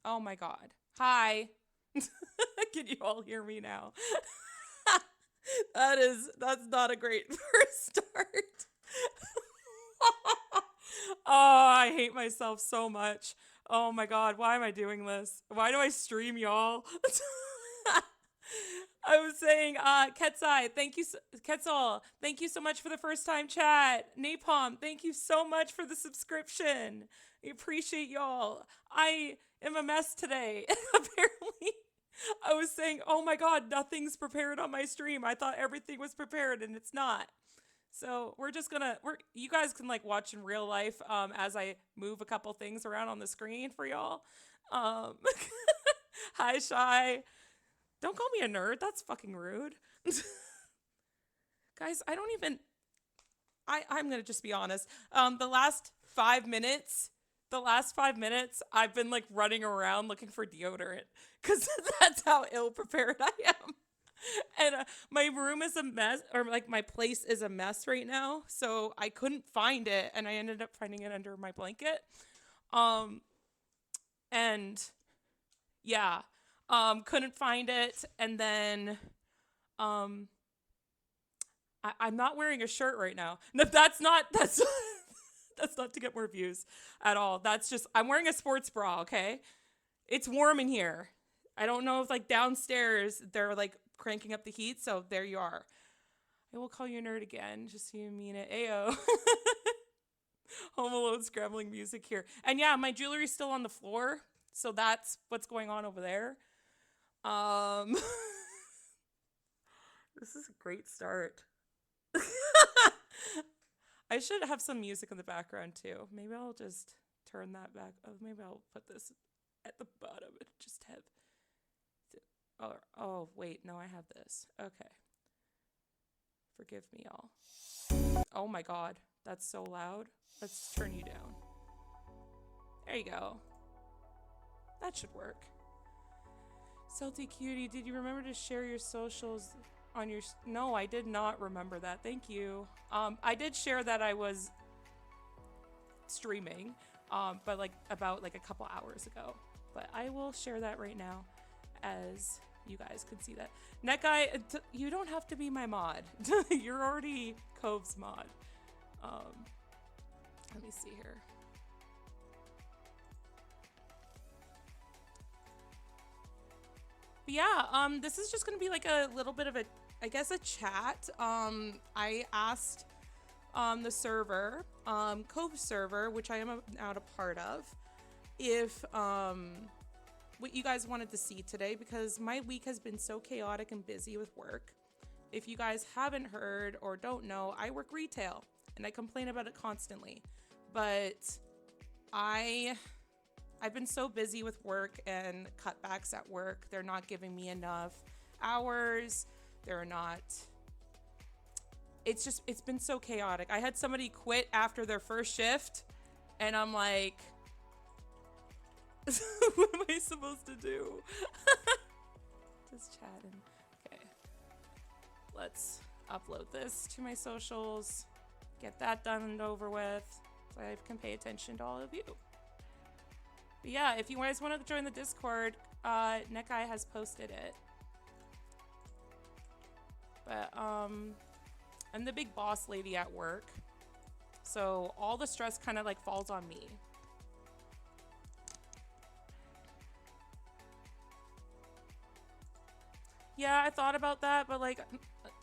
Oh my God. Hi. Can you all hear me now? That's not a great first start. Oh, I hate myself so much. Oh my God, why am I doing this? Why do I stream y'all? I was saying, Ketsai, thank you, Quetzal, thank you so much for the first time chat. Napalm, thank you so much for the subscription. I appreciate y'all. I am a mess today. Apparently, I was saying, oh my God, nothing's prepared on my stream. I thought everything was prepared and it's not. So we're just gonna you guys can like watch in real life as I move a couple things around on the screen for y'all. Um Hi Shy. Don't call me a nerd. That's fucking rude. Guys, I don't even I'm gonna just be honest. The last 5 minutes, I've been like running around looking for deodorant because that's how ill prepared I am. And my room is a mess, or like my place is a mess right now. So I couldn't find it, and I ended up finding it under my blanket. Um, and yeah, couldn't find it, and then um, I'm not wearing a shirt right now. No, that's that's not to get more views at all. That's just I'm wearing a sports bra. Okay, it's warm in here. I don't know if like downstairs they're like cranking up the heat, so there you are. I will call you a nerd again, just so you mean it. Ayo. Home Alone scrambling music here. And yeah, my jewelry's still on the floor, so that's what's going on over there. Um This is a great start. I should have some music in the background too. Maybe I'll just turn that back. Oh, maybe I'll put this at the bottom and just have. Oh, wait, no, I have this. Okay. Forgive me, y'all. Oh my God, that's so loud. Let's turn you down. There you go. That should work. Salty Cutie, did you remember to share your socials on your... No, I did not remember that. Thank you. I did share that I was streaming, but like about like a couple hours ago. But I will share that right now as you guys can see that. Netguy, you don't have to be my mod. You're already Cove's mod. Let me see here. But yeah, this is just gonna be like a little bit of a, I guess, a chat. I asked the server, Cove server, which I am now a part of, if what you guys wanted to see today, because my week has been so chaotic and busy with work. If you guys haven't heard or don't know, I work retail and I complain about it constantly. But I've been so busy with work and cutbacks at work. They're not giving me enough hours. They're not. It's been so chaotic. I had somebody quit after their first shift, and I'm like, what am I supposed to do? Just chatting. Okay. Let's upload this to my socials. Get that done and over with, so I can pay attention to all of you. But yeah, if you guys want to join the Discord, Nekai has posted it. But I'm the big boss lady at work, so all the stress kind of like falls on me. Yeah, I thought about that, but like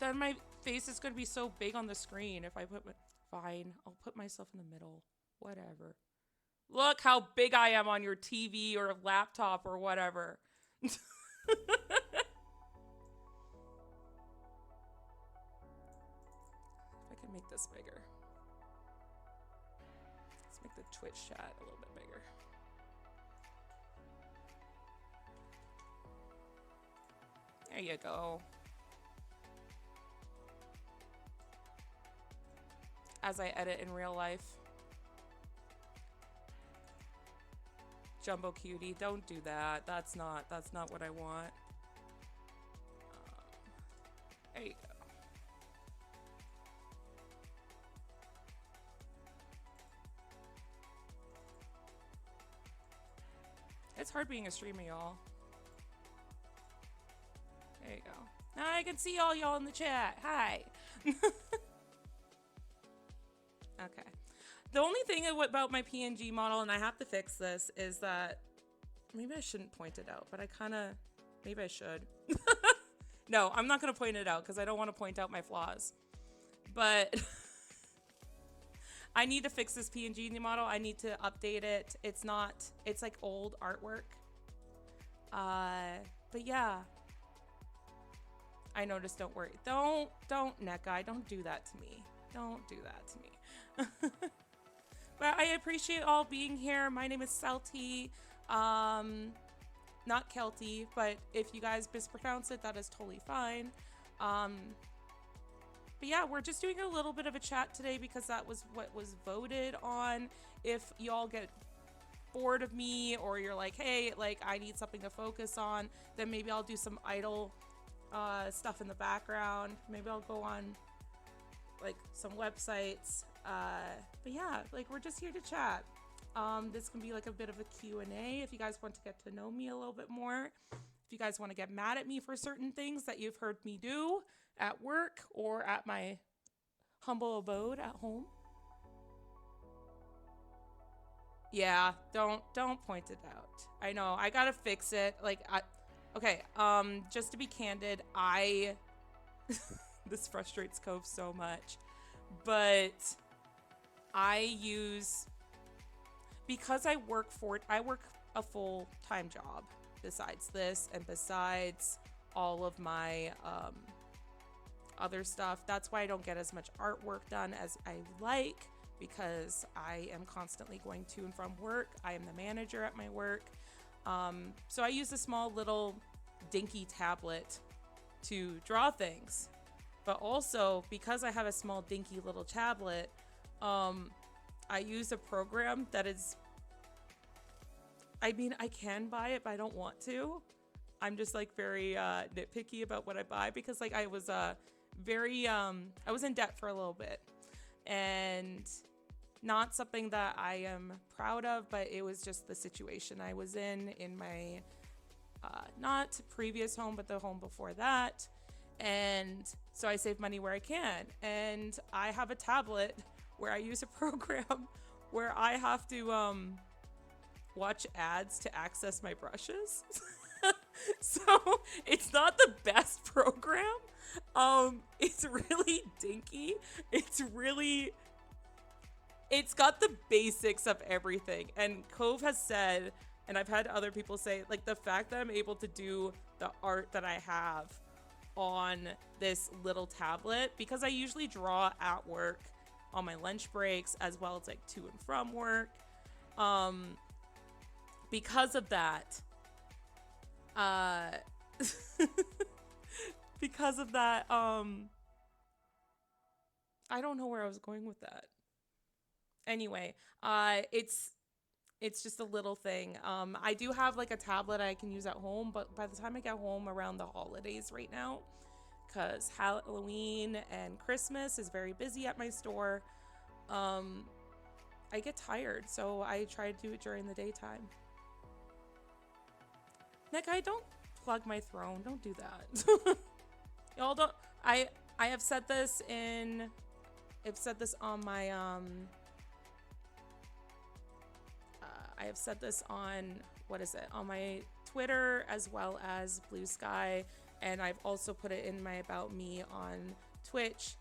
then my face is gonna be so big on the screen if I put my... Fine, I'll put myself in the middle. Whatever. Look how big I am on your TV or laptop or whatever. I can make this bigger. Let's make the Twitch chat a little bit bigger. There you go. As I edit in real life. Jumbo Cutie, don't do that. That's not what I want. There you go. It's hard being a streamer, y'all. There you go. Now I can see all y'all in the chat. Hi. Okay. The only thing about my PNG model, and I have to fix this, is that maybe I shouldn't point it out, but maybe I should. No, I'm not going to point it out because I don't want to point out my flaws. But I need to fix this PNG model. I need to update it. It's like old artwork. But yeah. I noticed, don't worry. Don't, NetGuy, don't do that to me. Don't do that to me. But I appreciate all being here. My name is Celty. Not Kelty, but if you guys mispronounce it, that is totally fine. But yeah, we're just doing a little bit of a chat today because that was what was voted on. If y'all get bored of me or you're like, hey, like I need something to focus on, then maybe I'll do some idle stuff in the background. Maybe I'll go on like some websites. But yeah, like we're just here to chat. This can be like a bit of a Q&A if you guys want to get to know me a little bit more. If you guys want to get mad at me for certain things that you've heard me do at work or at my humble abode at home. Yeah, don't point it out. I know, I gotta fix it. Like, okay, just to be candid, this frustrates Cove so much, but because I work a full-time job besides this and besides all of my other stuff. That's why I don't get as much artwork done as I like, because I am constantly going to and from work. I am the manager at my work. So I use a small little dinky tablet to draw things. But also, because I have a small dinky little tablet, I use a program that is, I mean, I can buy it, but I don't want to. I'm just like very nitpicky about what I buy because like I was I was in debt for a little bit, and not something that I am proud of, but it was just the situation I was in my not previous home, but the home before that. And so I save money where I can, and I have a tablet where I use a program where I have to watch ads to access my brushes. So it's not the best program. It's really dinky. It's got the basics of everything. And Cove has said, and I've had other people say, like, the fact that I'm able to do the art that I have on this little tablet, because I usually draw at work on my lunch breaks as well as like to and from work. Because of that, I don't know where I was going with that. Anyway, it's just a little thing. I do have like a tablet I can use at home, but by the time I get home around the holidays right now, because Halloween and Christmas is very busy at my store, I get tired, so I try to do it during the daytime. Nick, I don't plug my throne. Don't do that. Y'all don't. I have said this on my I have said this on, on my Twitter as well as Blue Sky, and I've also put it in my About Me on Twitch.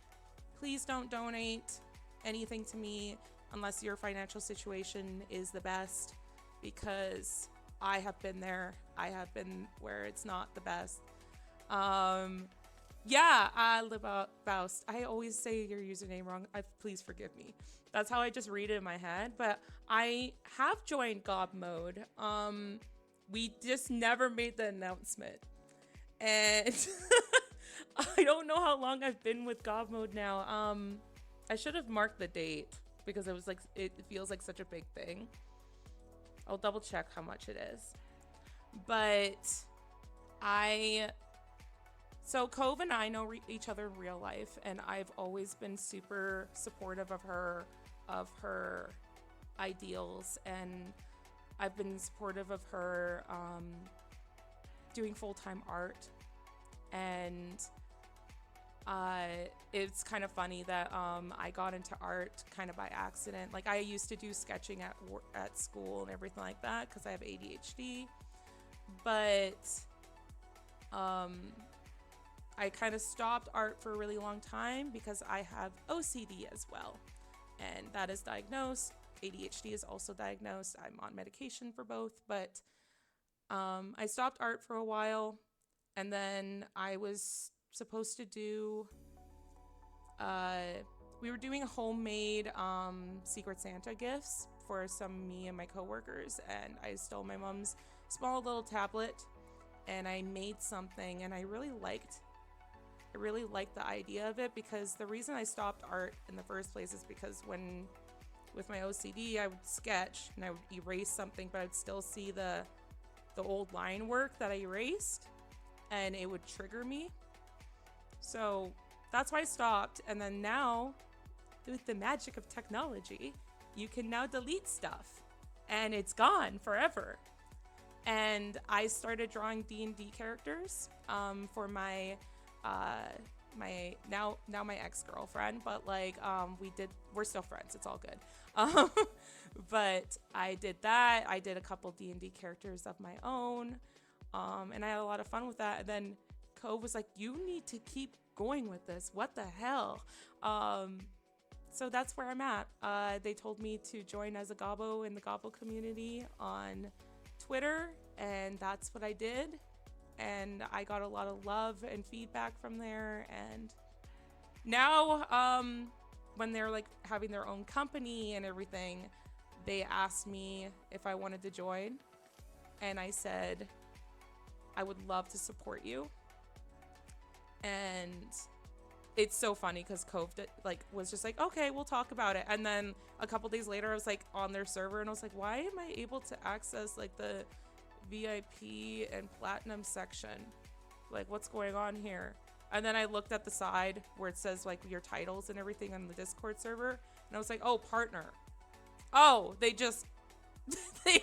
Please don't donate anything to me unless your financial situation is the best, because I have been there. I have been where it's not the best. Yeah, Baust. I always say your username wrong. Please forgive me. That's how I just read it in my head. But I have joined Gob Mode. We just never made the announcement. And I don't know how long I've been with Gob Mode now. I should have marked the date because it was like, it feels like such a big thing. I'll double check how much it is. But so Cove and I know each other in real life, and I've always been super supportive of her ideals and I've been supportive of her doing full-time art, and it's kind of funny that I got into art kind of by accident. Like I used to do sketching at school and everything like that because I have ADHD, but I kind of stopped art for a really long time because I have OCD as well, and that is diagnosed. ADHD is also diagnosed. I'm on medication for both, but I stopped art for a while, and then I was supposed to do we were doing homemade Secret Santa gifts for me and my coworkers, and I stole my mom's small little tablet and I made something, and I really liked the idea of it, because the reason I stopped art in the first place is because with my OCD, I would sketch and I would erase something, but I'd still see the old line work that I erased, and it would trigger me. So that's why I stopped. And then now, with the magic of technology, you can now delete stuff and it's gone forever. And I started drawing D&D characters for my my ex-girlfriend, but like we're still friends, it's all good. But I did that. I did a couple D&D characters of my own, and I had a lot of fun with that. And then Cove was like, you need to keep going with this, what the hell. So that's where I'm at. They told me to join as a Gobbo in the Gobbo community on Twitter, and that's what I did. And I got a lot of love and feedback from there. And now when they're like having their own company and everything, they asked me if I wanted to join, and I said I would love to support you. And it's so funny because Cove was just like, okay, we'll talk about it. And then a couple days later, I was like on their server, and I was like, why am I able to access like the VIP and platinum section? Like, what's going on here? And then I looked at the side where it says like your titles and everything on the Discord server, and I was like, oh, partner. Oh, they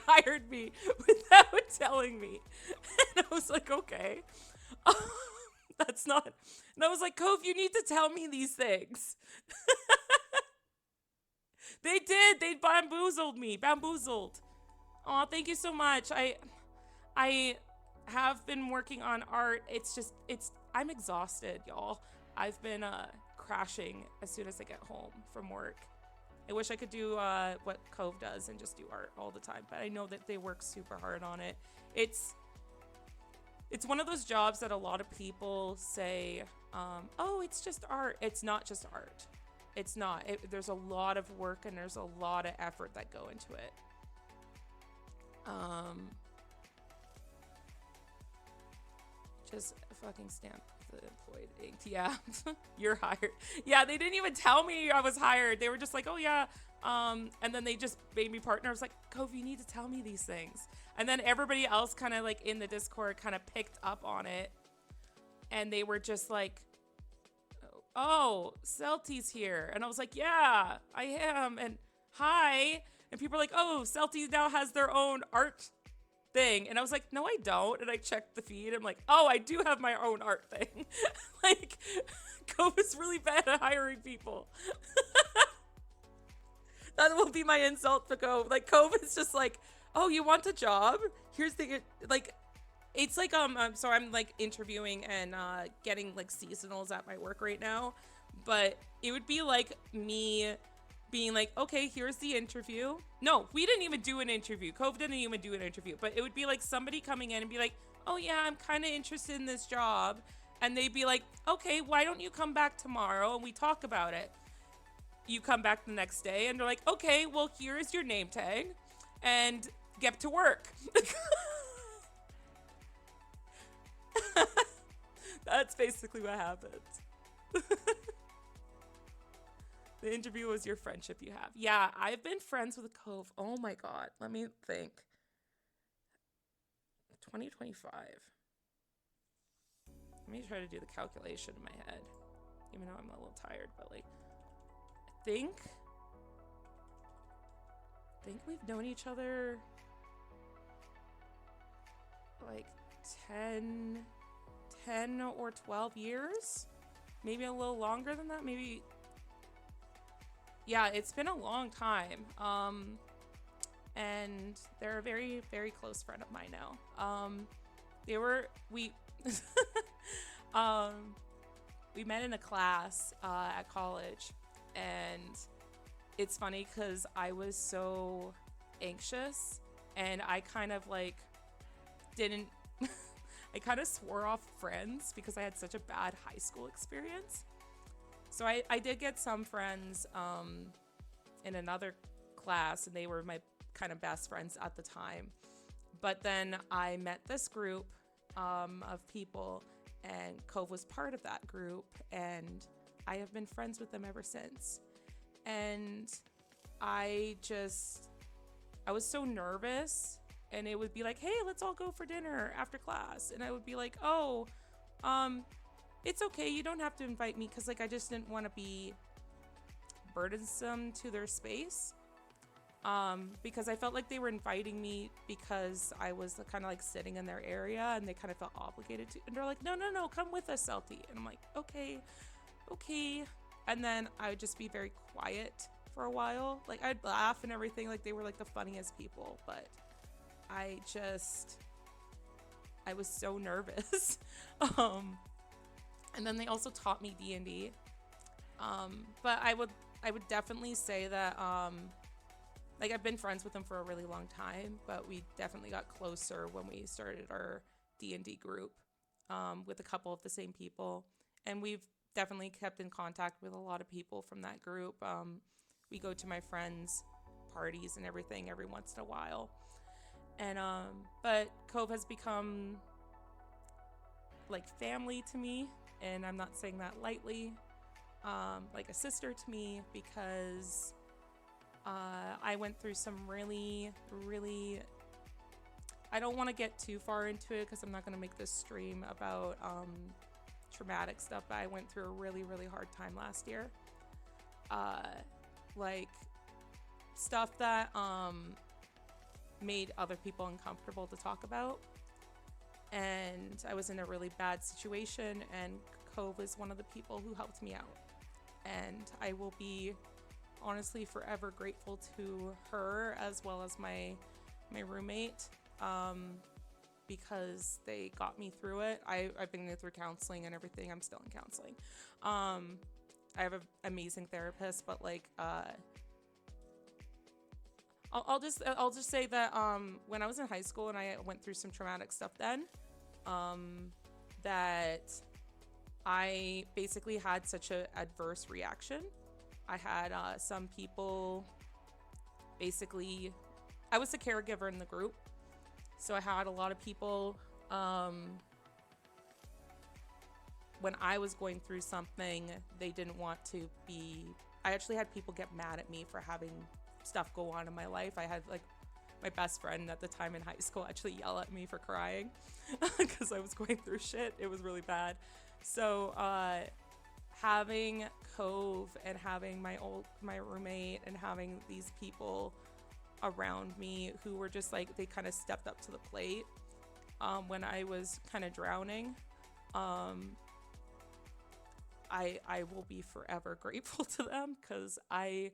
hired me without telling me. And I was like, okay. That's not. And I was like, Cove, you need to tell me these things. They did. They bamboozled me. Bamboozled. Aw, thank you so much. I have been working on art. I'm exhausted, y'all. I've been crashing as soon as I get home from work. I wish I could do what Cove does and just do art all the time, but I know that they work super hard on it. It's one of those jobs that a lot of people say, oh, it's just art. It's not just art. It's not. There's a lot of work and there's a lot of effort that go into it. Just fucking stamp the employed inked. Yeah, you're hired. Yeah, they didn't even tell me I was hired. They were just like, oh yeah. And then they just made me partner. I was like, Cove, you need to tell me these things. And then everybody else kind of like in the Discord kind of picked up on it. And they were just like, oh, Celty's here. And I was like, yeah, I am. And hi. And people are like, oh, Celty now has their own art thing. And I was like, no, I don't. And I checked the feed. I'm like, oh, I do have my own art thing. Like, Cove is really bad at hiring people. That will be my insult to Cove. Like, Cove is just like, oh, you want a job? Here's the, like, it's like, so I'm like interviewing and getting like seasonals at my work right now. But it would be like me being like, okay, here's the interview. No, we didn't even do an interview. Cove didn't even do an interview. But it would be like somebody coming in and be like, oh yeah, I'm kind of interested in this job. And they'd be like, okay, why don't you come back tomorrow and we talk about it? You come back the next day and they're like, okay, well, here's your name tag and get to work. That's basically what happens. The interview was your friendship you have. Yeah, I've been friends with Cove. Oh my god. Let me think. 2025. Let me try to do the calculation in my head. Even though I'm a little tired, but like, I think we've known each other like 10, 10 or 12 years, maybe a little longer than that. Maybe, yeah, it's been a long time. And they're a very, very close friend of mine now. They were, um, we met in a class at college, and it's funny because I was so anxious, and I kind of like didn't, I kind of swore off friends because I had such a bad high school experience. So I did get some friends in another class, and they were my kind of best friends at the time. But then I met this group of people, and Cove was part of that group, and I have been friends with them ever since. And I was so nervous, and it would be like, hey, let's all go for dinner after class. And I would be like, oh, it's okay, you don't have to invite me, because like I just didn't want to be burdensome to their space. Because I felt like they were inviting me because I was kind of like sitting in their area, and they kind of felt obligated to. And they're like, no, come with us, Celti. And I'm like, okay. And then I would just be very quiet for a while. Like I'd laugh and everything, like they were like the funniest people, but I was so nervous. And then they also taught me D&D. But I would definitely say that like I've been friends with them for a really long time, but we definitely got closer when we started our D&D group with a couple of the same people. And we've definitely kept in contact with a lot of people from that group. We go to my friends' parties and everything every once in a while. And but Cove has become like family to me, and I'm not saying that lightly. Like a sister to me, because I went through some really, really, I don't want to get too far into it because I'm not going to make this stream about traumatic stuff, but I went through a really, really hard time last year. Like stuff that made other people uncomfortable to talk about. And I was in a really bad situation, and Cove is one of the people who helped me out. And I will be honestly forever grateful to her, as well as my roommate, because they got me through it. I've been through counseling and everything. I'm still in counseling. I have an amazing therapist, but like I'll just say that when I was in high school and I went through some traumatic stuff then, that I basically had such an adverse reaction. I had some people, basically, I was the caregiver in the group, so I had a lot of people, when I was going through something, they didn't want to be, I actually had people get mad at me for having stuff go on in my life. I had like my best friend at the time in high school actually yell at me for crying because I was going through shit. It was really bad. So having Cove and having my roommate and having these people around me who were just like, they kind of stepped up to the plate when I was kind of drowning. I will be forever grateful to them, because I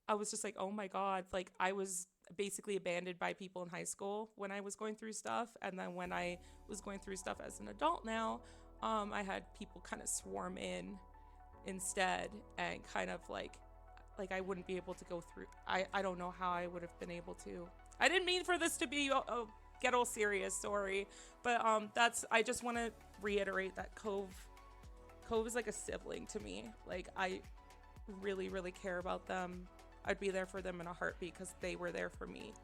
was just like, oh my God, like I was basically abandoned by people in high school when I was going through stuff. And then when I was going through stuff as an adult now, I had people kind of swarm in instead, and kind of like I wouldn't be able to go through. I don't know how I would have been able to. I didn't mean for this to be get all serious, sorry. But I just want to reiterate that Cove is like a sibling to me. Like I really, really care about them. I'd be there for them in a heartbeat because they were there for me.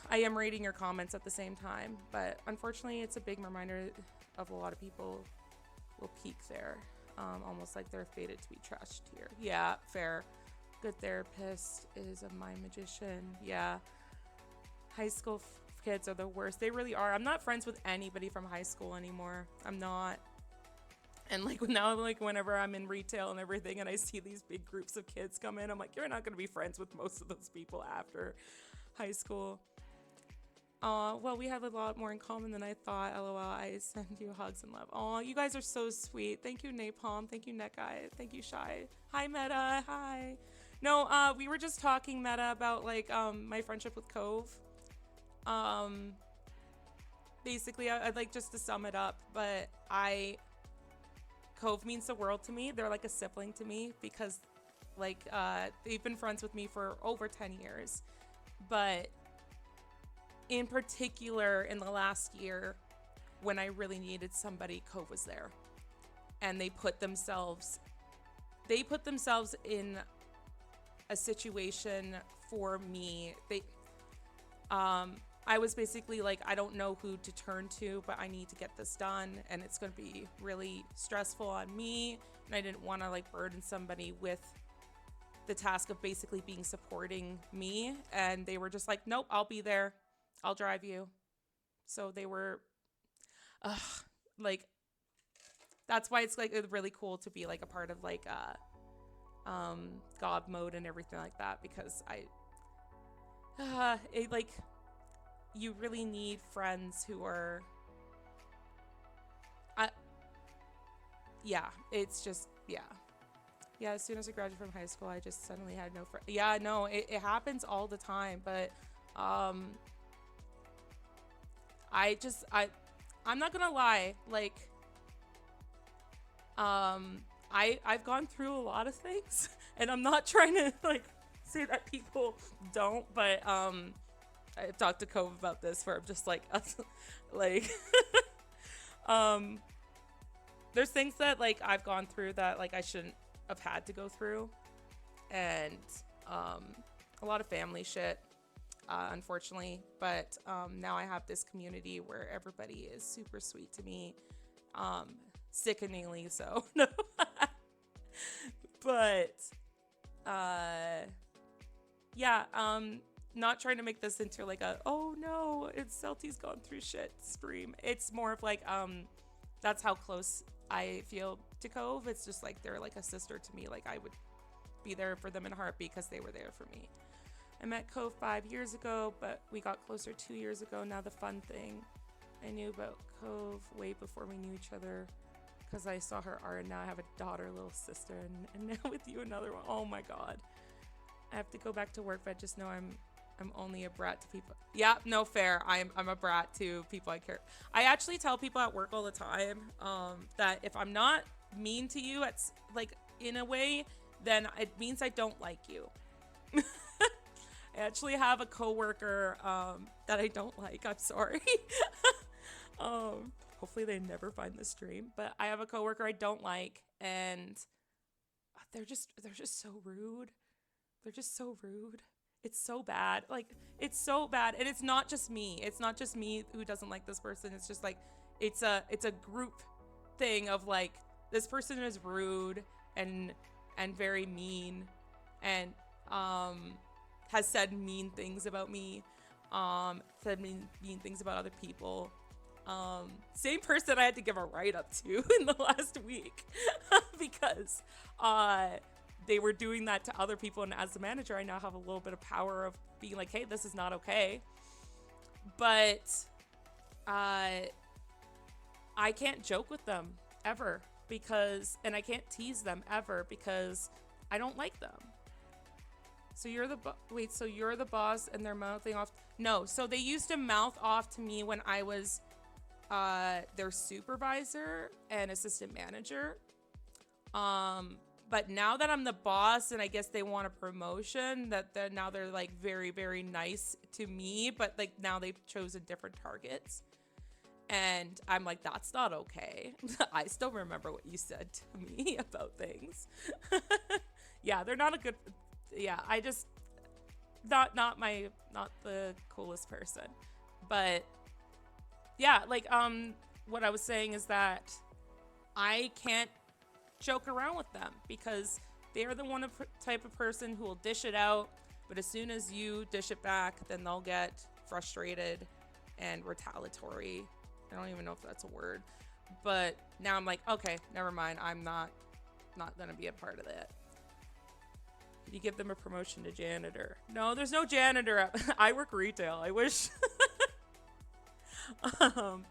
I am reading your comments at the same time, but unfortunately it's a big reminder of a lot of people will peak there. Almost like they're fated to be trashed here. Yeah, fair. Good therapist is a mind magician. Yeah. High school kids are the worst. They really are. I'm not friends with anybody from high school anymore. I'm not. And like now, like whenever I'm in retail and everything and I see these big groups of kids come in, I'm like, you're not going to be friends with most of those people after high school. Well, we have a lot more in common than I thought. LOL. I send you hugs and love. Aw, you guys are so sweet. Thank you, Napalm. Thank you, Neck Eye. Thank you, Shy. Hi, Meta. Hi. No, we were just talking, Meta, about like my friendship with Cove. Um, Basically, I'd like just to sum it up, but Cove means the world to me. They're like a sibling to me because like they've been friends with me for over 10 years. But in particular, in the last year, when I really needed somebody, Cove was there. And they put themselves in a situation for me. I was basically like, I don't know who to turn to, but I need to get this done, and it's going to be really stressful on me, and I didn't want to like burden somebody with the task of basically being supporting me, and they were just like, nope, I'll be there, I'll drive you. So they were like, that's why it's like really cool to be like a part of like God mode and everything like that, because it like, you really need friends who are yeah, it's just yeah, as soon as I graduated from high school, I just suddenly had no friends. Yeah, no, it happens all the time, but I'm not gonna lie, like I've gone through a lot of things and I'm not trying to like say that people don't, but I've talked to Cove about this where I'm just like, like, there's things that like I've gone through that like I shouldn't have had to go through, and a lot of family shit, unfortunately. But now I have this community where everybody is super sweet to me, sickeningly so. No, but yeah, not trying to make this into like a, oh no, it's Celti's gone through shit stream. It's more of like, that's how close I feel to Cove. It's just like they're like a sister to me. Like I would be there for them in a heartbeat because they were there for me. I met Cove 5 years ago, but we got closer 2 years ago. Now the fun thing, I knew about Cove way before we knew each other because I saw her art, and now I have a daughter, little sister, and now with you another one. Oh my god. I have to go back to work, but I just know I'm only a brat to people. Yeah, no, fair. I'm a brat to people I care. I actually tell people at work all the time that if I'm not mean to you, it's like in a way, then it means I don't like you. I actually have a coworker that I don't like. I'm sorry. Hopefully they never find the stream. But I have a coworker I don't like, and they're just so rude. They're just so rude. It's so bad. Like, it's so bad. And it's not just me. It's not just me who doesn't like this person. It's just like, it's a group thing of like, this person is rude and very mean, and has said mean things about me, said mean things about other people. Same person I had to give a write-up to in the last week because they were doing that to other people, and as the manager I now have a little bit of power of being like, hey, this is not okay. But I can't joke with them ever because, and I can't tease them ever because I don't like them. So you're the wait, so you're the boss and they're mouthing off? No, so they used to mouth off to me when I was their supervisor and assistant manager. But now that I'm the boss and I guess they want a promotion, now they're like very, very nice to me, but like now they've chosen different targets. And I'm like, that's not okay. I still remember what you said to me about things. Yeah, they're not a good, yeah, I just, not the coolest person. But yeah, like, what I was saying is that I can't joke around with them because they're the one type of person who will dish it out, but as soon as you dish it back, then they'll get frustrated and retaliatory. I don't even know if that's a word, but now I'm like, okay, never mind. I'm not gonna be a part of that. Did you give them a promotion to janitor? No, there's no janitor. I work retail. I wish. um,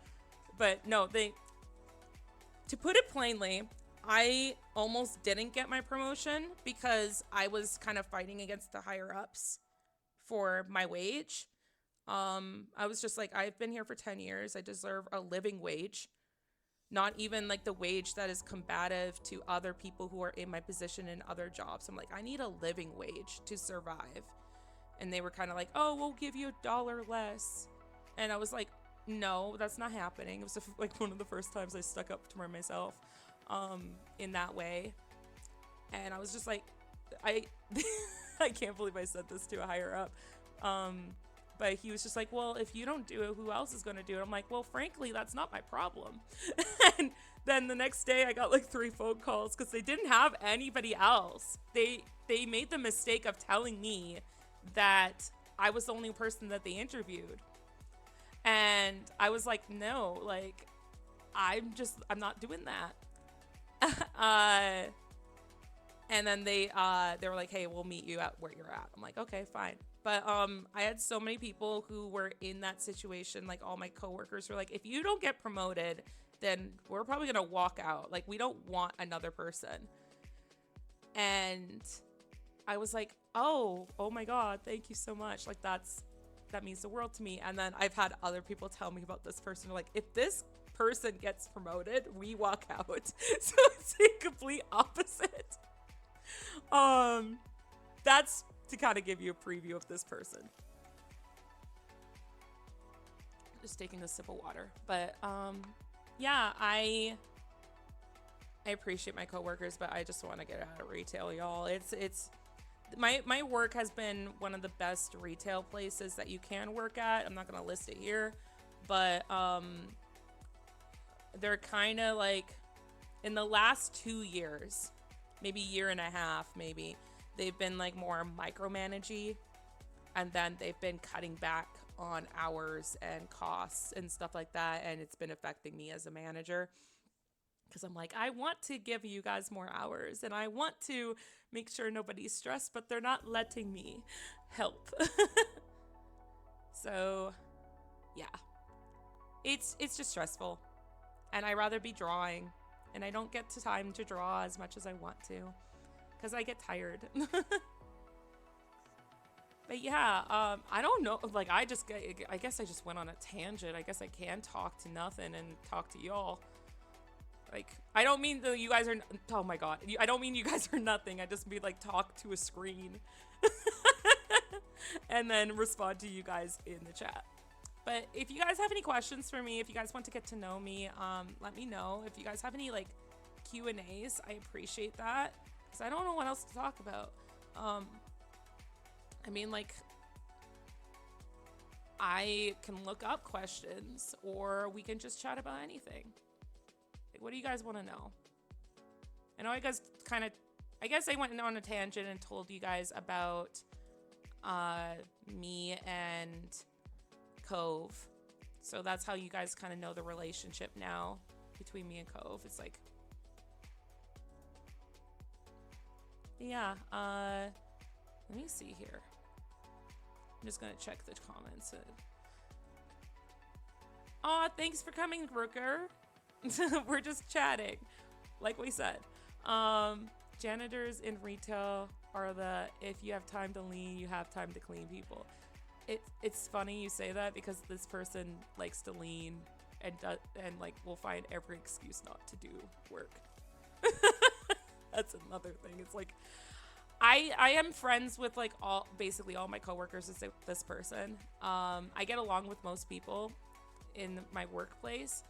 but no, to put it plainly, I almost didn't get my promotion because I was kind of fighting against the higher ups for my wage. I was just like, I've been here for 10 years. I deserve a living wage, not even like the wage that is combative to other people who are in my position in other jobs. I'm like, I need a living wage to survive. And they were kind of like, oh, we'll give you $1 less. And I was like, no, that's not happening. It was like one of the first times I stuck up for myself in that way. And I was just like, I I can't believe I said this to a higher up. But he was just like, well, if you don't do it, who else is going to do it? I'm like, well, frankly, that's not my problem. And then the next day I got like 3 phone calls because they didn't have anybody else. They made the mistake of telling me that I was the only person that they interviewed. And I was like, no, like, I'm not doing that. And then they were like, hey, we'll meet you at where you're at. I'm like, okay, fine. But I had so many people who were in that situation. Like, all my coworkers were like, if you don't get promoted, then we're probably gonna walk out. Like, we don't want another person. And I was like, oh my God, thank you so much. Like, that means the world to me. And then I've had other people tell me about this person. Like, if this person gets promoted, we walk out. So it's the complete opposite. That's to kind of give you a preview of this person. Just taking a sip of water. But yeah, I appreciate my coworkers, but I just want to get out of retail, y'all. It's my work has been one of the best retail places that you can work at. I'm not gonna list it here, but they're kind of like, in the last 2 years, maybe year and a half, maybe, they've been like more micromanagey, and then they've been cutting back on hours and costs and stuff like that, and it's been affecting me as a manager because I'm like, I want to give you guys more hours and I want to make sure nobody's stressed, but they're not letting me help. So yeah, it's just stressful, and I rather be drawing, and I don't get to time to draw as much as I want to because I get tired. But yeah, I don't know, like, I guess I just went on a tangent. I guess I can talk to nothing and talk to y'all. Like, I don't mean that you guys are, oh my God, I don't mean you guys are nothing. I just mean like talk to a screen and then respond to you guys in the chat. But if you guys have any questions for me, if you guys want to get to know me, let me know. If you guys have any like Q&As, I appreciate that because I don't know what else to talk about. I mean, like, I can look up questions, or we can just chat about anything. Like, what do you guys want to know? I know I guess I went on a tangent and told you guys about me and Cove. So that's how you guys kind of know the relationship now between me and Cove. It's like, yeah, let me see here. I'm just gonna check the comments. Aw, thanks for coming, Rooker. We're just chatting, like we said. Janitors in retail are the, if you have time to lean, you have time to clean people. It's funny you say that because this person likes to lean and like will find every excuse not to do work. That's another thing. It's like, I am friends with like basically all my coworkers except this person. I get along with most people in my workplace,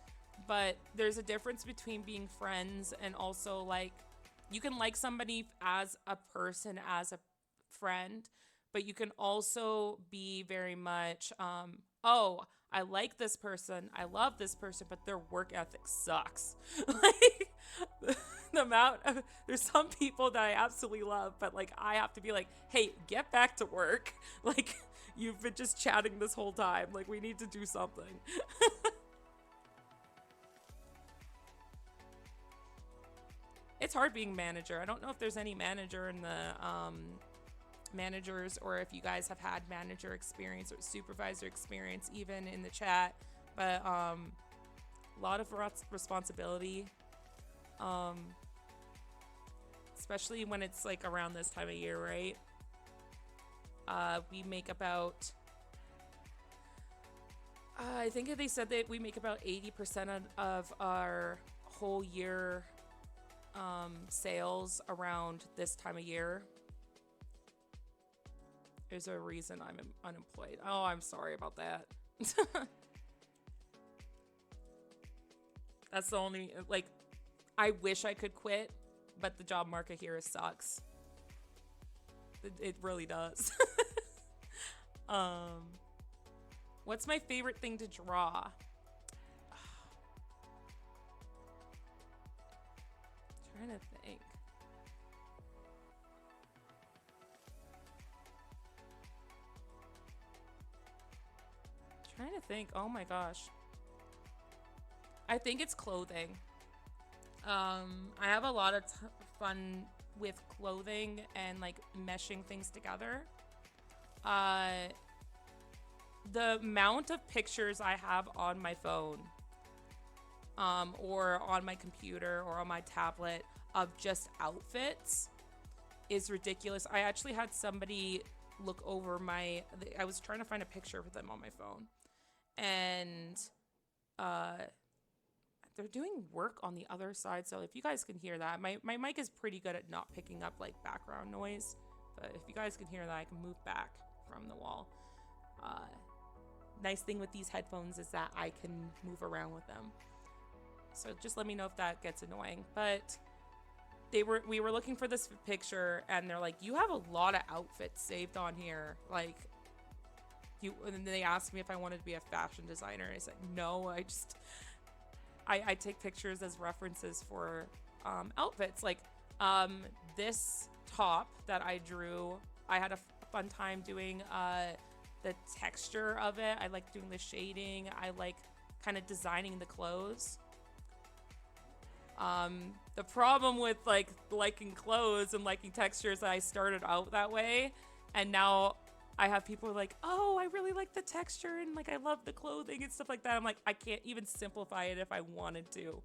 but there's a difference between being friends and also like, you can like somebody as a person, as a friend, but you can also be very much, oh, I like this person, I love this person, but their work ethic sucks. Like, the amount of, there's some people that I absolutely love, but like, I have to be like, hey, get back to work. Like, you've been just chatting this whole time. Like, we need to do something. It's hard being manager. I don't know if there's any manager in the managers, or if you guys have had manager experience or supervisor experience even in the chat, but a lot of responsibility, um, especially when it's like around this time of year, right? We make about, I think they said that we make about 80% of our whole year sales around this time of year. There's a reason I'm unemployed. Oh, I'm sorry about that. That's the only, like, I wish I could quit, but the job market here sucks. It really does. What's my favorite thing to draw? Trying to think. Trying to think. Oh my gosh. I think it's clothing. I have a lot of fun with clothing and like meshing things together. The amount of pictures I have on my phone, or on my computer or on my tablet of just outfits is ridiculous. I actually had somebody look over I was trying to find a picture of them on my phone, and they're doing work on the other side, so if you guys can hear that, my mic is pretty good at not picking up like background noise, but if you guys can hear that, I can move back from the wall. Nice thing with these headphones is that I can move around with them, so just let me know if that gets annoying. But we were looking for this picture, and they're like, you have a lot of outfits saved on here, like and then they asked me if I wanted to be a fashion designer, and I said no. I take pictures as references for outfits. Like this top that I drew, I had a fun time doing the texture of it. I like doing the shading. I like kind of designing the clothes. The problem with like liking clothes and liking textures, I started out that way, and now I have people like, oh, I really like the texture and like I love the clothing and stuff like that. I'm like, I can't even simplify it if I wanted to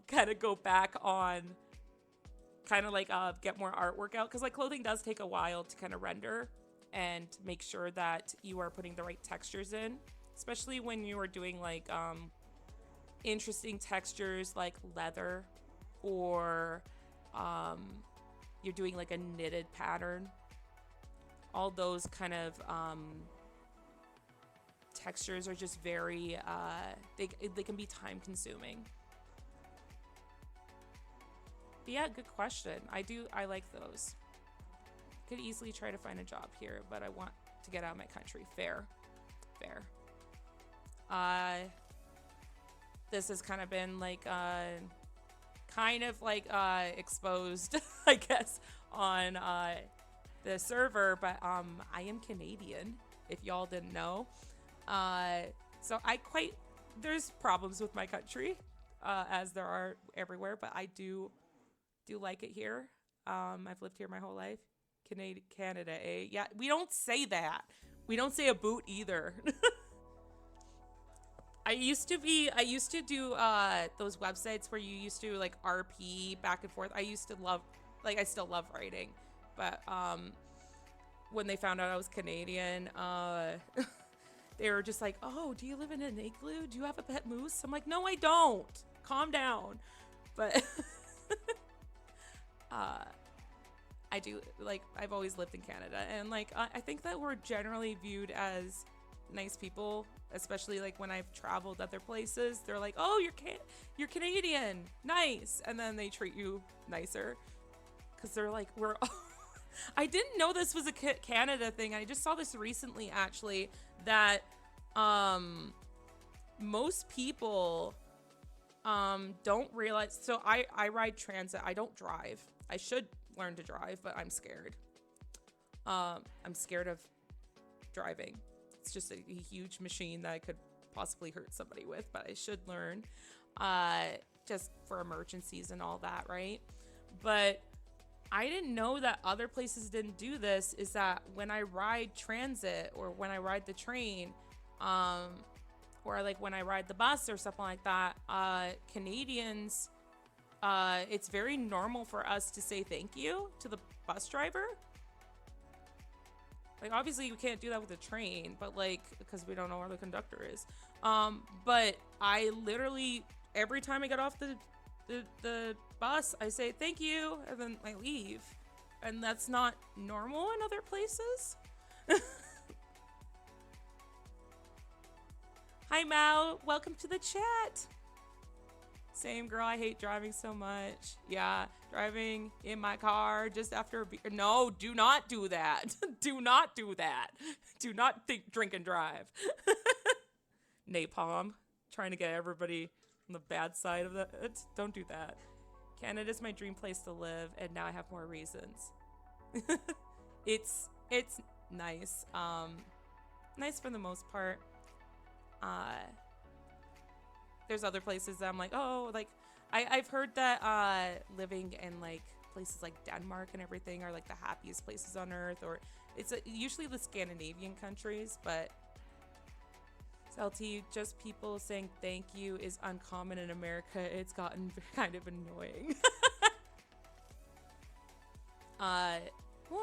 kind of go back on kind of like get more artwork out, because like clothing does take a while to kind of render and make sure that you are putting the right textures in, especially when you are doing like interesting textures like leather, or you're doing like a knitted pattern. All those kind of textures are just very they can be time consuming. But yeah, good question. I like those. Could easily try to find a job here, but I want to get out of my country. Fair. This has kind of been like kind of like exposed, I guess, on the server, but I am Canadian, if y'all didn't know. So there's problems with my country, as there are everywhere, but I do like it here. I've lived here my whole life. Canada, eh? Yeah, we don't say that. We don't say a boot either. I used to do those websites where you used to like RP back and forth. I used to love, like, I still love writing, but when they found out I was Canadian, they were just like, oh, do you live in an igloo? Do you have a pet moose? I'm like, no, I don't. Calm down. But I do, like, I've always lived in Canada, and like I think that we're generally viewed as nice people, especially like when I've traveled other places. They're like, oh, you're Canadian, nice, and then they treat you nicer because they're like, we're I didn't know this was a Canada thing. I just saw this recently, actually, that most people don't realize. So I ride transit. I don't drive. I should learn to drive, but I'm scared. I'm scared of driving. It's just a huge machine that I could possibly hurt somebody with, but I should learn, just for emergencies and all that, right? But I didn't know that other places didn't do this, is that when I ride transit or when I ride the train, or like when I ride the bus or something like that, Canadians, it's very normal for us to say thank you to the bus driver. Like, obviously you can't do that with a train, but like, because we don't know where the conductor is. But I literally, every time I get off the bus, I say thank you, and then I leave. And that's not normal in other places. Hi, Mao. Welcome to the chat. Same, girl. I hate driving so much. Yeah, driving in my car just after a beer. No, do not do that. Do not do that. Do not drink and drive. Napalm. Trying to get everybody on the bad side of that. Don't do that. Canada's my dream place to live, and now I have more reasons. It's nice. Nice for the most part. There's other places that I'm like, oh, like I've heard that living in like places like Denmark and everything are like the happiest places on earth, or it's usually the Scandinavian countries, but LT, just people saying thank you is uncommon in America. It's gotten kind of annoying. Well,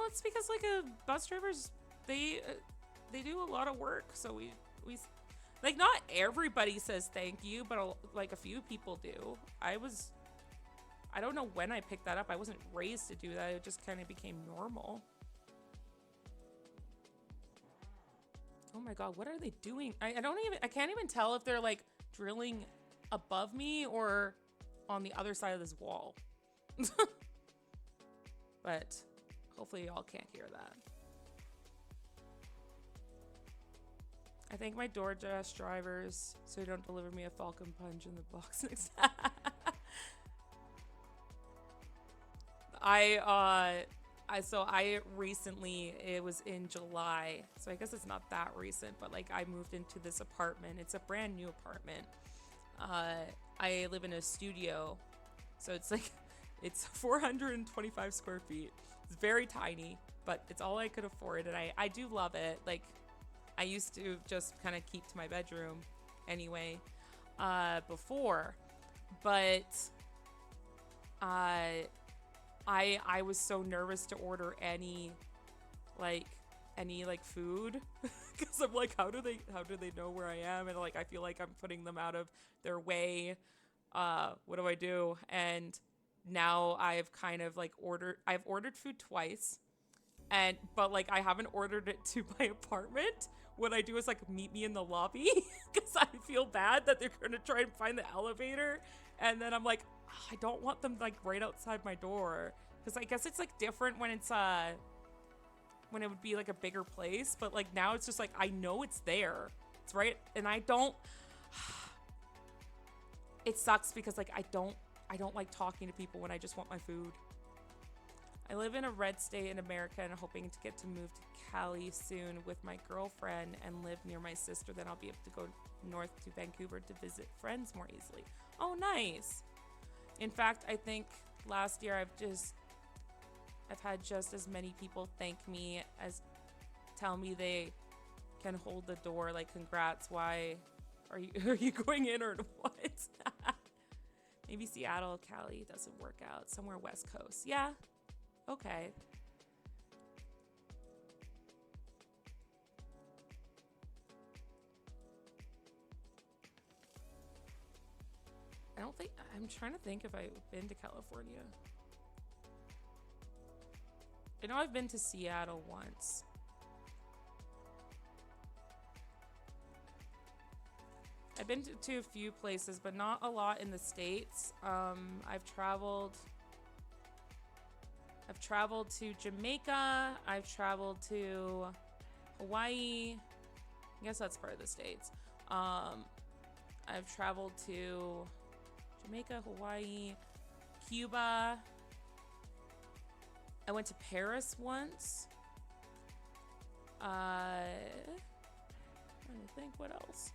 it's because like bus drivers, they do a lot of work, so we like, not everybody says thank you, but like a few people do. I don't know when I picked that up. I wasn't raised to do that. It just kind of became normal. Oh my god, what are they doing? I can't even tell if they're like drilling above me or on the other side of this wall. But hopefully y'all can't hear that. I thank my DoorDash drivers so they don't deliver me a Falcon Punch in the box next time. I recently, it was in July, so I guess it's not that recent, but like I moved into this apartment. It's a brand new apartment. I live in a studio, so it's like, it's 425 square feet. It's very tiny, but it's all I could afford, and I do love it. Like, I used to just kind of keep to my bedroom anyway, before, but I was so nervous to order any food because I'm like, how do they know where I am? And like, I feel like I'm putting them out of their way. What do I do? And now I've kind of like I've ordered food twice, but like I haven't ordered it to my apartment. What I do is like meet me in the lobby because I feel bad that they're gonna try and find the elevator, and then I'm like, I don't want them like right outside my door, because I guess it's like different when it's when it would be like a bigger place, but like now it's just like I know it's there, it's right, and I don't. It sucks because like I don't like talking to people when I just want my food. I live in a red state in America and I'm hoping to get to move to Cali soon with my girlfriend and live near my sister. Then I'll be able to go north to Vancouver to visit friends more easily. Oh, nice. In fact, I think last year I've had just as many people thank me as tell me they can hold the door. Like, congrats. Why are you going in or what? Maybe Seattle, Cali doesn't work out. Somewhere West Coast. Yeah. Okay. I'm trying to think if I've been to California. I know I've been to Seattle once. I've been to a few places, but not a lot in the States. I've traveled to Jamaica. I've traveled to Hawaii. I guess that's part of the States. I've traveled to Jamaica, Hawaii, Cuba. I went to Paris once. Trying to think what else.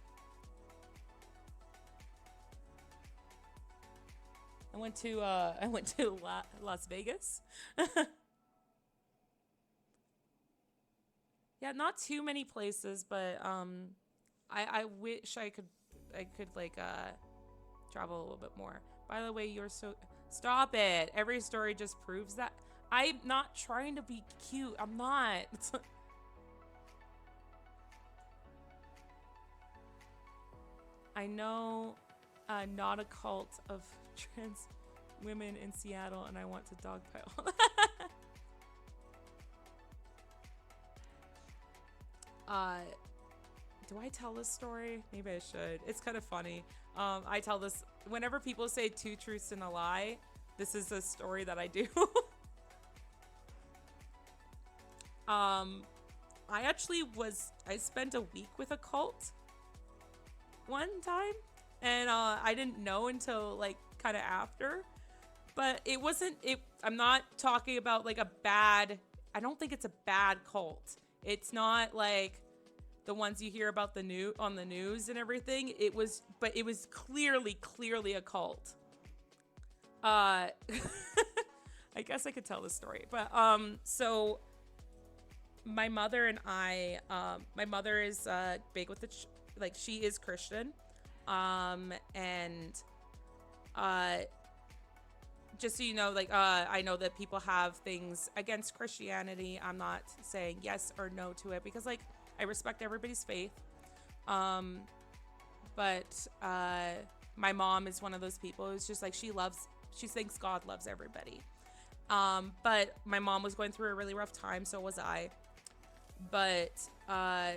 I went to Las Vegas. Yeah, not too many places, but I wish I could like travel a little bit more. By the way, you're so stop it. Every story just proves that. I'm not trying to be cute. I'm not. I know not a cult of trans women in Seattle, and I want to dogpile. uh, do I tell this story? Maybe I should. It's kind of funny. I tell this whenever people say two truths and a lie. This is a story that I do. I actually I spent a week with a cult one time, and I didn't know until like kind of after, but it wasn't it. I'm not talking about like a bad. I don't think it's a bad cult. It's not like the ones you hear about on the news and everything. But it was clearly a cult. I guess I could tell this story, but so my mother and my mother is big with like she is Christian, and just so you know, like I know that people have things against Christianity. I'm not saying yes or no to it because like I respect everybody's faith. But my mom is one of those people who's just like she thinks God loves everybody. But my mom was going through a really rough time, so was I. But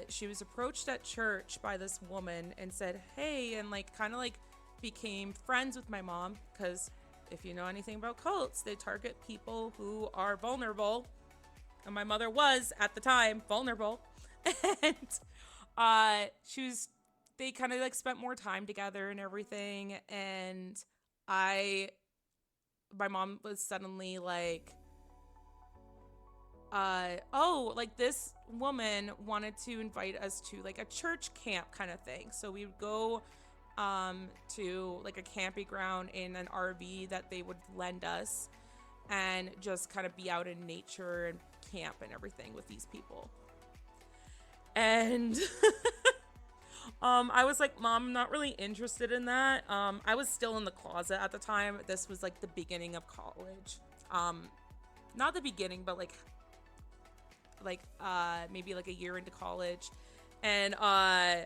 she was approached at church by this woman and said, hey, and like kind of like became friends with my mom because if you know anything about cults, they target people who are vulnerable. And my mother was at the time vulnerable. And they kind of like spent more time together and everything. And my mom was suddenly like, oh, like this woman wanted to invite us to like a church camp kind of thing. So we would go to like a camping ground in an RV that they would lend us and just kind of be out in nature and camp and everything with these people. And I was like, Mom, I'm not really interested in that. I was still in the closet at the time. This was like the beginning of college. Not the beginning, but like maybe like a year into college. And I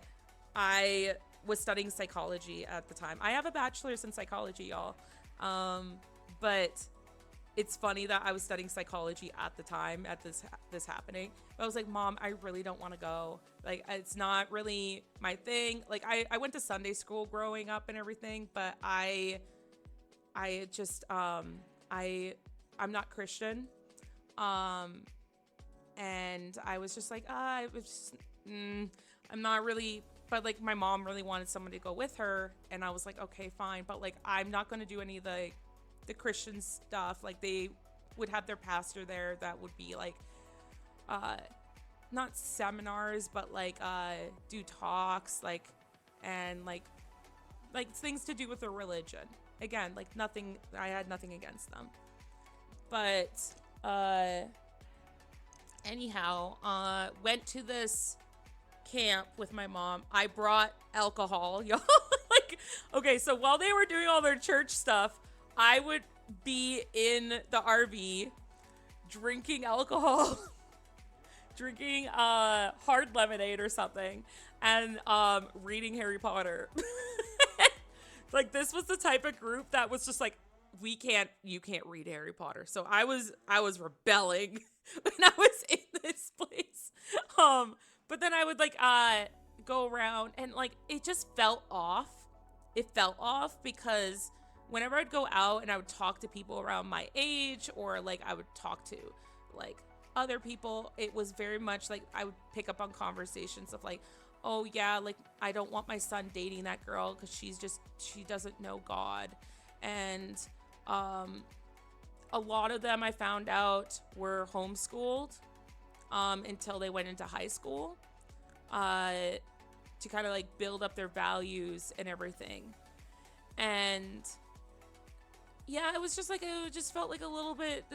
was studying psychology at the time. I have a bachelor's in psychology, y'all. But it's funny that I was studying psychology at the time at this happening. But I was like, Mom, I really don't want to go. Like, it's not really my thing. Like, I went to Sunday school growing up and everything, but I just I'm not Christian. And I was just like, I'm not really, but like my mom really wanted somebody to go with her. And I was like, okay, fine. But like, I'm not going to do any of the Christian stuff. Like they would have their pastor there that would be like, not seminars, but like, do talks, like, and like things to do with their religion. Again, like nothing, I had nothing against them. But, anyhow, went to this camp with my mom. I brought alcohol, y'all. Like, okay, so while they were doing all their church stuff, I would be in the RV drinking alcohol, drinking hard lemonade or something, and reading Harry Potter. Like, this was the type of group that was just like, you can't read Harry Potter. So I was rebelling when I was in this place. But then I would like go around and like it just felt off. It felt off because whenever I'd go out and I would talk to people around my age or like I would talk to like other people, it was very much like I would pick up on conversations of like, oh yeah, like I don't want my son dating that girl because she doesn't know God. And a lot of them I found out were homeschooled until they went into high school to kind of like build up their values and everything. And yeah, it was just like it just felt like a little bit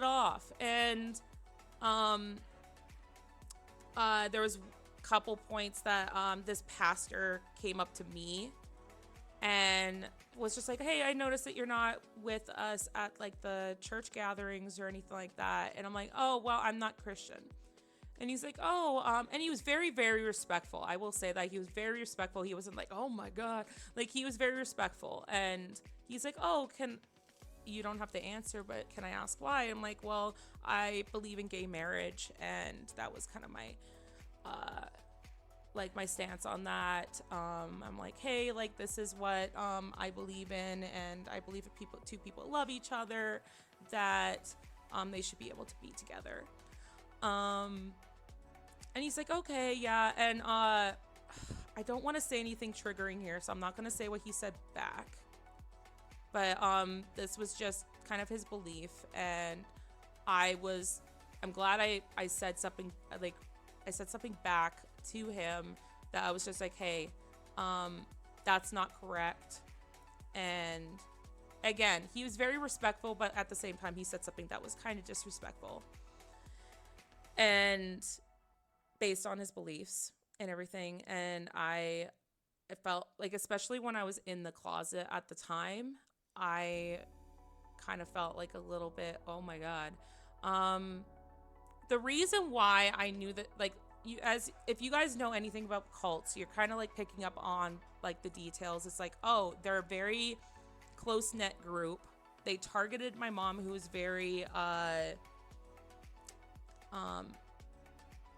off. And there was couple points that this pastor came up to me and was just like, hey, I noticed that you're not with us at like the church gatherings or anything like that. And I'm like, oh, well, I'm not Christian. And he's like, oh, and he was very, very respectful. I will say that he was very respectful. He wasn't like, oh my God. Like, he was very respectful. And he's like, oh, you don't have to answer, but can I ask why? I'm like, well, I believe in gay marriage. And that was kind of my, my stance on that. I'm like, hey, like, this is what, I believe in. And I believe if two people love each other, that, they should be able to be together. And he's like, okay, yeah. And, I don't want to say anything triggering here, so I'm not going to say what he said back. But, this was just kind of his belief. And I'm glad I said something, like, I said something back to him that I was just like, hey, that's not correct. And again, he was very respectful, but at the same time, he said something that was kind of disrespectful. And based on his beliefs and everything. And I felt like, especially when I was in the closet at the time, I kind of felt like a little bit, oh my God. The reason why I knew that, like, if you guys know anything about cults, you're kind of like picking up on like the details. It's like, oh, they're a very close-knit group. They targeted my mom, who was very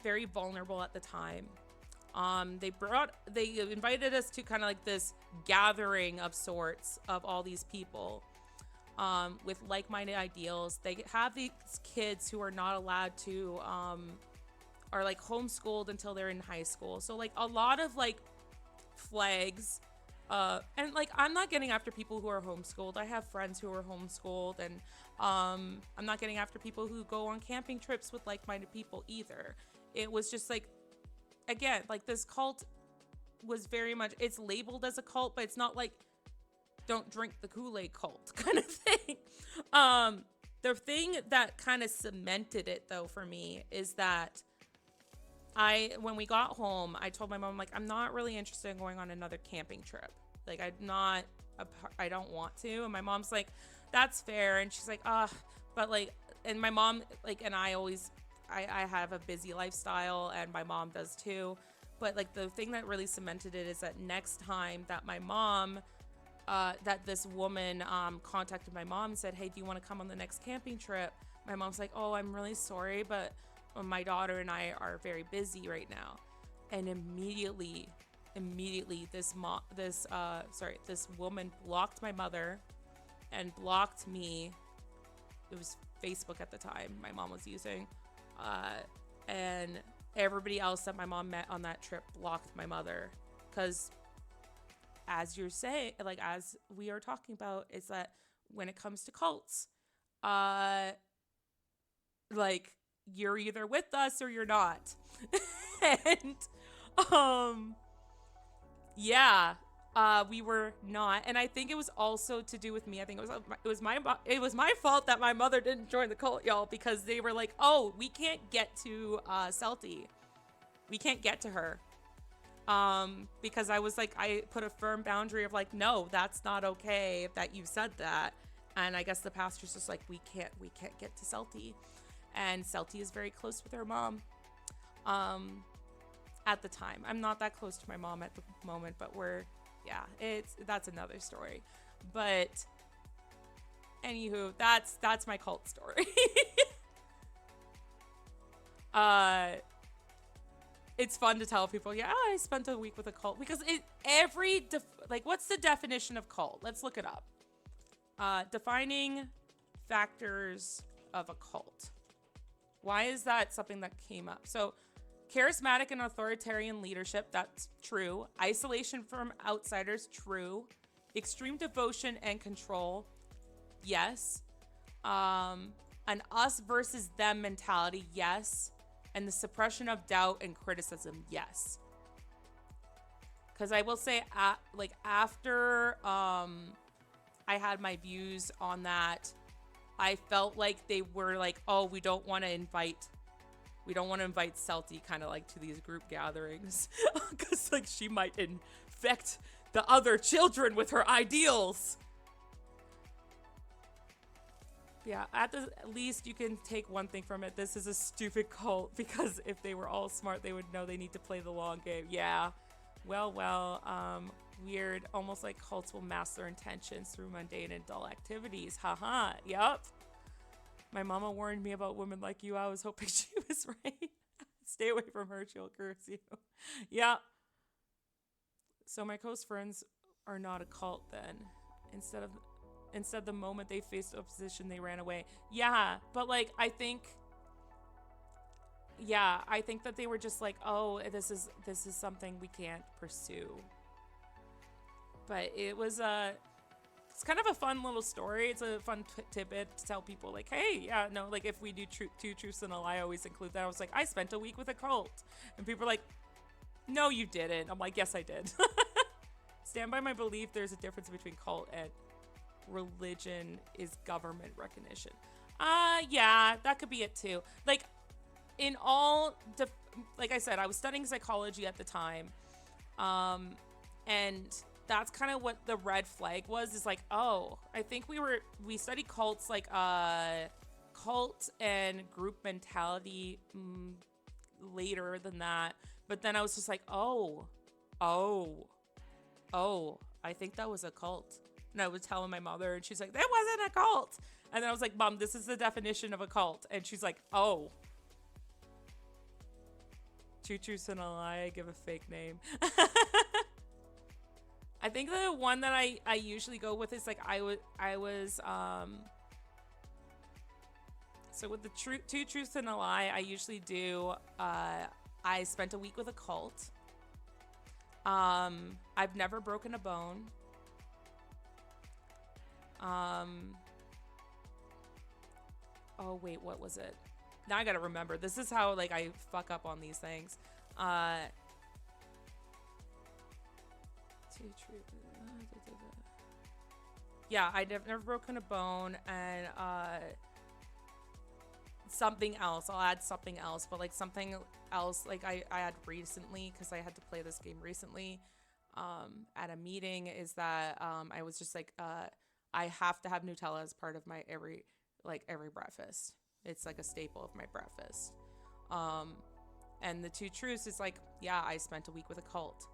very vulnerable at the time. They invited us to kind of like this gathering of sorts of all these people with like-minded ideals. They have these kids who are not allowed to are like homeschooled until they're in high school. So like a lot of like flags, and like, I'm not getting after people who are homeschooled. I have friends who are homeschooled, and I'm not getting after people who go on camping trips with like-minded people either. It was just like, again, like, this cult was very much, it's labeled as a cult, but it's not like don't drink the Kool-Aid cult kind of thing. The thing that kind of cemented it though for me is that when we got home, I told my mom, like, I'm not really interested in going on another camping trip. Like, I don't want to. And my mom's like, that's fair. And she's like, but like, and my mom, like, and I have a busy lifestyle, and my mom does too. But like, the thing that really cemented it is that next time that my mom, that this woman contacted my mom and said, hey, do you want to come on the next camping trip? My mom's like, oh, I'm really sorry, but my daughter and I are very busy right now. And immediately this woman blocked my mother and blocked me. It was Facebook at the time my mom was using. And everybody else that my mom met on that trip blocked my mother. Because as you're saying, like, as we are talking about, is that when it comes to cults, like, you're either with us or you're not. And yeah, we were not. And I think it was also to do with me. I think it was my fault that my mother didn't join the cult, y'all, because they were like, oh, we can't get to Celty. We can't get to her. Because I was like, I put a firm boundary of like, no, that's not okay that you said that. And I guess the pastor's just like, we can't get to Celty. And Celty is very close with her mom. At the time, I'm not that close to my mom at the moment, but that's another story. But anywho, that's my cult story. It's fun to tell people, yeah, I spent a week with a cult, because what's the definition of cult? Let's look it up. Defining factors of a cult. Why is that something that came up? So, charismatic and authoritarian leadership, that's true. Isolation from outsiders, true. Extreme devotion and control, yes. An us versus them mentality, yes. And the suppression of doubt and criticism, yes. Because I will say, after I had my views on that, I felt like they were like, oh, we don't want to invite we don't want to invite Celty kind of like to these group gatherings because like she might infect the other children with her ideals. Yeah, at the least you can take one thing from it. This is a stupid cult, because if they were all smart, they would know they need to play the long game. Yeah. Well, weird. Almost like cults will mask their intentions through mundane and dull activities. Haha. Yup. My mama warned me about women like you. I was hoping she was right. Stay away from her. She'll curse you. Yeah. So my ghost friends are not a cult then. Instead, the moment they faced opposition, they ran away. Yeah, but like I think that they were just like, oh, this is something we can't pursue. But it's kind of a fun little story. It's a fun tidbit to tell people, like, hey, yeah, no, like if we do two truths and a lie, I always include that. I was like, I spent a week with a cult, and people are like, no, you didn't. I'm like, yes, I did. Stand by my belief. There's a difference between cult and religion is government recognition. Yeah, that could be it too. Like, in all, like I said, I was studying psychology at the time, and that's kind of what the red flag was. Is like, oh, I think we studied cults, like cult and group mentality later than that. But then I was just like, oh, I think that was a cult. And I was telling my mother, and she's like, that wasn't a cult. And then I was like, Mom, this is the definition of a cult. And she's like, oh. Two truths and a lie. I give a fake name. I think the one that I usually go with is like, so with the two truths and a lie, I usually do, I spent a week with a cult. I've never broken a bone. Oh wait, what was it? Now I gotta remember. This is how like I fuck up on these things. Yeah, I've never broken a bone, and something else. I'll add something else, but like something else like I had recently, because I had to play this game recently at a meeting, is that I was just like I have to have Nutella as part of my every breakfast. It's like a staple of my breakfast. And the two truths is like, yeah, I spent a week with a cult.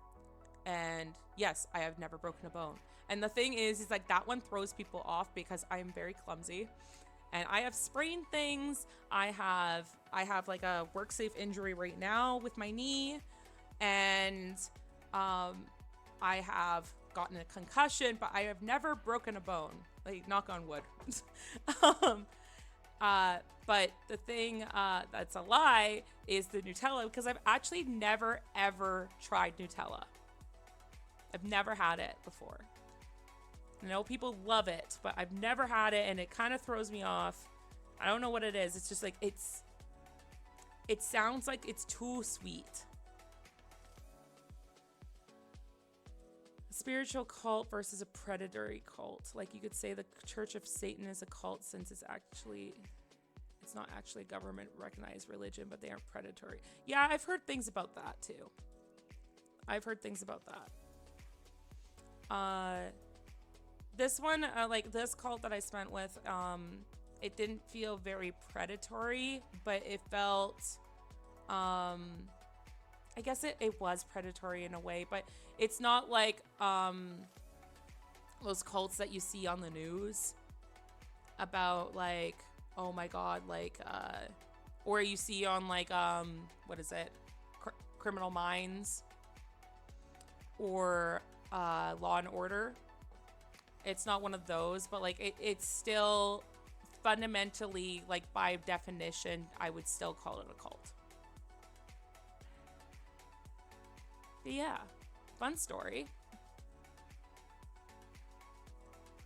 And yes, I have never broken a bone. And the thing is like that one throws people off because I am very clumsy. And I have sprained things. I have like a work safe injury right now with my knee. And I have gotten a concussion, but I have never broken a bone. Like, knock on wood. But the thing that's a lie is the Nutella, because I've actually never, ever tried Nutella. I've never had it before. I know people love it, but I've never had it, and it kind of throws me off. I don't know what it is. It's just like, it sounds like it's too sweet. A spiritual cult versus a predatory cult. Like, you could say the Church of Satan is a cult since it's not actually a government recognized religion, but they are predatory. Yeah, I've heard things about that too. This one, like this cult that I spent with, it didn't feel very predatory, but it felt, I guess it was predatory in a way, but it's not like those cults that you see on the news about like, oh my god, like or you see on like what is it, Criminal Minds or Law and Order. It's not one of those, but like it's still fundamentally, like by definition, I would still call it a cult. But yeah, fun story.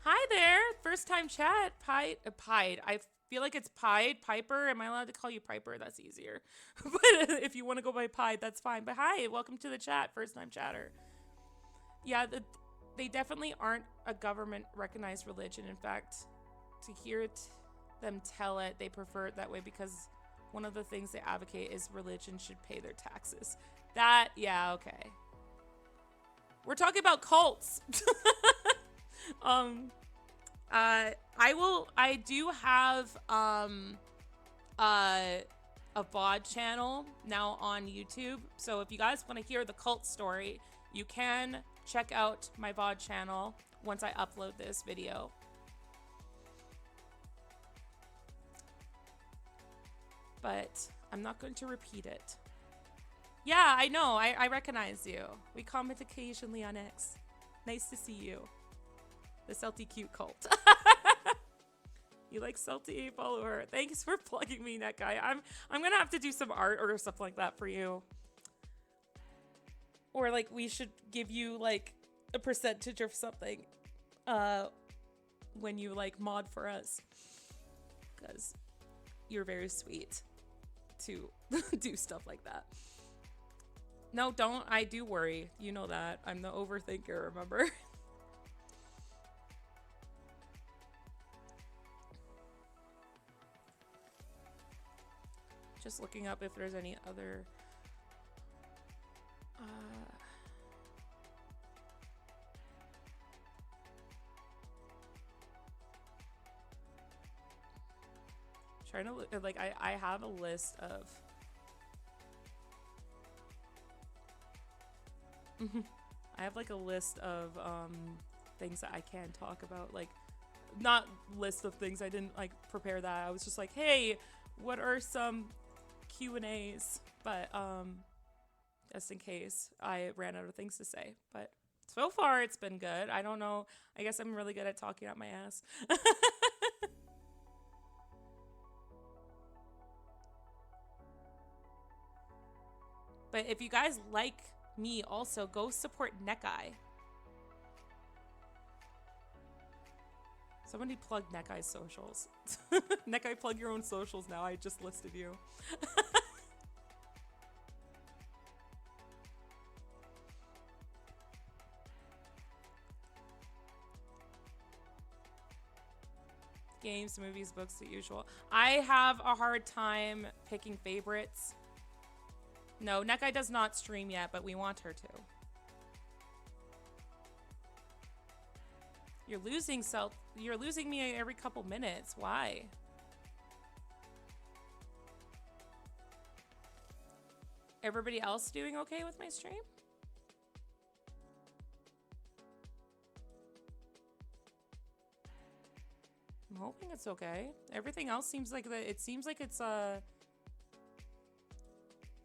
Hi there, first time chat. Pied. I feel like it's Piper. Am I allowed to call you Piper? That's easier. But if you want to go by Pied, that's fine. But hi, welcome to the chat, first time chatter. Yeah, they definitely aren't a government recognized religion. In fact, to hear them tell it, they prefer it that way because One of the things they advocate is religion should pay their taxes. That, yeah, okay. We're talking about cults. I do have a VOD channel now on YouTube. So if you guys want to hear the cult story, you can check out my VOD channel once I upload this video. But I'm not going to repeat it. Yeah, I know. I recognize you. We comment occasionally on X. Nice to see you. The Celty Cute cult. You like Celty? Follow her. Thanks for plugging me, that guy. I'm gonna have to do some art or something like that for you. Or like we should give you like a percentage of something when you like mod for us. Because you're very sweet to do stuff like that. No, don't. I do worry. You know that. I'm the overthinker, remember? Just looking up if there's any other... trying to look, like, I have a list of... I have like a list of things that I can talk about, like not list of things, I didn't like prepare that. I was just like, hey, what are some Q&As, but just in case I ran out of things to say. But so far it's been good. I don't know, I guess I'm really good at talking out my ass. But if you guys like me also, go support Neckeye. Somebody plug Neckeye's socials. Neckeye, plug your own socials now. I just listed you. Games, movies, books, the usual. I have a hard time picking favorites. No, Neckeye does not stream yet, but we want her to. You're losing me every couple minutes. Why? Everybody else doing okay with my stream? I'm hoping it's okay. Everything else seems like it seems like it's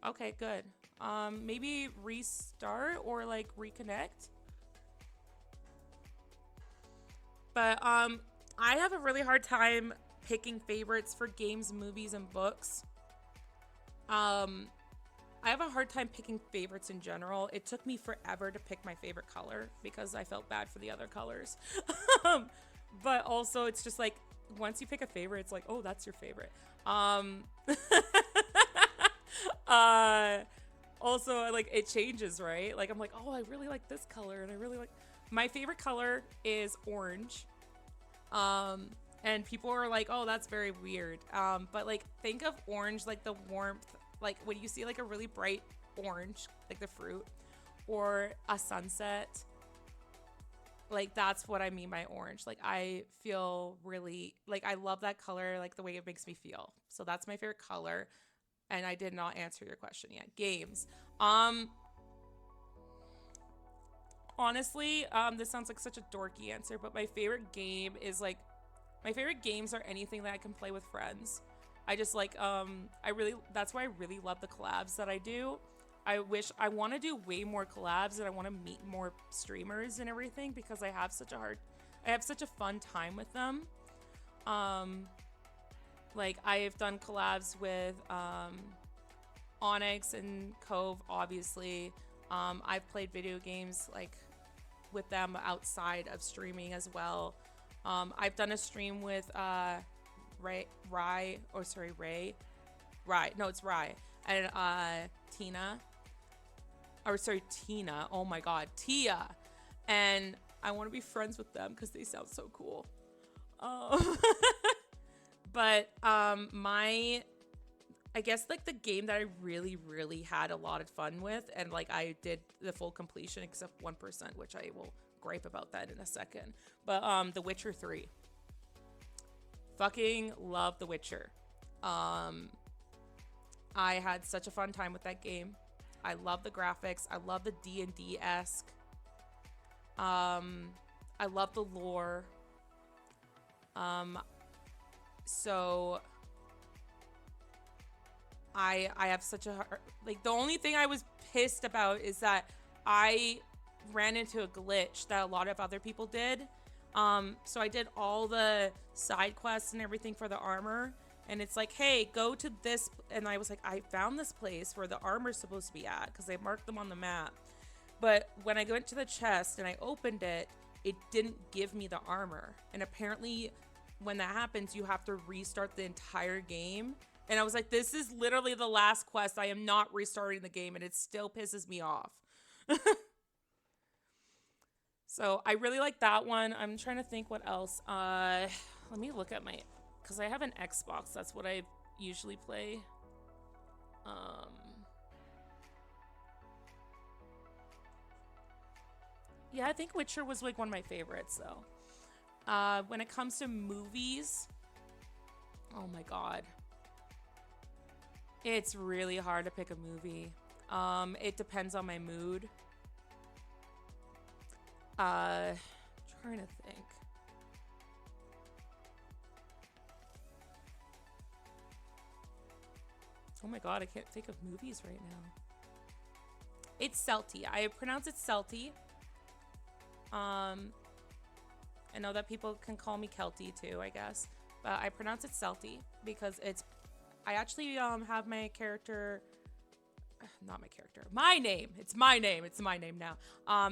okay, good. Maybe restart or like reconnect. But I have a really hard time picking favorites for games, movies, and books. I have a hard time picking favorites in general. It took me forever to pick my favorite color because I felt bad for the other colors. But also it's just like once you pick a favorite, it's like, oh, that's your favorite. Also like it changes, right? Like I'm like, oh, I really like this color, and I really like my favorite color is orange. And people are like, oh, that's very weird. But like think of orange like the warmth, like when you see like a really bright orange, like the fruit, or a sunset. Like that's what I mean by orange. Like I feel really like I love that color, like the way it makes me feel. So that's my favorite color. And I did not answer your question yet. Games. Honestly, this sounds like such a dorky answer, but my favorite game is like, my favorite games are anything that I can play with friends. I just like, that's why I really love the collabs that I do. I want to do way more collabs, and I want to meet more streamers and everything because I have such a fun time with them. Like I've done collabs with Onyx and Cove, obviously. I've played video games like with them outside of streaming as well. I've done a stream with Ray, and Tina. Oh my god, Tia. And I want to be friends with them because they sound so cool. But I guess like the game that I really, really had a lot of fun with, and like I did the full completion except 1%, which I will gripe about that in a second. But The Witcher 3. Fucking love The Witcher. Um, I had such a fun time with that game. I love the graphics. I love the D&D esque. I love the lore. So I have such a hard, like the only thing I was pissed about is that I ran into a glitch that a lot of other people did. So I did all the side quests and everything for the armor, and it's like, hey, go to this, and I was like, I found this place where the armor's supposed to be at because they marked them on the map. But when I went to the chest and I opened it, it didn't give me the armor. And apparently when that happens, you have to restart the entire game. And I was like, this is literally the last quest. I am not restarting the game, and it still pisses me off. So I really like that one. I'm trying to think what else. Let me look at my, because I have an Xbox. That's what I usually play. Yeah, I think Witcher was like one of my favorites though. When it comes to movies, oh my god. It's really hard to pick a movie. It depends on my mood. Trying to think. Oh my god, I can't think of movies right now. It's Celti. I pronounce it Celti. I know that people can call me Kelty too, I guess. But I pronounce it Celti because it's... I actually have my character... Not my character. My name. It's my name. It's my name now.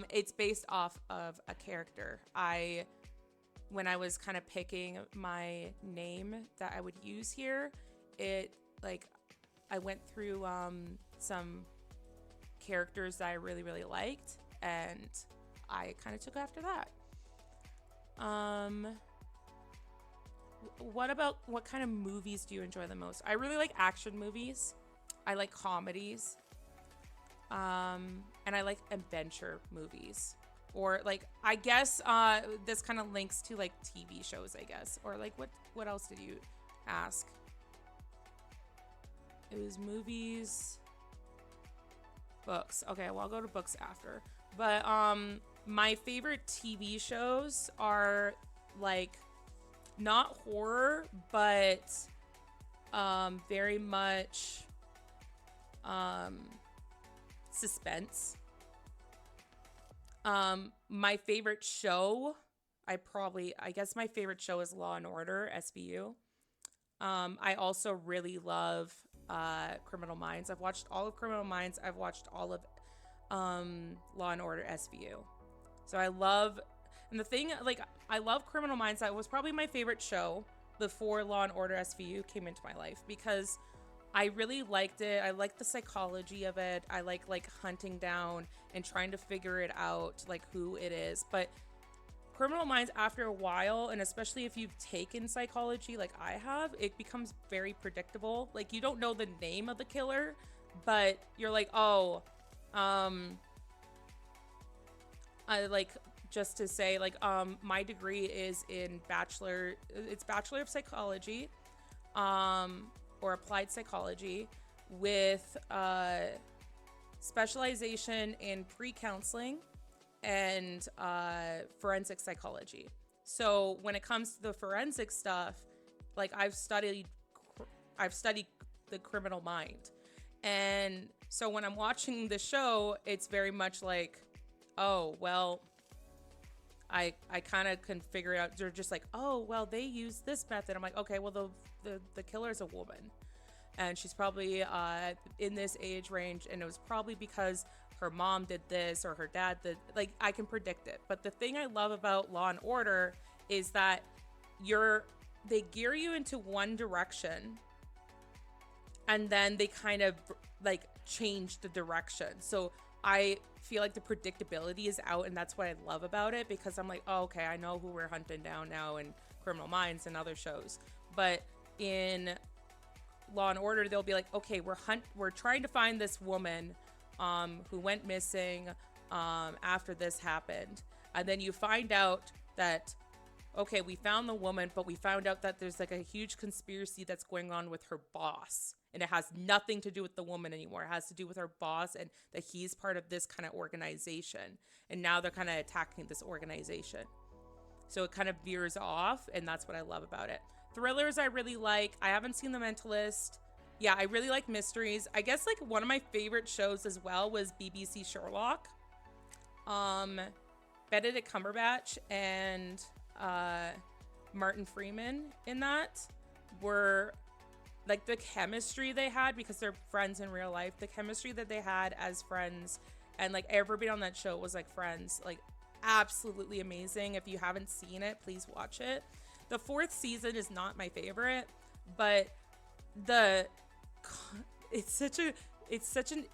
It's based off of a character. When I was kind of picking my name that I would use here, I went through some characters that I really, really liked, and I kind of took after that. What kind of movies do you enjoy the most? I really like action movies. I like comedies. And I like adventure movies. Or like, I guess this kind of links to like TV shows, I guess. Or like, what else did you ask? It was movies, books. Okay, well, I'll go to books after. But my favorite TV shows are like not horror, but very much suspense. My favorite show, I guess my favorite show is Law and Order, SVU. I also really love Criminal Minds. I've watched all of Criminal Minds. I've watched all of Law and Order, SVU. So I love, and the thing, like, I love Criminal Minds. That was probably my favorite show before Law and Order, SVU came into my life because I really liked it. I liked the psychology of it. I like hunting down and trying to figure it out, like who it is. But Criminal Minds, after a while, and especially if you've taken psychology like I have, it becomes very predictable. Like, you don't know the name of the killer, but you're like, oh, I like, just to say, like, my degree is in Bachelor of Psychology, or Applied Psychology, with specialization in pre-counseling and forensic psychology. So when it comes to the forensic stuff, like, I've studied the criminal mind. And so when I'm watching the show, it's very much like, oh, well, I kind of can figure it out. They're just like, oh, well, they use this method. I'm like, okay, well, the killer is a woman, and she's probably in this age range, and it was probably because her mom did this or her dad did. Like, I can predict it. But the thing I love about Law and Order is that they gear you into one direction, and then they kind of like change the direction. So I feel like the predictability is out, and that's what I love about it, because I'm like, oh, okay, I know who we're hunting down now in Criminal Minds and other shows. But in Law and Order, they'll be like, okay, we're trying to find this woman who went missing after this happened. And then you find out that, okay, we found the woman, but we found out that there's like a huge conspiracy that's going on with her boss. And it has nothing to do with the woman anymore. It has to do with her boss and that he's part of this kind of organization. And now they're kind of attacking this organization. So it kind of veers off, and that's what I love about it. Thrillers I really like. I haven't seen The Mentalist. Yeah, I really like mysteries. I guess like one of my favorite shows as well was BBC Sherlock. Benedict Cumberbatch and Martin Freeman in that were like the chemistry they had, because they're friends in real life. The chemistry that they had as friends, and like everybody on that show was like friends, like absolutely amazing. If you haven't seen it, please watch it. The 4th season is not my favorite, but it's such an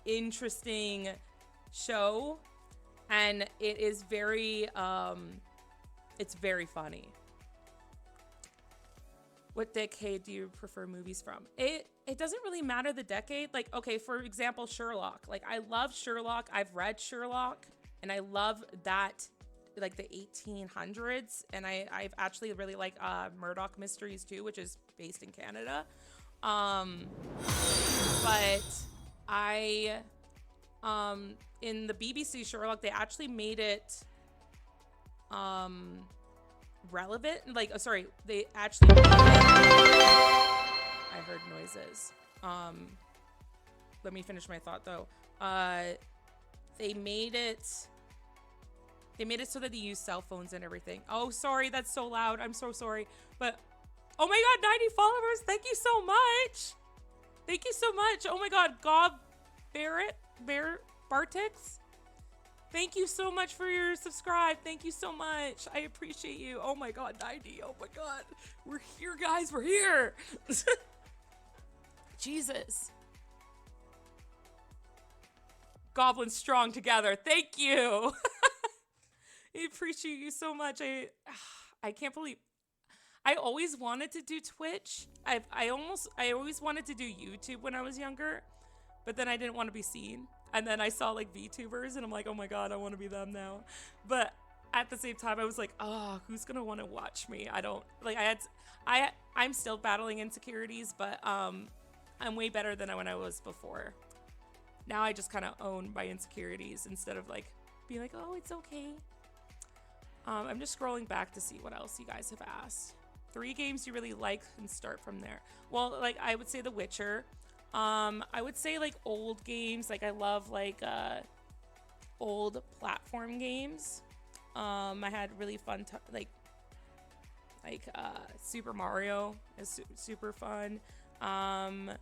interesting show, and it is very it's very funny. What decade do you prefer movies from? It doesn't really matter the decade. Like, okay, for example, Sherlock. Like, I love Sherlock. I've read Sherlock, and I love that, like the 1800s. And I've actually really like Murdoch Mysteries too, which is based in Canada. But I in the BBC Sherlock, they actually made it relevant. Like, sorry, they actually made it, I heard noises. Let me finish my thought though. They made it so that they use cell phones and everything. Oh, sorry, that's so loud. I'm so sorry. But oh my god, 90 followers. Thank you so much. Thank you so much. Oh my god, Gob Bartix. Thank you so much for your subscribe. Thank you so much. I appreciate you. Oh my god, 90. Oh my god. We're here, guys. We're here. Jesus. Goblins strong together. Thank you. I appreciate you so much. I can't believe I always wanted to do Twitch. I always wanted to do YouTube when I was younger, but then I didn't want to be seen. And then I saw like VTubers and I'm like, oh my god, I want to be them now. But at the same time, I was like, oh, who's gonna want to watch me? I don't like. I'm still battling insecurities, but I'm way better than when I was before. Now I just kind of own my insecurities instead of like being like, oh, it's okay. I'm just scrolling back to see what else you guys have asked. 3 games you really like and start from there. Well, like I would say The Witcher. I would say like old games. Like I love like old platform games. I had really fun like Super Mario is super fun. I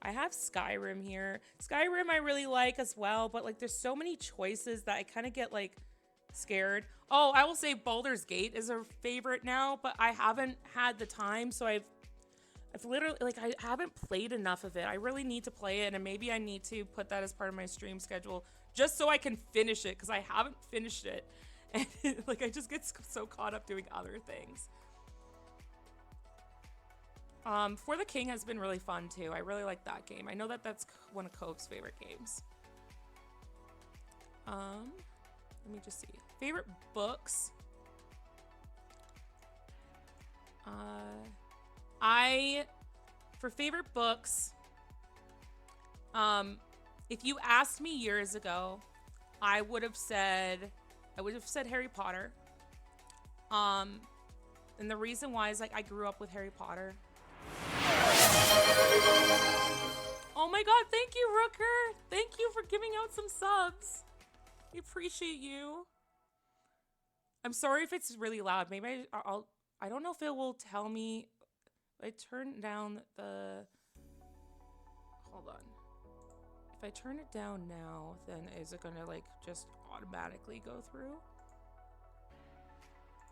have Skyrim here. Skyrim I really like as well, but like there's so many choices that I kind of get like scared. Oh, I will say Baldur's Gate is a favorite now, but I haven't had the time, so I've literally like I haven't played enough of it. I really need to play it, and maybe I need to put that as part of my stream schedule just so I can finish it, because I haven't finished it, and like I just get so caught up doing other things. For the King has been really fun too. I really like that game. I know that that's one of Cope's favorite games. Let me just see. Favorite books. For favorite books, if you asked me years ago, I would have said Harry Potter. And the reason why is like I grew up with Harry Potter. Oh my god, thank you, Rooker. Thank you for giving out some subs. I appreciate you. I'm sorry if it's really loud. Maybe I don't know if it will tell me. I turn down the, hold on. If I turn it down now, then is it gonna like just automatically go through?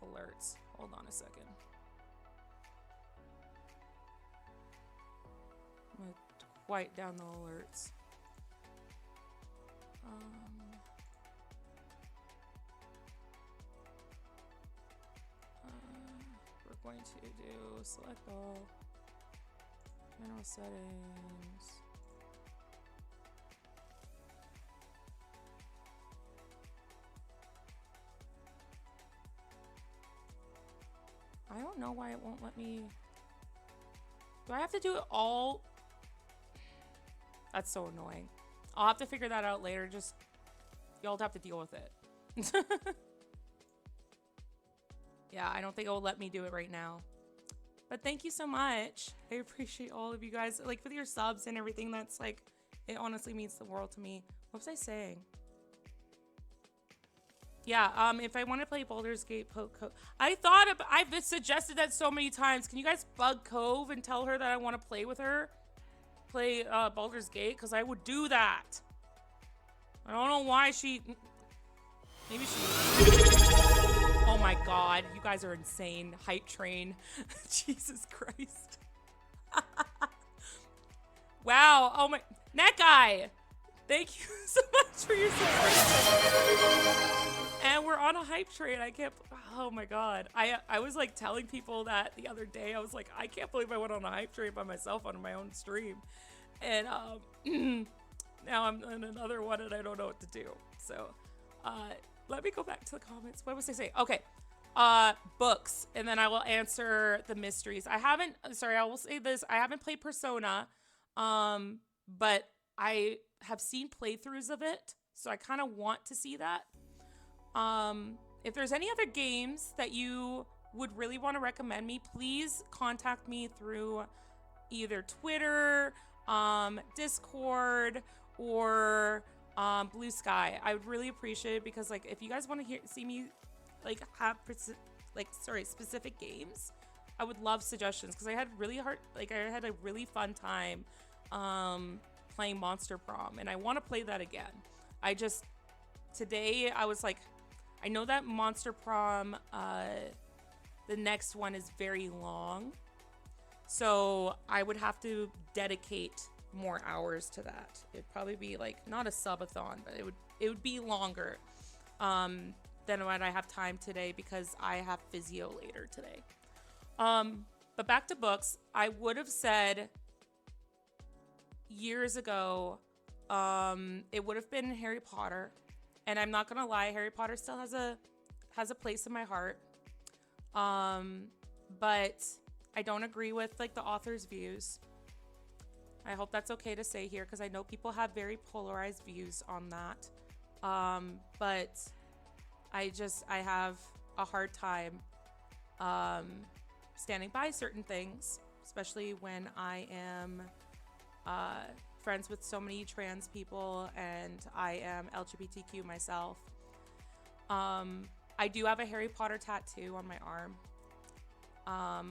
Alerts. Hold on a second. I'm gonna quiet down the alerts. going to do select all, general settings. I don't know why it won't let me. Do I have to do it all? That's so annoying. I'll have to figure that out later. Just, y'all have to deal with it. Yeah, I don't think it will let me do it right now. But thank you so much. I appreciate all of you guys. Like, with your subs and everything, that's like, it honestly means the world to me. What was I saying? Yeah, if I want to play Baldur's Gate Poke Cove, I've suggested that so many times. Can you guys bug Cove and tell her that I want to play with her? Play Baldur's Gate? Because I would do that. I don't know why she... Maybe she... Oh my god, you guys are insane. Hype train. Jesus Christ. Wow, oh my... Net guy! Thank you so much for your support. And we're on a hype train. I can't... Oh my god. I was like telling people that the other day. I was like, I can't believe I went on a hype train by myself on my own stream. And now I'm in another one and I don't know what to do. So let me go back to the comments. What was I saying? Okay. Books. And then I will answer the mysteries. I will say this. I haven't played Persona. But I have seen playthroughs of it. So I kind of want to see that. If there's any other games that you would really want to recommend me, please contact me through either Twitter, Discord, or Blue Sky. I would really appreciate it because, like, if you guys want to see me like have specific games, I would love suggestions because I had a really fun time playing Monster Prom, and I want to play that again. Today I was like, I know that Monster Prom, the next one is very long, so I would have to dedicate more hours to that. It'd probably be like, not a subathon, but it would be longer than what I have time today because I have physio later today. But back to books, I would have said years ago, it would have been Harry Potter. And I'm not gonna lie, Harry Potter still has a place in my heart. But I don't agree with like the author's views. I hope that's okay to say here because I know people have very polarized views on that. But I have a hard time standing by certain things, especially when I am friends with so many trans people and I am LGBTQ myself. I do have a Harry Potter tattoo on my arm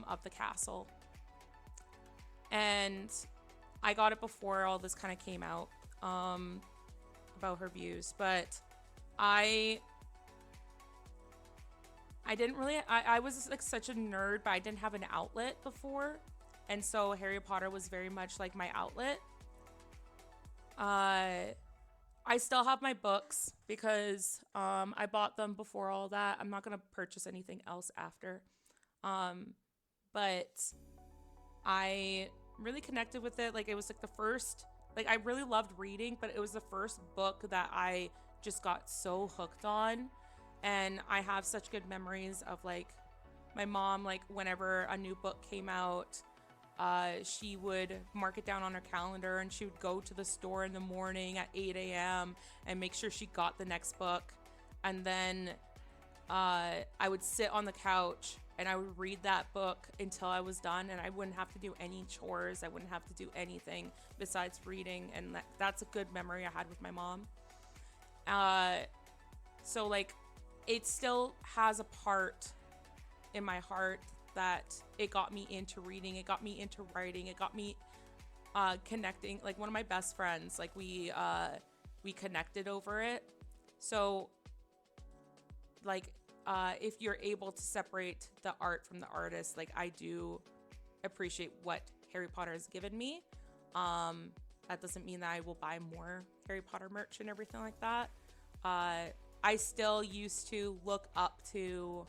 of the castle. And I got it before all this kind of came out about her views, but I didn't really, I was like such a nerd, but I didn't have an outlet before. And so Harry Potter was very much like my outlet. I still have my books because I bought them before all that. I'm not going to purchase anything else after. But I really connected with it. Like, it was like the first, like, I really loved reading, but it was the first book that I just got so hooked on. And I have such good memories of like my mom, like whenever a new book came out, she would mark it down on her calendar and she would go to the store in the morning at 8 a.m. and make sure she got the next book. And then I would sit on the couch and I would read that book until I was done, and I wouldn't have to do any chores. I wouldn't have to do anything besides reading. And that's a good memory I had with my mom. So like, it still has a part in my heart that it got me into reading, it got me into writing, it got me connecting. Like, one of my best friends, like we connected over it. So like, if you're able to separate the art from the artist, like, I do appreciate what Harry Potter has given me. That doesn't mean that I will buy more Harry Potter merch and everything like that. I still used to look up to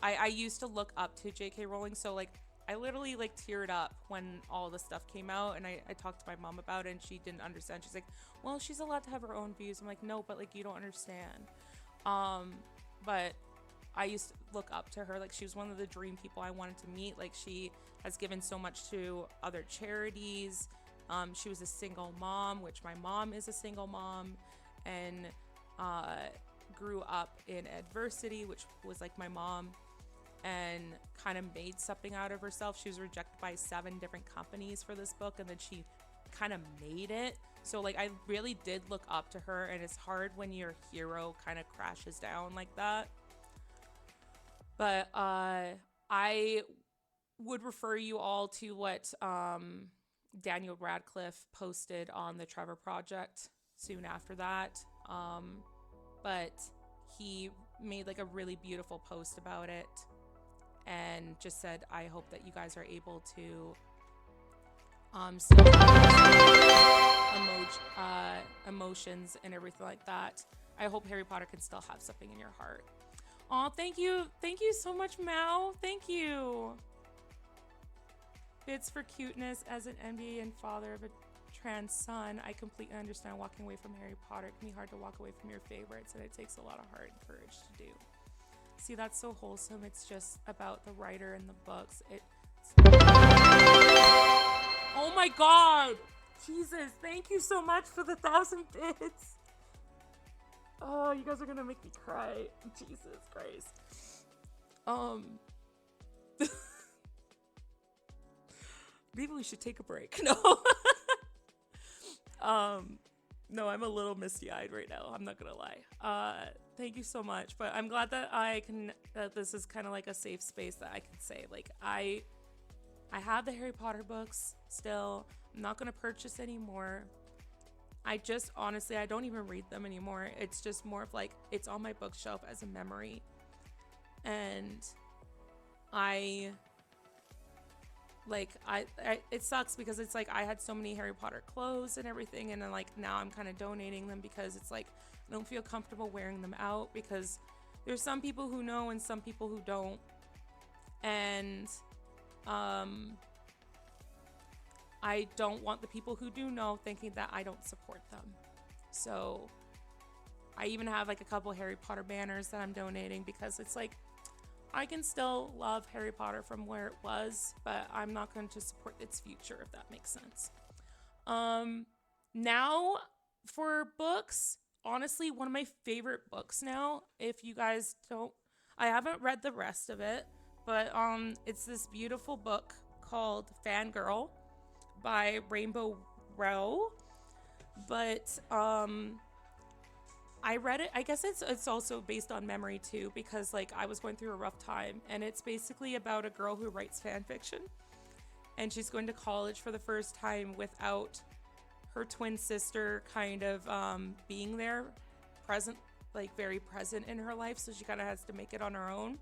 I used to look up to J.K. Rowling, so like I literally like teared up when all the stuff came out, and I talked to my mom about it, and she didn't understand. She's like, well, she's allowed to have her own views. I'm like, no, but like you don't understand. But I used to look up to her. Like, she was one of the dream people I wanted to meet. Like, she has given so much to other charities. She was a single mom, which my mom is a single mom, and grew up in adversity, which was like my mom, and kind of made something out of herself. She was rejected by 7 different companies for this book, and then she kind of made it. So like I really did look up to her, and it's hard when your hero kind of crashes down like that. But I would refer you all to what Daniel Radcliffe posted on the Trevor Project soon after that. But he made like a really beautiful post about it, and just said, I hope that you guys are able to still emotions and everything like that. I hope Harry Potter can still have something in your heart. Oh, thank you so much, Mao. Thank you. Bits for cuteness. As an MBA and father of a trans son, I completely understand walking away from Harry Potter. It can be hard to walk away from your favorites, and it takes a lot of heart and courage to do. See, that's so wholesome. It's just about the writer and the books. Oh my god! Jesus, thank you so much for the 1,000 bits. Oh, you guys are gonna make me cry. Jesus Christ. Maybe we should take a break. No. No, I'm a little misty-eyed right now. I'm not gonna lie. Thank you so much. But I'm glad that that this is kind of like a safe space that I can say, like, I have the Harry Potter books still. I'm not gonna purchase anymore. I just, honestly, I don't even read them anymore. It's just more of like, it's on my bookshelf as a memory. And it sucks because it's like I had so many Harry Potter clothes and everything, and then like now I'm kind of donating them because it's like I don't feel comfortable wearing them out, because there's some people who know and some people who don't. And I don't want the people who do know thinking that I don't support them. So I even have like a couple Harry Potter banners that I'm donating, because it's like I can still love Harry Potter from where it was, but I'm not going to support its future, if that makes sense. Now for books, honestly, one of my favorite books now, if you guys don't, I haven't read the rest of it, but it's this beautiful book called Fangirl by Rainbow Rowell. But I read it. I guess it's also based on memory too, because like I was going through a rough time, and it's basically about a girl who writes fan fiction, and she's going to college for the first time without her twin sister kind of being there, present, like very present in her life. So she kind of has to make it on her own.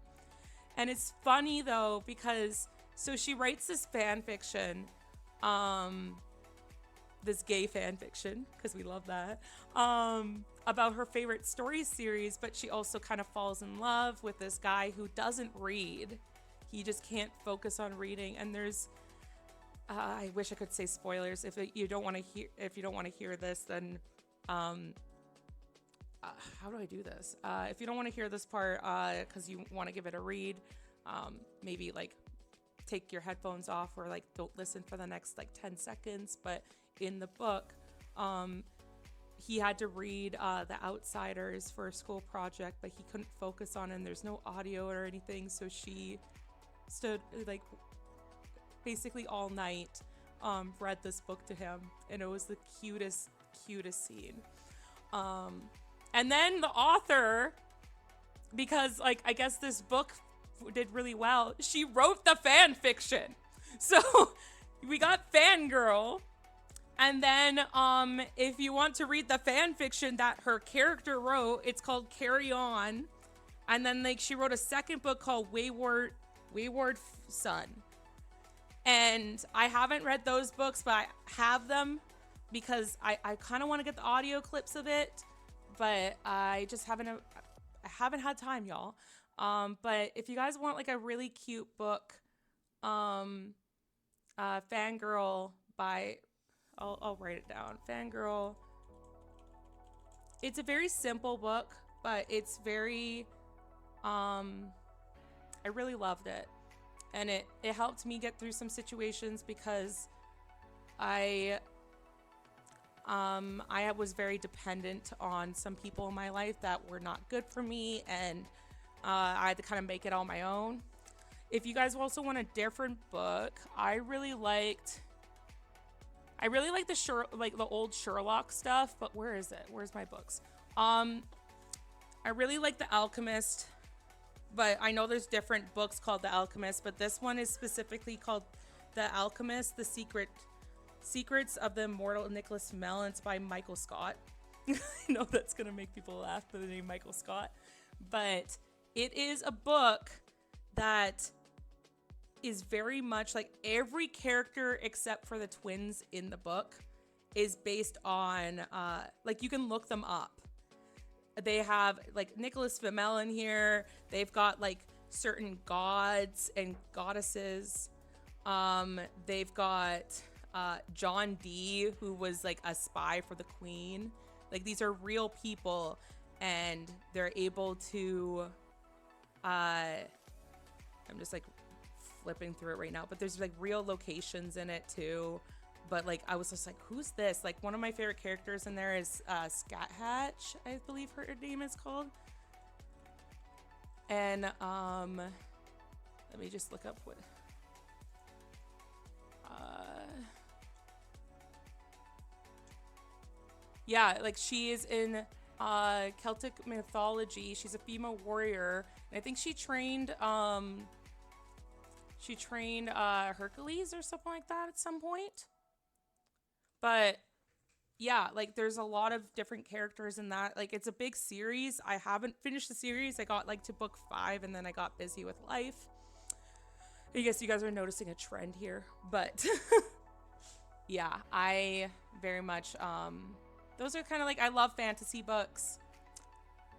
And it's funny though, because so she writes this fan fiction, this gay fan fiction, because we love that, about her favorite story series, but she also kind of falls in love with this guy who doesn't read. He just can't focus on reading. And there's I wish I could say spoilers. If you don't want to hear this, then how do I do this? If you don't want to hear this part because you want to give it a read, maybe like take your headphones off, or like don't listen for the next like 10 seconds. But in the book, he had to read The Outsiders for a school project, but he couldn't focus on it, and there's no audio or anything, so she stood like basically all night, read this book to him, and it was the cutest scene. And then the author, because like I guess this book did really well, she wrote the fan fiction. So we got Fangirl. And then if you want to read the fan fiction that her character wrote, it's called Carry On. And then like she wrote a second book called Wayward Son. And I haven't read those books, but I have them because I kind of want to get the audio clips of it, but I just haven't had time, y'all. But if you guys want like a really cute book, um, Fangirl by, I'll write it down. Fangirl. It's a very simple book, but it's very, I really loved it. And it helped me get through some situations because I I was very dependent on some people in my life that were not good for me, and I had to kind of make it on my own. If you guys also want a different book, I really like like the old Sherlock stuff, but where is it? Where's my books? I really like The Alchemist, but I know there's different books called The Alchemist, but this one is specifically called The Alchemist: Secrets of the Immortal Nicholas Flamel, and it's by Michael Scott. I know that's gonna make people laugh by the name Michael Scott, but it is a book that is very much like every character except for the twins in the book is based on like you can look them up. They have like Nicholas Flamel in here. They've got like certain gods and goddesses. They've got John Dee, who was like a spy for the Queen. Like these are real people, and they're able to I'm just like flipping through it right now, but there's like real locations in it too. But like I was just like, who's this? Like one of my favorite characters in there is Scat Hatch, I believe her name is called. And let me just look up what yeah, like she is in Celtic mythology. She's a female warrior, and I think she trained Hercules or something like that at some point. But yeah, like there's a lot of different characters in that. Like it's a big series. I haven't finished the series. I got like to book 5 and then I got busy with life. I guess you guys are noticing a trend here, but yeah, I very much those are kind of like, I love fantasy books.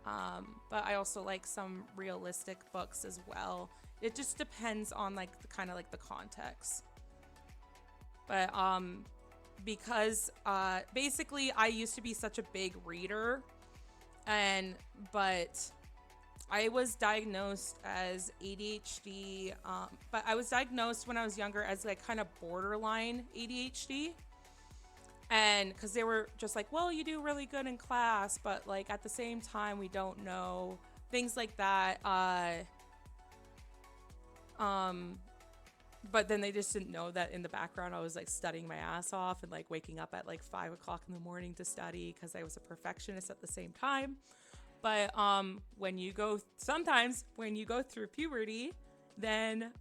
But I also like some realistic books as well. It just depends on like the kind of like the context. But because basically I used to be such a big reader, but I was diagnosed as ADHD, but I was diagnosed when I was younger as like kind of borderline ADHD. And because they were just like, well, you do really good in class, but like at the same time, we don't know, things like that. But then they just didn't know that in the background I was like studying my ass off and like waking up at like 5 o'clock in the morning to study because I was a perfectionist at the same time. But sometimes when you go through puberty, then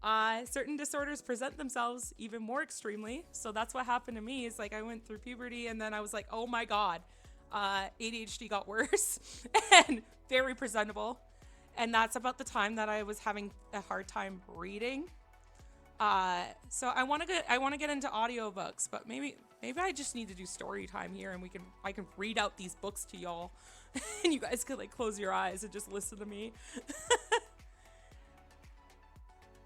certain disorders present themselves even more extremely. So that's what happened to me. Is like I went through puberty and then I was like, oh my God, ADHD got worse and very presentable. And that's about the time that I was having a hard time reading. So I want to get into audiobooks, but maybe I just need to do story time here and I can read out these books to y'all and you guys could like close your eyes and just listen to me.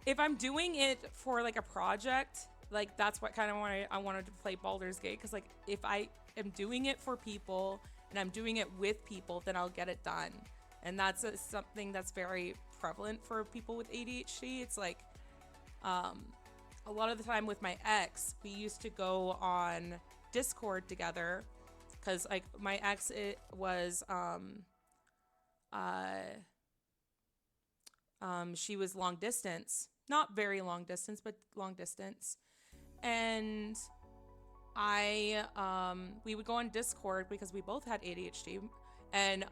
If I'm doing it for like a project, like that's what kind of I wanted to play Baldur's Gate, because like if I am doing it for people and I'm doing it with people, then I'll get it done. And that's something that's very prevalent for people with ADHD. It's like a lot of the time with my ex, we used to go on Discord together because like my ex, it was she was long distance, not very long distance, but long distance. And we would go on Discord because we both had ADHD, and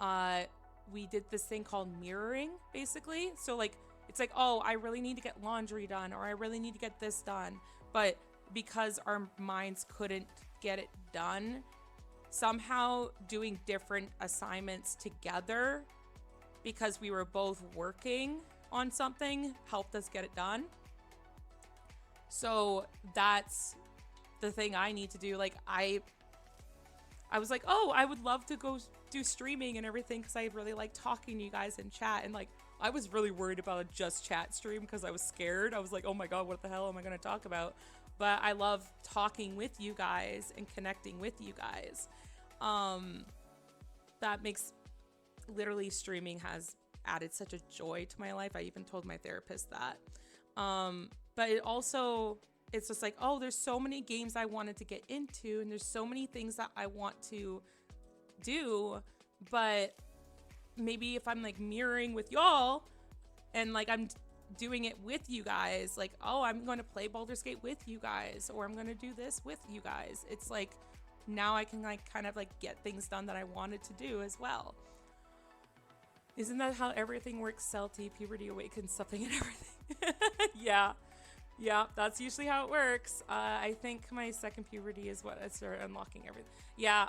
we did this thing called mirroring, basically. So like, it's like, oh, I really need to get laundry done, or I really need to get this done. But because our minds couldn't get it done, somehow doing different assignments together, because we were both working on something, helped us get it done. So that's the thing I need to do. Like I was like, oh, I would love to go do streaming and everything because I really like talking to you guys in chat. And like I was really worried about a just chat stream because I was scared. I was like, oh my God, what the hell am I going to talk about? But I love talking with you guys and connecting with you guys. That makes literally streaming has added such a joy to my life. I even told my therapist that. But it also, it's just like, oh, there's so many games I wanted to get into, and there's so many things that I want to do, but maybe if I'm like mirroring with y'all and like I'm doing it with you guys, like, oh, I'm going to play Baldur's Gate with you guys, or I'm going to do this with you guys. It's like, now I can like kind of like get things done that I wanted to do as well. Isn't that how everything works, Celty? Puberty awakens something and everything. Yeah, that's usually how it works. I think my second puberty is what I started unlocking everything. Yeah,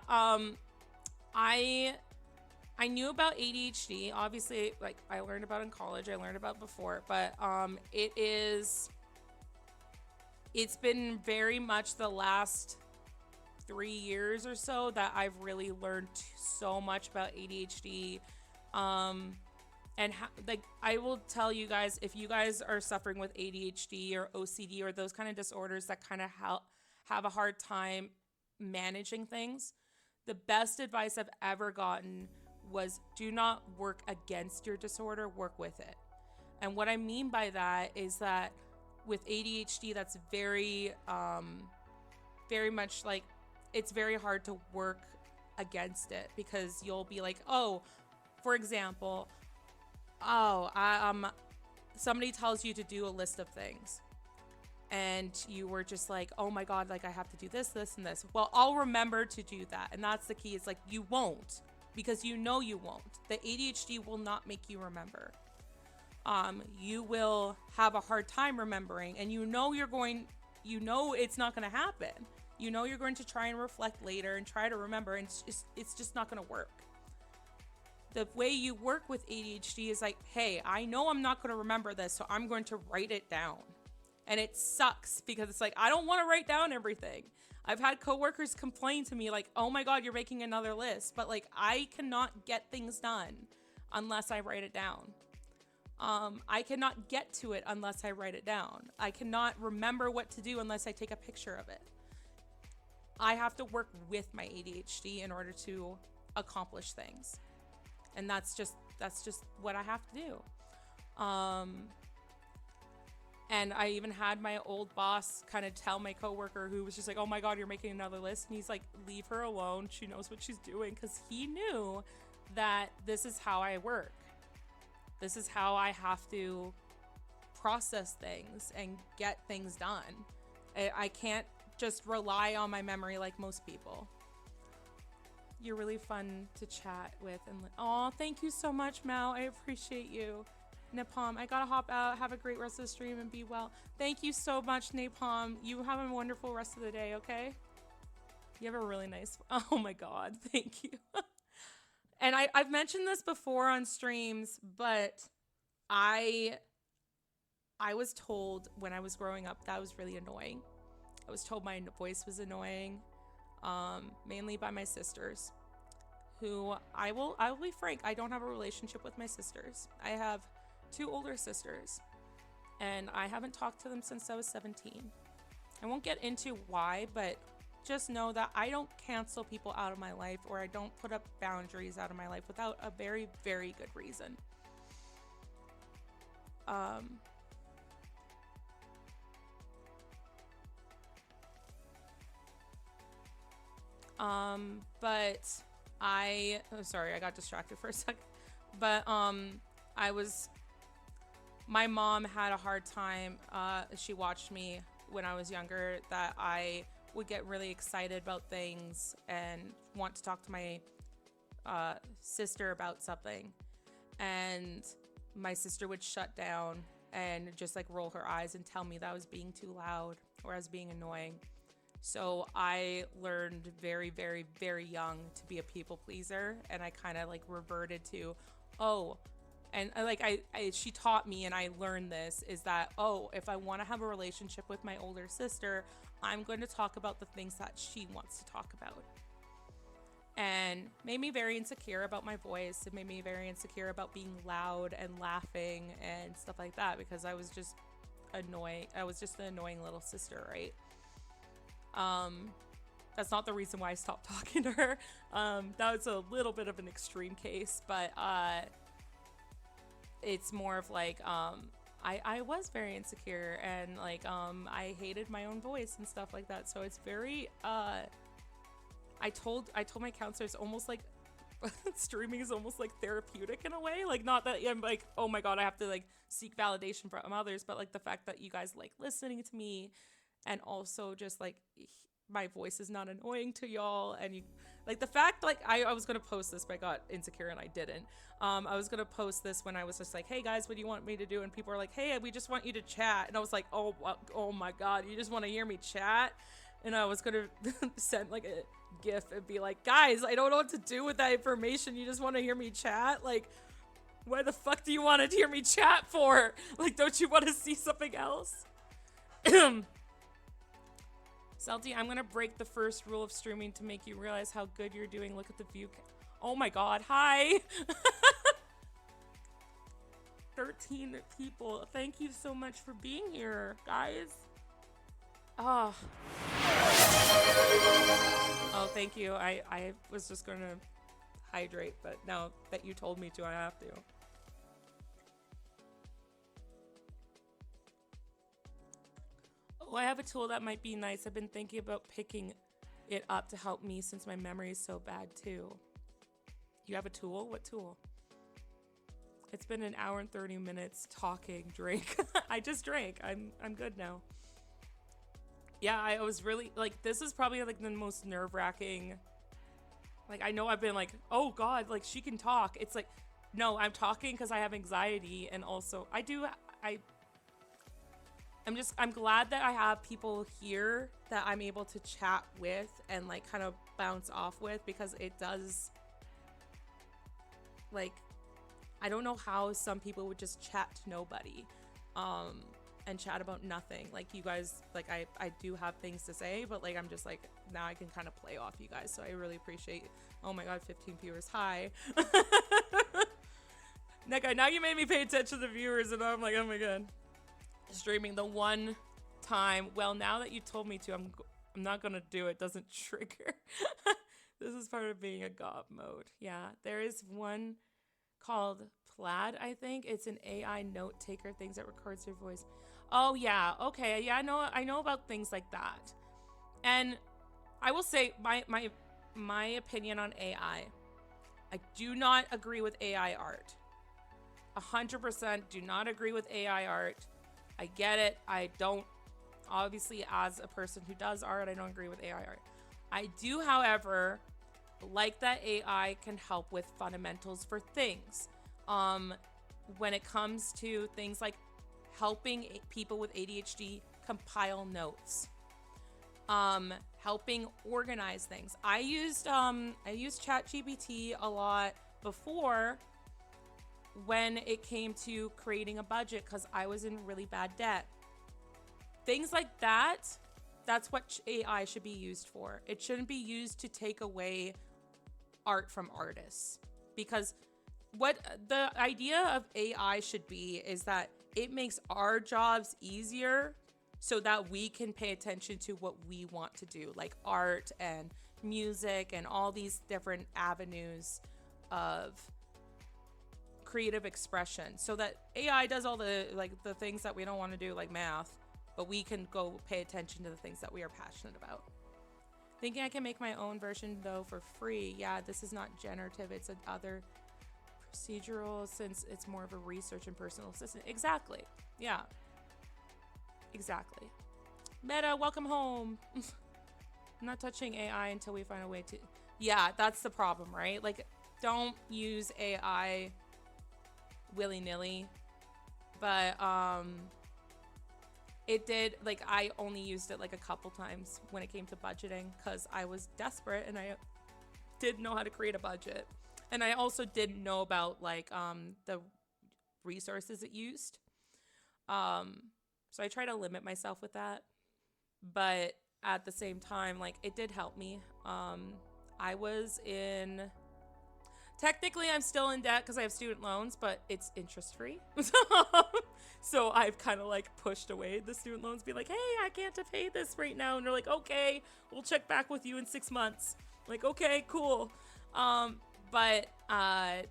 I knew about ADHD. Obviously, like, I learned about in college, I learned about before, but it's been very much the last 3 years or so that I've really learned so much about ADHD. And like, I will tell you guys, if you guys are suffering with ADHD or OCD or those kind of disorders that kind of have a hard time managing things, the best advice I've ever gotten was, do not work against your disorder, work with it. And what I mean by that is that with ADHD, that's very much like, it's very hard to work against it, because you'll be like, oh, for example, somebody tells you to do a list of things, and you were just like, oh my God, like, I have to do this, this, and this. Well, I'll remember to do that. And that's the key. It's like, you won't, because you know you won't. The ADHD will not make you remember. You will have a hard time remembering, and you know it's not going to happen. You know you're going to try and reflect later and try to remember, and it's just not going to work. The way you work with ADHD is like, hey, I know I'm not going to remember this, so I'm going to write it down. And it sucks, because it's like, I don't want to write down everything. I've had coworkers complain to me like, oh my God, you're making another list. But like, I cannot get things done unless I write it down. I cannot get to it unless I write it down. I cannot remember what to do unless I take a picture of it. I have to work with my ADHD in order to accomplish things. And that's just what I have to do. And I even had my old boss kind of tell my coworker, who was just like, oh my God, you're making another list. And he's like, leave her alone. She knows what she's doing. Because he knew that this is how I work. This is how I have to process things and get things done. I can't just rely on my memory like most people. You're really fun to chat with. And oh, thank you so much, Mal. I appreciate you. Napalm, I gotta hop out. Have a great rest of the stream and be well. Thank you so much, Napalm. You have a wonderful rest of the day, okay? You have a really nice... Oh my God, thank you. And I've mentioned this before on streams, but I was told when I was growing up that was really annoying. I was told my voice was annoying, mainly by my sisters, who I will be frank, I don't have a relationship with my sisters. I have 2 older sisters, and I haven't talked to them since I was 17. I won't get into why, but just know that I don't cancel people out of my life, or I don't put up boundaries out of my life without a very, very good reason. But sorry, I got distracted for a second. But my mom had a hard time. She watched me when I was younger, that I would get really excited about things and want to talk to my sister about something. And my sister would shut down and just like roll her eyes and tell me that I was being too loud or I was being annoying. So I learned very, very, very young to be a people pleaser, and I kind of like reverted to, she taught me, and I learned this, is that, if I want to have a relationship with my older sister, I'm going to talk about the things that she wants to talk about. And and made me very insecure about my voice. It made me very insecure about being loud and laughing and stuff like that because I was just annoying. I was just an annoying little sister, right? That's not the reason why I stopped talking to her. That was a little bit of an extreme case, but it's more of like I was very insecure and like I hated my own voice and stuff like that. So it's very I told my counselor it's almost like streaming is almost like therapeutic in a way. Like, not that I'm like, oh my god, I have to like seek validation from others, but like the fact that you guys like listening to me, and also just like my voice is not annoying to y'all, and you like the fact like I was gonna post this but I got insecure and I didn't. I was gonna post this when I was just like, hey guys, what do you want me to do? And people are like, hey, we just want you to chat. And I was like, oh my god, you just want to hear me chat? And I was gonna send like a gif and be like, guys, I don't know what to do with that information. You just want to hear me chat? Like, why the fuck do you want to hear me chat for? Like, don't you want to see something else? Salty, I'm gonna break the first rule of streaming to make you realize how good you're doing. Look at the view. Oh my god, hi! 13 people. Thank you so much for being here, guys. Oh. Oh, thank you. I was just gonna hydrate, but now that you told me to, I have to. Oh, I have a tool that might be nice. I've been thinking about picking it up to help me since my memory is so bad too. You have a tool? What tool? It's been an hour and 30 minutes talking. Drink. I just drank. I'm good now. Yeah, I was really like, this is probably like the most nerve-wracking. Like, I know I've been like, oh god, like she can talk. It's like, no, I'm talking because I have anxiety, and also I'm glad that I have people here that I'm able to chat with and like kind of bounce off with, because it does, like, I don't know how some people would just chat to nobody and chat about nothing. Like, you guys, like, I do have things to say, but like I'm just like, now I can kind of play off you guys, so I really appreciate. Oh my god, 15 viewers. Hi. Neko, now you made me pay attention to the viewers, and I'm like, oh my god. Streaming the one time. Well, now that you told me to, I'm not gonna do it. Doesn't trigger. This is part of being a gob mode. Yeah, there is one called Plaid, I think. It's an AI note taker, things that records your voice. Oh yeah, okay, yeah, I know about things like that. And I will say my opinion on AI. I do not agree with AI art. 100% do not agree with AI art. I get it. I don't, obviously, as a person who does art, I don't agree with AI art. I do, however, like that AI can help with fundamentals for things. When it comes to things like helping people with ADHD compile notes, helping organize things. I used ChatGPT a lot before, when it came to creating a budget, because I was in really bad debt. Things like that, that's what AI should be used for. It shouldn't be used to take away art from artists. Because what the idea of AI should be is that it makes our jobs easier so that we can pay attention to what we want to do, like art and music and all these different avenues of creative expression, so that AI does all the things that we don't want to do, like math, but we can go pay attention to the things that we are passionate about. Thinking I can make my own version though for free. Yeah, this is not generative, it's another procedural, since it's more of a research and personal assistant. Exactly. Yeah, exactly. Meta, welcome home. I'm not touching AI until we find a way to. Yeah, that's the problem, right? Like, don't use AI willy-nilly. But it did, like, I only used it like a couple times when it came to budgeting, because I was desperate and I didn't know how to create a budget, and I also didn't know about like the resources it used, so I try to limit myself with that. But at the same time, like, it did help me. I was in, technically I'm still in debt because I have student loans, but it's interest free. So I've kind of like pushed away the student loans, be like, hey, I can't pay this right now. And they're like, okay, we'll check back with you in 6 months. Like, okay, cool. But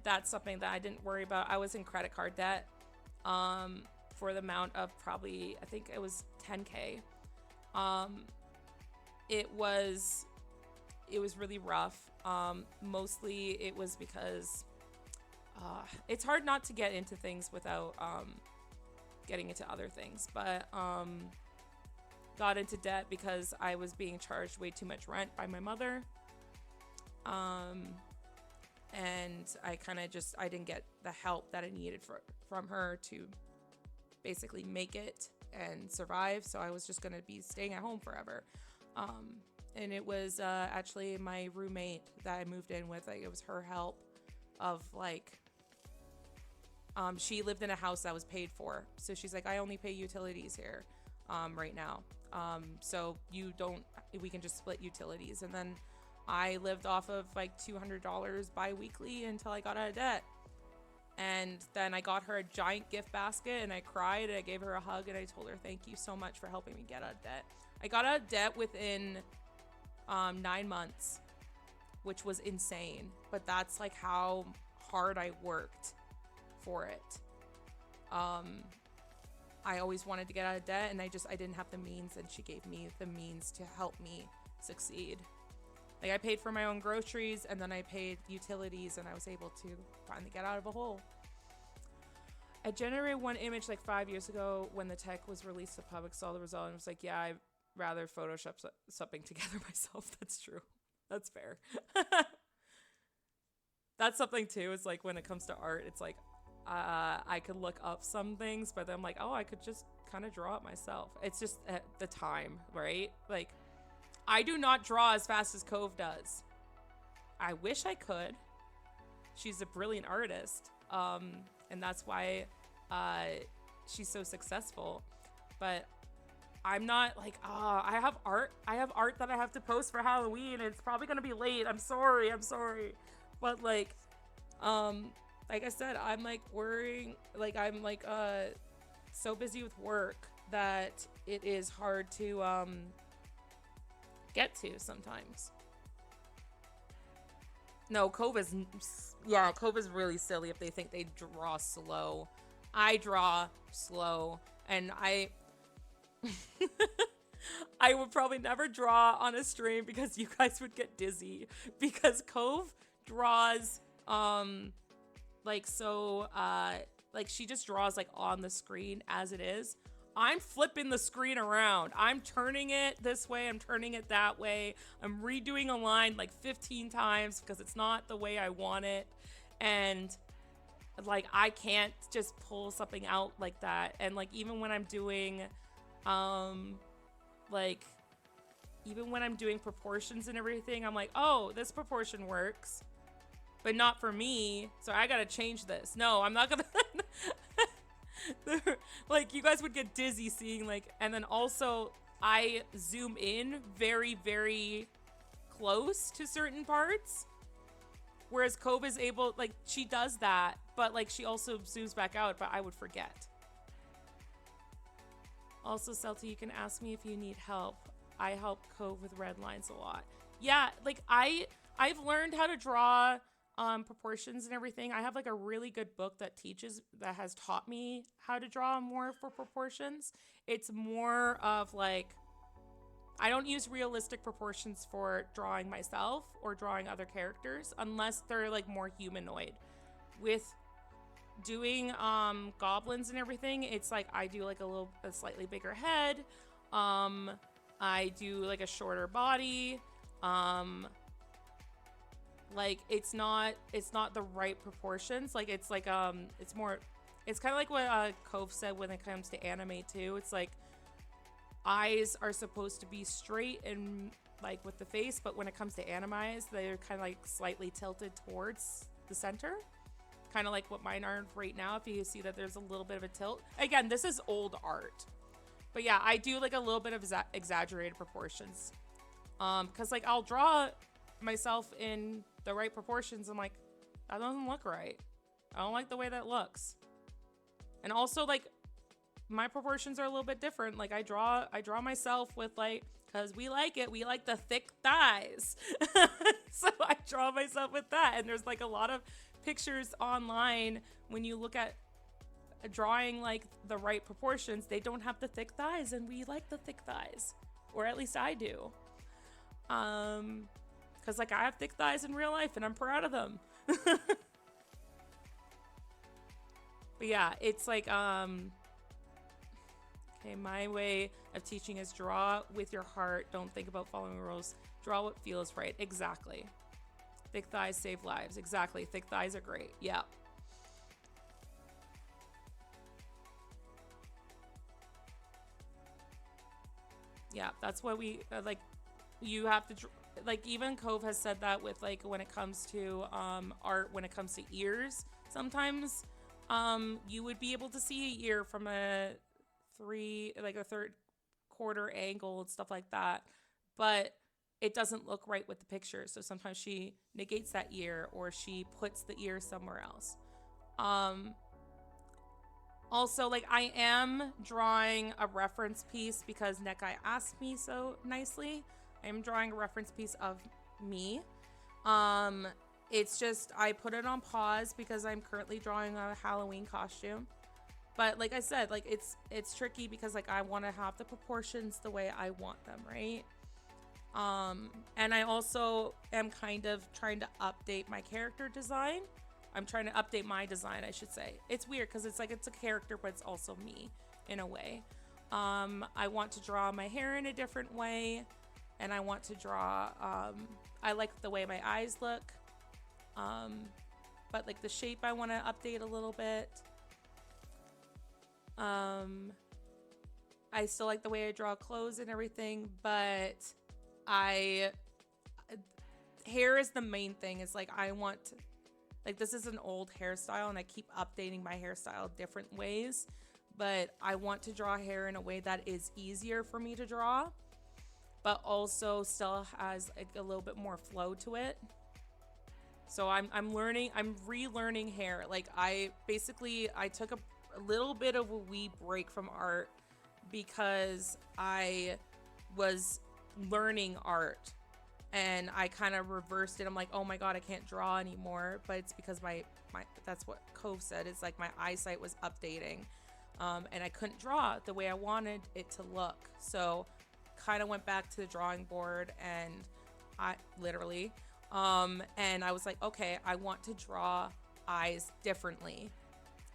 that's something that I didn't worry about. I was in credit card debt for the amount of probably, I think it was 10K. It was really rough. Mostly it was because it's hard not to get into things without getting into other things, but got into debt because I was being charged way too much rent by my mother. And I kind of just, I didn't get the help that I needed from her to basically make it and survive. So I was just going to be staying at home forever. And it was actually my roommate that I moved in with. Like, it was her help of like, she lived in a house that was paid for. So she's like, I only pay utilities here right now. So we can just split utilities. And then I lived off of like $200 bi-weekly until I got out of debt. And then I got her a giant gift basket and I cried and I gave her a hug and I told her, thank you so much for helping me get out of debt. I got out of debt within 9 months, which was insane. But that's like how hard I worked for it. I always wanted to get out of debt and I didn't have the means, and she gave me the means to help me succeed. Like, I paid for my own groceries and then I paid utilities and I was able to finally get out of a hole. I generated one image like 5 years ago when the tech was released to public, saw the result and was like, yeah, I'd rather Photoshop something together myself. That's true. That's fair. That's something too. It's like when it comes to art, it's like I could look up some things, but then I'm like, oh, I could just kind of draw it myself. It's just at the time, right? Like, I do not draw as fast as Cove does. I wish I could. She's a brilliant artist. And that's why she's so successful. But I'm not like, I have art that I have to post for Halloween and it's probably gonna be late. I'm sorry. But like I said, I'm like worrying, like I'm like so busy with work that it is hard to get to sometimes. No, Cove is really silly if they think they draw slow. I draw slow, and I would probably never draw on a stream because you guys would get dizzy, because Cove draws like she just draws like on the screen as it is. I'm flipping the screen around. I'm turning it this way. I'm turning it that way. I'm redoing a line like 15 times because it's not the way I want it. And like, I can't just pull something out like that. And like, even when I'm doing, even when I'm doing proportions and everything, I'm like, oh, this proportion works, but not for me. So I gotta change this. No, I'm not gonna. Like, you guys would get dizzy seeing like, and then also I zoom in very, very close to certain parts, whereas Cove is able, like, she does that, but like she also zooms back out, but I would forget. Also, Celty, you can ask me if you need help. I help Cove with red lines a lot. Yeah, like I've learned how to draw proportions and everything. I have like a really good book that has taught me how to draw more for proportions. It's more of like, I don't use realistic proportions for drawing myself or drawing other characters unless they're like more humanoid. With doing goblins and everything, it's like I do like a slightly bigger head. I do like a shorter body. Like, it's not the right proportions. Like, it's like it's kind of like what Cove said when it comes to anime too. It's like eyes are supposed to be straight and like with the face, but when it comes to anime eyes, they're kind of like slightly tilted towards the center, kind of like what mine are right now. If you see that there's a little bit of a tilt. Again, this is old art, but yeah, I do like a little bit of exaggerated proportions, because like I'll draw myself in the right proportions, I'm like, that doesn't look right. I don't like the way that looks. And also, like, my proportions are a little bit different. Like, I draw myself with, like, because we like the thick thighs. So I draw myself with that. And there's like a lot of pictures online when you look at drawing like the right proportions, they don't have the thick thighs, and we like the thick thighs, or at least I do. Because like I have thick thighs in real life and I'm proud of them. But yeah, it's like okay, my way of teaching is draw with your heart. Don't think about following rules. Draw what feels right. Exactly. Thick thighs save lives. Exactly. Thick thighs are great. Yeah. Yeah, that's what we like. You have to like, even Cove has said that with like when it comes to art, when it comes to ears, sometimes you would be able to see a ear from a third quarter angle and stuff like that, but it doesn't look right with the picture. So sometimes she negates that ear, or she puts the ear somewhere else. Also, like, I am drawing a reference piece because Nekai asked me so nicely. I am drawing a reference piece of me. It's just, I put it on pause because I'm currently drawing a Halloween costume. But like I said, like, it's tricky because like I want to have the proportions the way I want them, right? And I also am kind of trying to update my character design. I'm trying to update my design, I should say. It's weird because it's like it's a character, but it's also me in a way. I want to draw my hair in a different way, and I want to draw, I like the way my eyes look, but like the shape I want to update a little bit. I still like the way I draw clothes and everything, but hair is the main thing. It's like I want to, like, this is an old hairstyle and I keep updating my hairstyle different ways, but I want to draw hair in a way that is easier for me to draw, but also still has a little bit more flow to it. So I'm relearning hair. Like, I took a little bit of a wee break from art because I was learning art, and I kind of reversed it. I'm like, oh my god, I can't draw anymore. But it's because my that's what Cove said. It's like my eyesight was updating, and I couldn't draw the way I wanted it to look. So kind of went back to the drawing board, and I literally and I was like, okay, I want to draw eyes differently.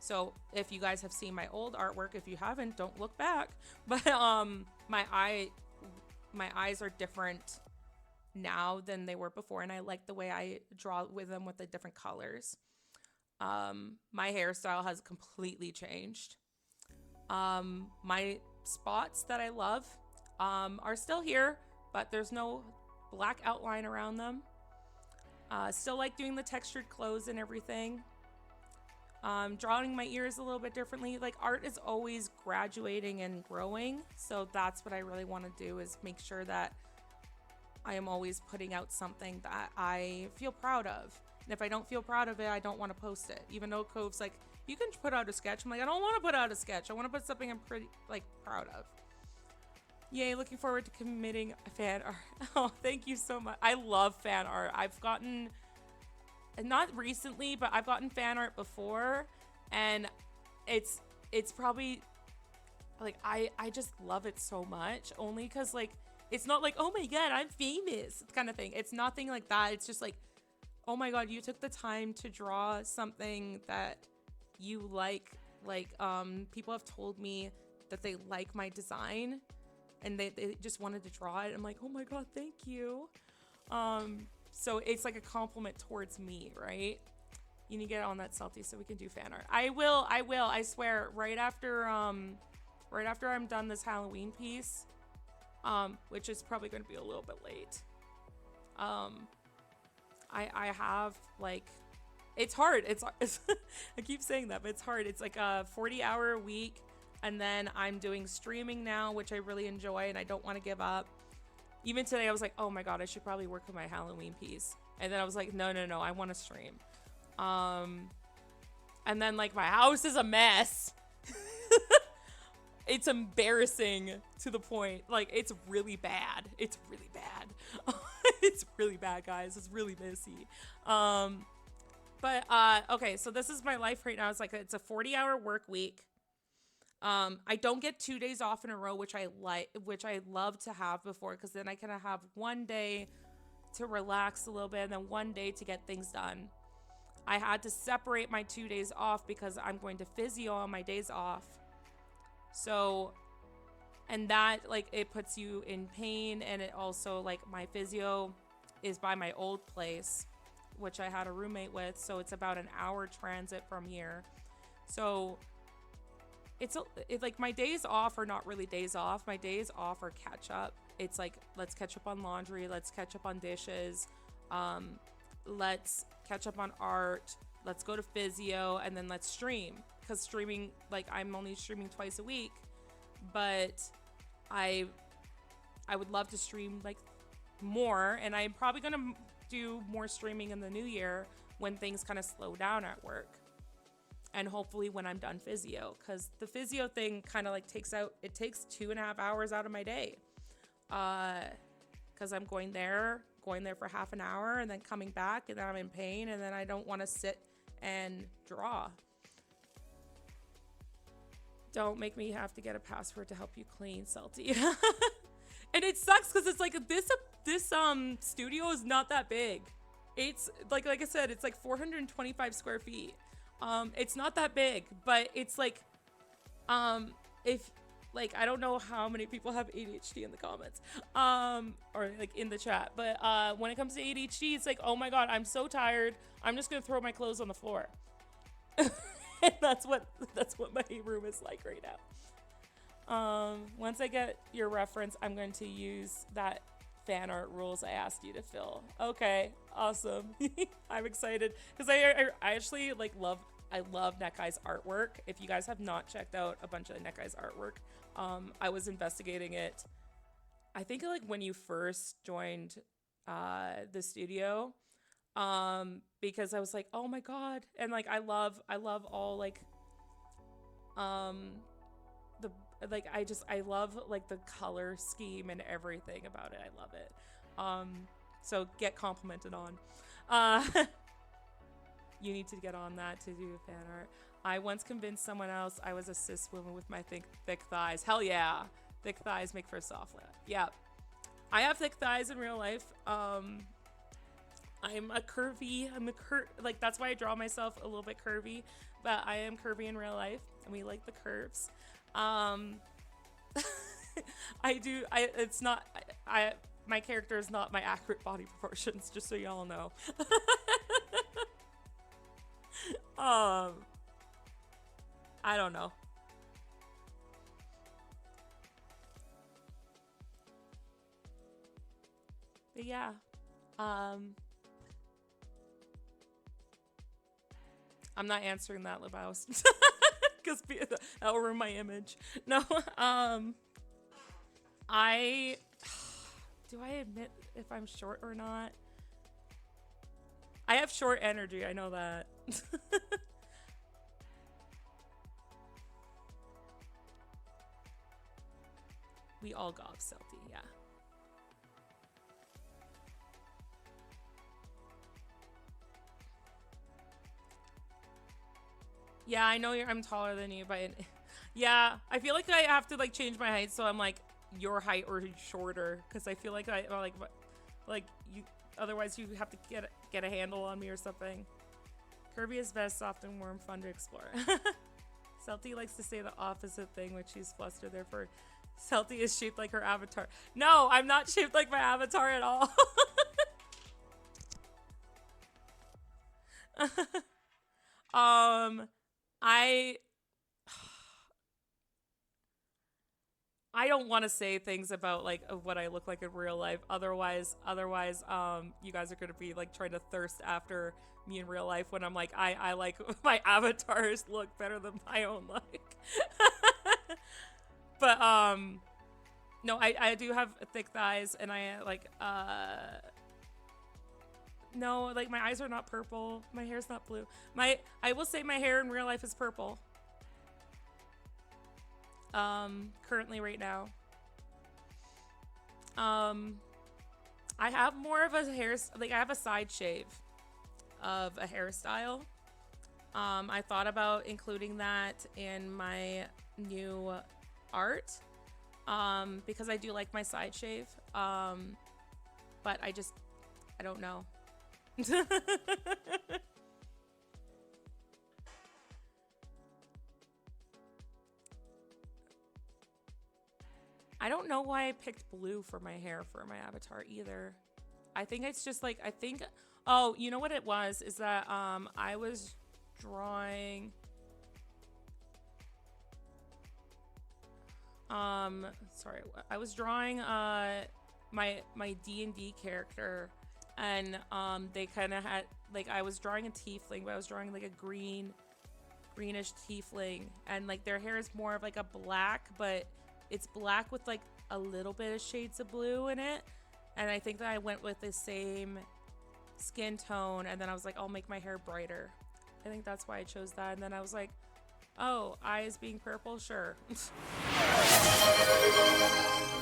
So if you guys have seen my old artwork, if you haven't, don't look back. But my eyes are different now than they were before, and I like the way I draw with them with the different colors. My hairstyle has completely changed. My spots that I love are still here, but there's no black outline around them. Still like doing the textured clothes and everything. Drawing my ears a little bit differently. Like, art is always graduating and growing, so that's what I really want to do, is make sure that I am always putting out something that I feel proud of. And if I don't feel proud of it, I don't want to post it. Even though Cove's like, you can put out a sketch. I'm like, I don't want to put out a sketch. I want to put something I'm pretty, like, proud of. Yay, looking forward to committing fan art. Oh, thank you so much. I love fan art. I've gotten, not recently, but I've gotten fan art before, and it's probably, like, I just love it so much, only because, like, it's not like, oh my god, I'm famous kind of thing. It's nothing like that. It's just like, oh my god, you took the time to draw something that you like, people have told me that they like my design, and they just wanted to draw it. I'm like, oh my god, thank you. So it's like a compliment towards me, right? You need to get on that, Salty, so we can do fan art. I will, I swear, right after I'm done this Halloween piece, which is probably going to be a little bit late. I have, like, it's hard. It's I keep saying that, but it's hard. It's like a 40-hour week, and then I'm doing streaming now, which I really enjoy, and I don't want to give up. Even today, I was like, oh my God, I should probably work on my Halloween piece. And then I was like, no, no, no, I want to stream. And then like my house is a mess. It's embarrassing to the point, like it's really bad. It's really bad. It's really bad, guys. It's really messy. But okay, so this is my life right now. It's a 40-hour work week. I don't get 2 days off in a row, which I love to have before, because then I kind of have one day to relax a little bit and then one day to get things done. I had to separate my 2 days off because I'm going to physio on my days off. So, and that, like, it puts you in pain, and it also, like, my physio is by my old place, which I had a roommate with, so it's about an hour transit from here. So it's like my days off are not really days off. My days off are catch up. It's like, let's catch up on laundry, let's catch up on dishes, let's catch up on art, let's go to physio, and then let's stream. Because streaming, like, I'm only streaming twice a week, but I would love to stream like more, and I'm probably gonna do more streaming in the new year when things kind of slow down at work, and hopefully when I'm done physio, because the physio thing kind of like takes 2.5 hours out of my day, because I'm going there for half an hour and then coming back, and then I'm in pain, and then I don't want to sit and draw. Don't make me have to get a password to help you clean, Salty. And it sucks because it's like this studio is not that big. It's like I said, it's like 425 square feet. It's not that big, but it's like, if like, I don't know how many people have ADHD in the comments, or like in the chat, but when it comes to ADHD, it's like, oh my God, I'm so tired. I'm just gonna throw my clothes on the floor. And that's what my room is like right now. Once I get your reference, I'm going to use that fan art rules I asked you to fill. Okay, awesome. I'm excited because I actually like love Nekai's artwork. If you guys have not checked out a bunch of Nekai's artwork, I was investigating it, I think like when you first joined the studio, because I was like, oh my God, and like I love all like I love like the color scheme and everything about it. I love it. So get complimented on. You need to get on that to do fan art. I once convinced someone else I was a cis woman with my thick thighs. Hell yeah. Thick thighs make for a soft lap. Yeah. I have thick thighs in real life. I'm like, that's why I draw myself a little bit curvy, but I am curvy in real life, and we like the curves. My character is not my accurate body proportions, just so y'all know. I don't know. But yeah, I'm not answering that, Labaus, because that will ruin my image. No, do I admit if I'm short or not? I have short energy, I know that. We all gob Celty, yeah. Yeah, I know I'm taller than you, but yeah, I feel like I have to like change my height so I'm like your height or shorter, because I feel like I like you, otherwise you have to get a handle on me or something. Kirby is best, soft and warm, fun to explore. Celty likes to say the opposite thing when she's flustered, therefore Celty is shaped like her avatar. No, I'm not shaped like my avatar at all. I don't want to say things about like what I look like in real life. Otherwise, you guys are gonna be like trying to thirst after me in real life when I'm like, I like my avatars look better than my own like. But No, I do have thick thighs, and I like no, like my eyes are not purple. My hair's not blue. I will say my hair in real life is purple. Currently right now. I have more of a I have a side shave of a hairstyle. I thought about including that in my new art. Because I do like my side shave. But I don't know. I don't know why I picked blue for my hair for my avatar either. I think it's just like, oh, you know what it was? Is that, I was drawing, sorry, I was drawing, my D&D character, and, they kind of had, like, I was drawing a tiefling, but I was drawing, like, a greenish tiefling, and, like, their hair is more of, like, a black, but it's black with like a little bit of shades of blue in it. And I think that I went with the same skin tone, and then I was like, I'll make my hair brighter. I think that's why I chose that. And then I was like, oh, eyes being purple, sure.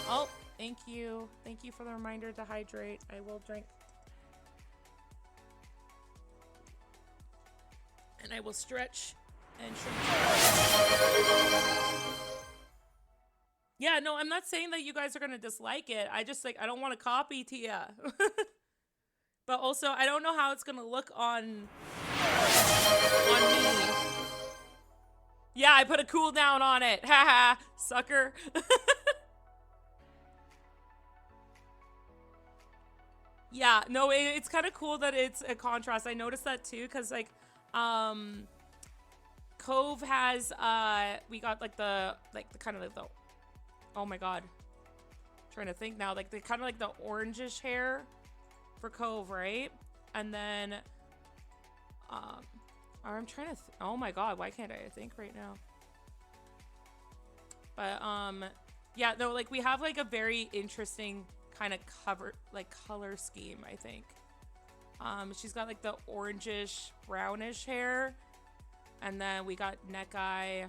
Oh, thank you. Thank you for the reminder to hydrate. I will drink. And I will stretch and shrink. Yeah, no, I'm not saying that you guys are gonna dislike it. I just like I don't want to copy Tia. But also I don't know how it's gonna look on me. Yeah, I put a cooldown on it. Haha, sucker. Yeah, no, it's kind of cool that it's a contrast. I noticed that too, because like Cove has we got like the kind of like the, oh my god, I'm trying to think now, like the kind of like the orangish hair for Cove, right? And then I'm trying to oh my god, why can't I think right now? But yeah, no, like we have like a very interesting kind of color scheme, I think. She's got like the orangish brownish hair, and then we got neck eye.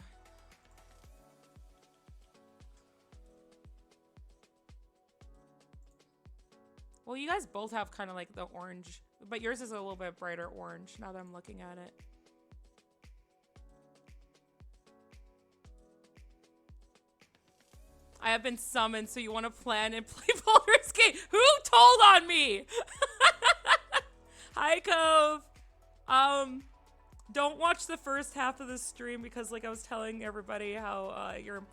Well, you guys both have kind of like the orange, but yours is a little bit brighter orange now that I'm looking at it. I have been summoned, so you want to plan and play Baldur's Gate? Who told on me? Hi, Cove. Don't watch the first half of the stream because, like, I was telling everybody how you're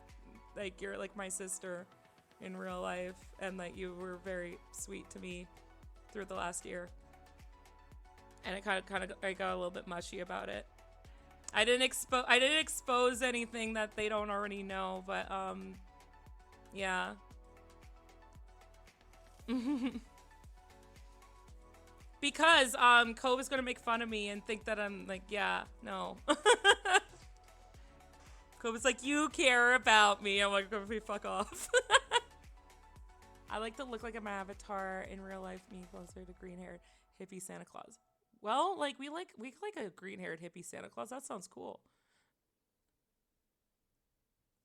like my sister in real life, and that you were very sweet to me through the last year. And I I got a little bit mushy about it. I didn't expose anything that they don't already know, but yeah. Because Cove is gonna make fun of me and think that I'm like, yeah, no. Cove is like, you care about me. I'm like, fuck off. I like to look like my avatar in real life, me closer to green-haired hippie Santa Claus. Well, like we like a green-haired hippie Santa Claus. That sounds cool.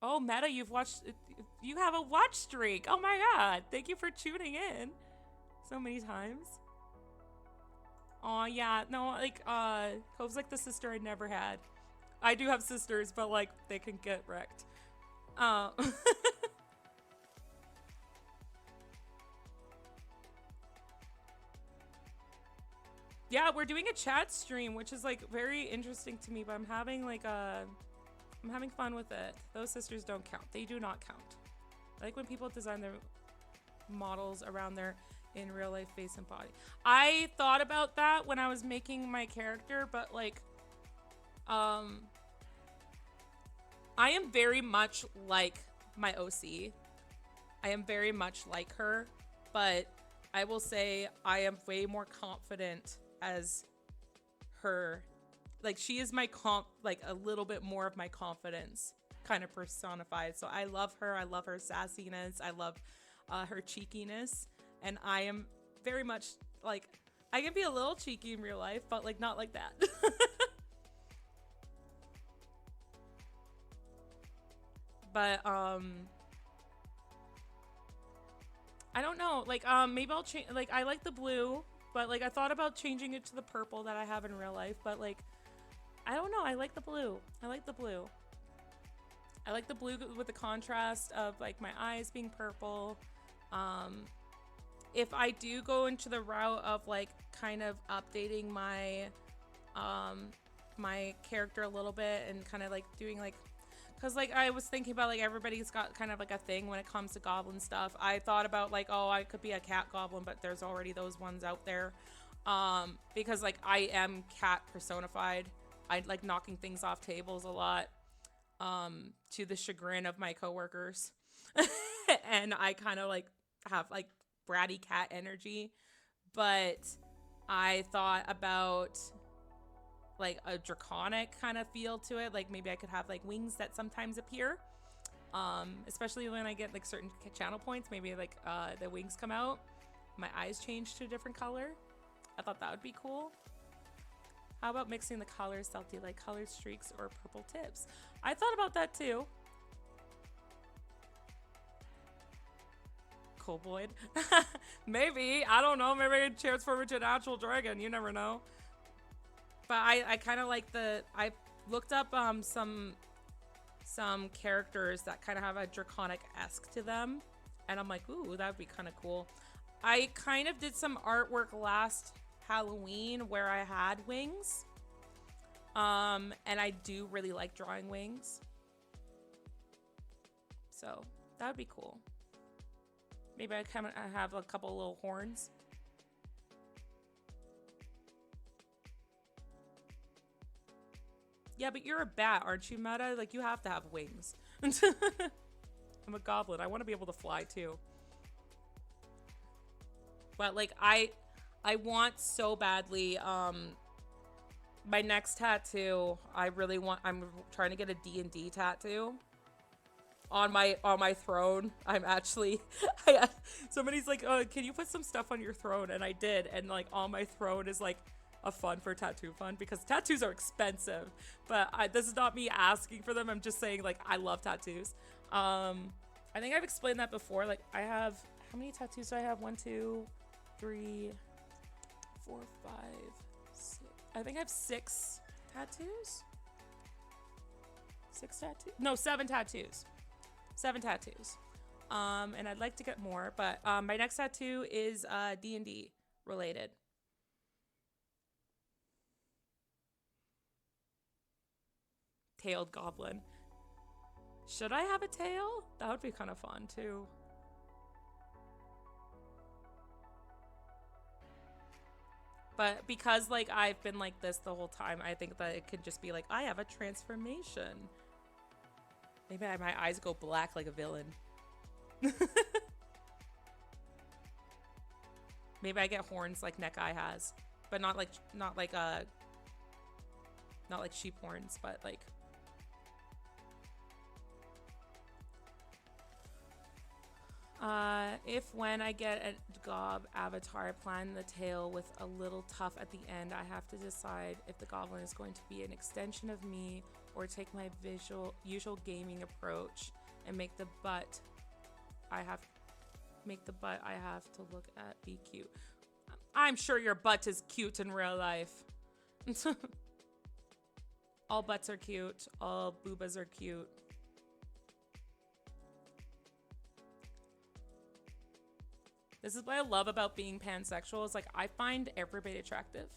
Oh, Meta, you have a watch streak. Oh my god. Thank you for tuning in so many times. Oh yeah, no, like Cove's like the sister I never had. I do have sisters, but like they can get wrecked. Yeah, we're doing a chat stream, which is like very interesting to me, but I'm having like I'm having fun with it. Those sisters don't count. They do not count. I like when people design their models around their in real life face and body. I thought about that when I was making my character, but like I am very much like my OC. I am very much like her, but I will say I am way more confident as her. Like she is my like a little bit more of my confidence kind of personified. So I love her. I love her sassiness. I love her cheekiness. And I am very much like, I can be a little cheeky in real life, but like not like that. But I don't know. Like maybe I'll change. Like I like the blue, but like I thought about changing it to the purple that I have in real life. But like I don't know. I like the blue. I like the blue. I like the blue with the contrast of like my eyes being purple. If I do go into the route of like kind of updating my my character a little bit and kind of like doing like, because like I was thinking about like everybody's got kind of like a thing when it comes to goblin stuff. I thought about like, oh, I could be a cat goblin, but there's already those ones out there. Because like I am cat personified. I like knocking things off tables a lot, to the chagrin of my coworkers. And I kind of like have like bratty cat energy, but I thought about like a draconic kind of feel to it. Like maybe I could have like wings that sometimes appear, especially when I get like certain channel points. Maybe like the wings come out, my eyes change to a different color. I thought that would be cool. How about mixing the colors, Salty, like colored streaks or purple tips? I thought about that too. Kobold. Maybe. I don't know. Maybe I could transform into an actual dragon. You never know. But I kind of like I looked up some characters that kind of have a draconic-esque to them. And I'm like, ooh, that would be kind of cool. I kind of did some artwork last Halloween where I had wings. And I do really like drawing wings. So that would be cool. Maybe I have a couple little horns. Yeah, but you're a bat, aren't you, Meta? Like, you have to have wings. I'm a goblin. I want to be able to fly, too. But, like, I want so badly, my next tattoo, I'm trying to get a D&D tattoo. On my throne. I'm actually somebody's like, oh, can you put some stuff on your throne? And I did, and like on my throne is like a fund for tattoo fund, because tattoos are expensive. But this is not me asking for them. I'm just saying, like, I love tattoos. I think I've explained that before. Like, I have, how many tattoos do I have? 1, 2, 3, 4, 5, 6. I think I have 6 tattoos. 6 tattoos? No, 7 tattoos. 7 tattoos. And I'd like to get more, but my next tattoo is D&D related. Tailed goblin. Should I have a tail? That would be kind of fun too. But because like I've been like this the whole time, I think that it could just be like, I have a transformation. Maybe my eyes go black like a villain. Maybe I get horns like Neckeye has, but not like sheep horns, but like. If when I get a gob avatar, I plan the tail with a little tough at the end, I have to decide if the goblin is going to be an extension of me or take my usual gaming approach and make the butt I have to look at be cute. I'm sure your butt is cute in real life. All butts are cute. All boobas are cute. This is what I love about being pansexual. Is like I find everybody attractive.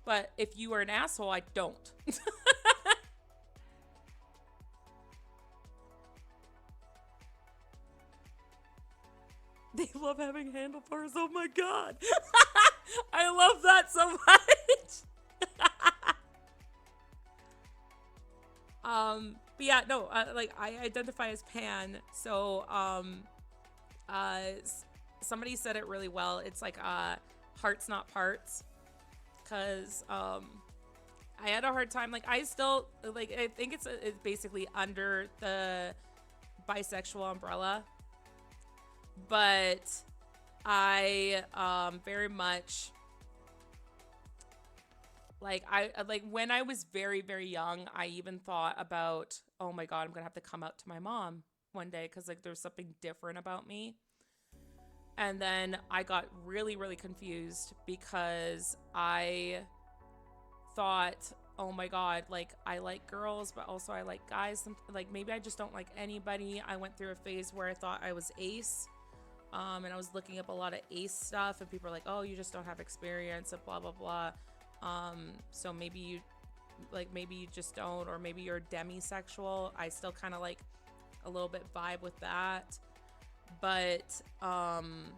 But if you are an asshole, I don't. They love having handlebars. Oh my god. I love that so much. But yeah, no, like I identify as pan. So, somebody said it really well. It's like, hearts not parts. Cause, I had a hard time. Like, I still, like, I think it's basically under the bisexual umbrella, but I very much like, like when I was very, very young, I even thought about, oh my God, I'm gonna have to come out to my mom one day because like there's something different about me. And then I got really, really confused because I thought, oh my God, like I like girls, but also I like guys. Like maybe I just don't like anybody. I went through a phase where I thought I was ace. And I was looking up a lot of ace stuff, and people are like, oh, you just don't have experience and blah, blah, blah. So maybe you just don't, or maybe you're demisexual. I still kind of like a little bit vibe with that. But, and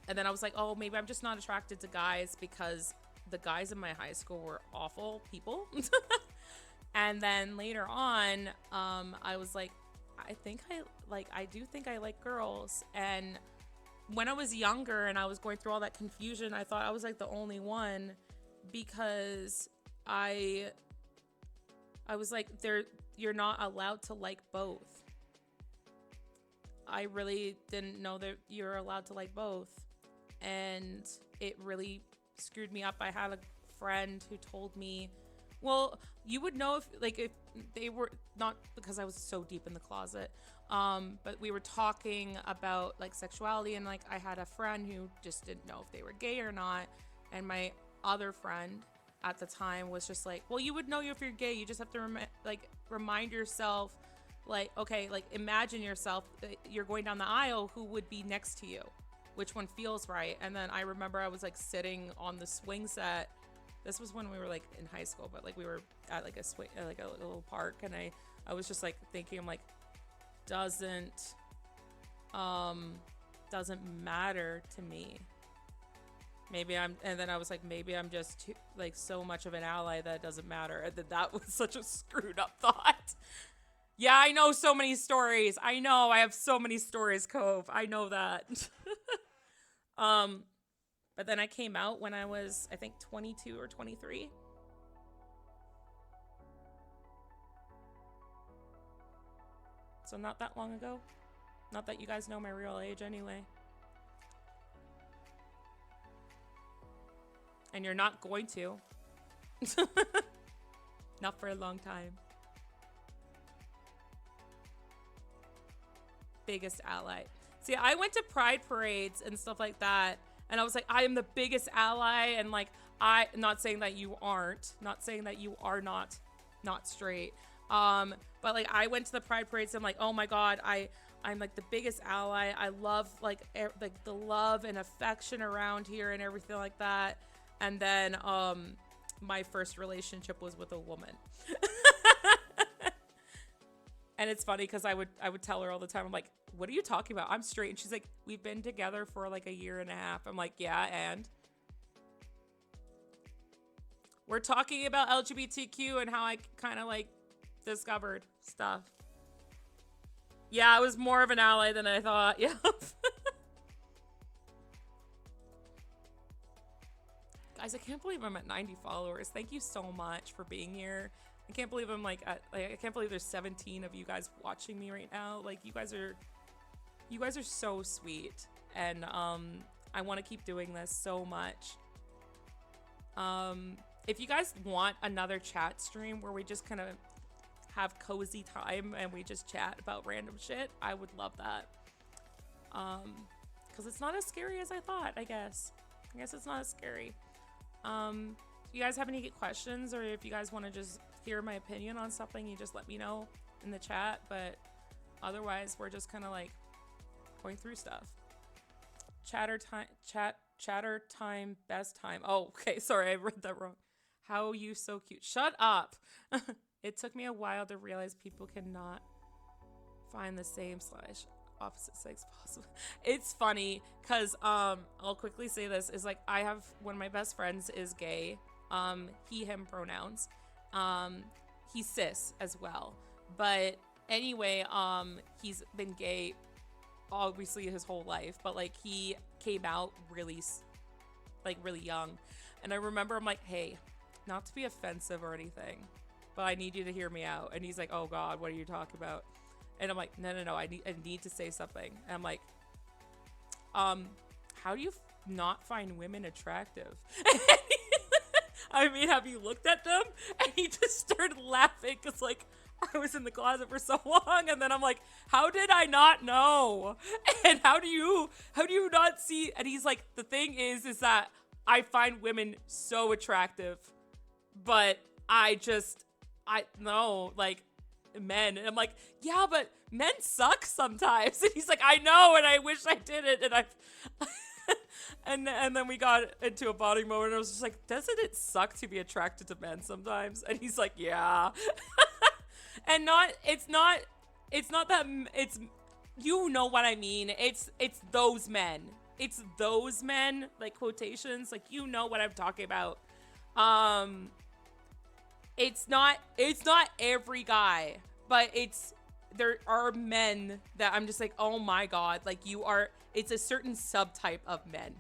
then I was like, oh, maybe I'm just not attracted to guys because the guys in my high school were awful people. And then later on, I was like, I do think I like girls. And when I was younger and I was going through all that confusion, I thought I was like the only one because I was like, you're not allowed to like both. I really didn't know that you're allowed to like both. And it really screwed me up. I had a friend who told me, well, you would know if they were, not because I was so deep in the closet, but we were talking about like sexuality, and like I had a friend who just didn't know if they were gay or not. And my other friend at the time was just like, well, you would know if you're gay. You just have to remind yourself, like, okay, like imagine yourself, you're going down the aisle, who would be next to you? Which one feels right? And then I remember I was like sitting on the swing set. This was when we were like in high school, but like we were at like a swing, like a little park, and I was just like thinking, I'm like, doesn't matter to me. And then I was like, maybe I'm just too, like so much of an ally that it doesn't matter. And that was such a screwed up thought. Yeah, I know so many stories. I know I have so many stories, Cove. I know that. But then I came out when I was, I think, 22 or 23. So not that long ago. Not that you guys know my real age anyway. And you're not going to. Not for a long time. Biggest ally. See, I went to pride parades and stuff like that, and I was like, I am the biggest ally, and like, not saying that you aren't, not saying that you are not straight, but like, I went to the pride parades, and I'm like, oh my God, I'm like the biggest ally. I love like the love and affection around here and everything like that. And then my first relationship was with a woman. And it's funny because I would tell her all the time, I'm like, what are you talking about? I'm straight. And she's like, we've been together for like a year and a half. I'm like, yeah, and we're talking about LGBTQ and how I kind of like discovered stuff. Yeah, I was more of an ally than I thought. Yeah. Guys, I can't believe I'm at 90 followers. Thank you so much for being here. I can't believe I'm like I can't believe there's 17 of you guys watching me right now. Like, you guys are so sweet, and I want to keep doing this so much. If you guys want another chat stream where we just kind of have cozy time and we just chat about random shit, I would love that. Because it's not as scary as I thought. I guess it's not as scary. If you guys have any questions, or if you guys want to just hear my opinion on something, you just let me know in the chat. But otherwise, we're just kind of like going through stuff. Chatter time, best time. Oh, okay. Sorry, I read that wrong. How are you so cute? Shut up. It took me a while to realize people cannot find the same / opposite sex possible. It's funny because I'll quickly say this is like, I have one of my best friends is gay, he him pronouns, he's cis as well, but anyway, he's been gay obviously his whole life, but like he came out really like really young. And I remember I'm like, hey, not to be offensive or anything, but I need you to hear me out. And he's like, oh God, what are you talking about? And I'm like, no, I need to say something. And I'm like, how do you not find women attractive? I mean, have you looked at them? And he just started laughing because, like, I was in the closet for so long, and then I'm like, how did I not know? And how do you not see? And he's like, the thing is that I find women so attractive, but I know, like, men. And I'm like, yeah, but men suck sometimes. And he's like, I know, and I wish I didn't. And and then we got into a bonding moment, and I was just like, doesn't it suck to be attracted to men sometimes? And he's like, yeah. And it's not that, it's, you know what I mean. It's those men. It's those men, like, quotations, like, you know what I'm talking about. It's not every guy, but there are men that I'm just like, oh my God, like, it's a certain subtype of men.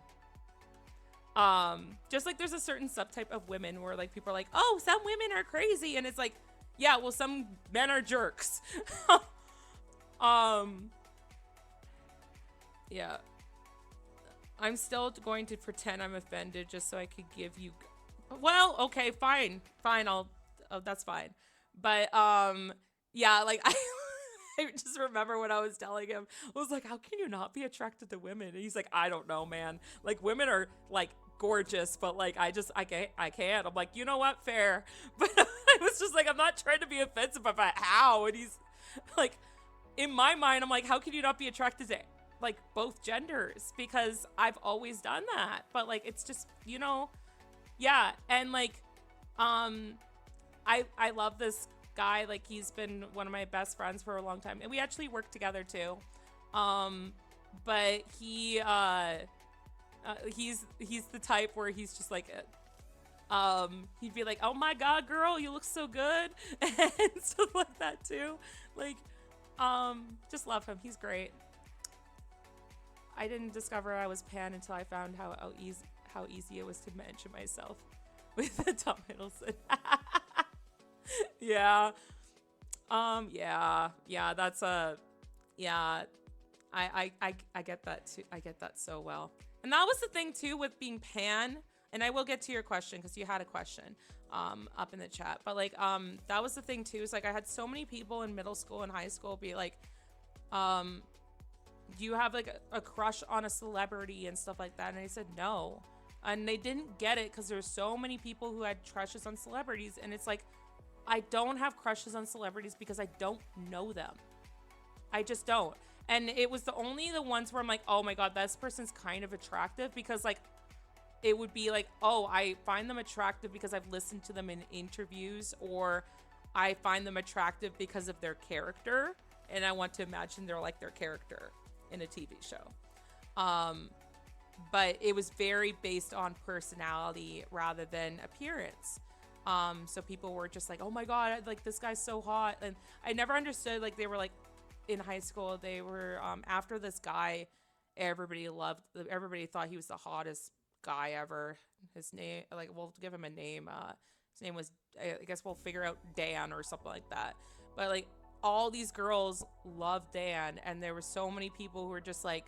Just like there's a certain subtype of women where, like, people are like, oh, some women are crazy, and it's like, yeah, well, some men are jerks. Yeah. I'm still going to pretend I'm offended just so I could give you, well, okay, fine, that's fine. But yeah, like, I just remember when I was telling him, I was like, how can you not be attracted to women? And he's like, I don't know, man. Like, women are, like, gorgeous, but, like, I can't. I'm like, you know what? Fair. But I was just like, I'm not trying to be offensive about how. And he's like, in my mind, I'm like, how can you not be attracted to, like, both genders? Because I've always done that. But, like, it's just, you know, yeah. And, like, I love this guy. Like, he's been one of my best friends for a long time, and we actually work together too. But he's the type where he's just like, he'd be like, oh my God, girl, you look so good, and stuff like that too. Like, just love him. He's great. I didn't discover I was pan until I found how easy it was to mention myself with Tom Hiddleston. Yeah. Yeah, that's yeah, I get that too. I get that so well. And that was the thing too with being pan, and I will get to your question because you had a question up in the chat. But, like, that was the thing too, is like, I had so many people in middle school and high school be like, do you have, like, a crush on a celebrity and stuff like that? And I said no. And they didn't get it because there's so many people who had crushes on celebrities, and it's like, I don't have crushes on celebrities because I don't know them. I just don't. And it was the ones where I'm like, oh my God, this person's kind of attractive, because, like, it would be like, oh, I find them attractive because I've listened to them in interviews, or I find them attractive because of their character, and I want to imagine they're like their character in a TV show. But it was very based on personality rather than appearance. So people were just like, oh my God, like, this guy's so hot. And I never understood, like, they were like, in high school, they were, after this guy, everybody thought he was the hottest guy ever. His name, like, we'll give him a name. His name was, I guess we'll figure out Dan or something like that. But, like, all these girls loved Dan, and there were so many people who were just like,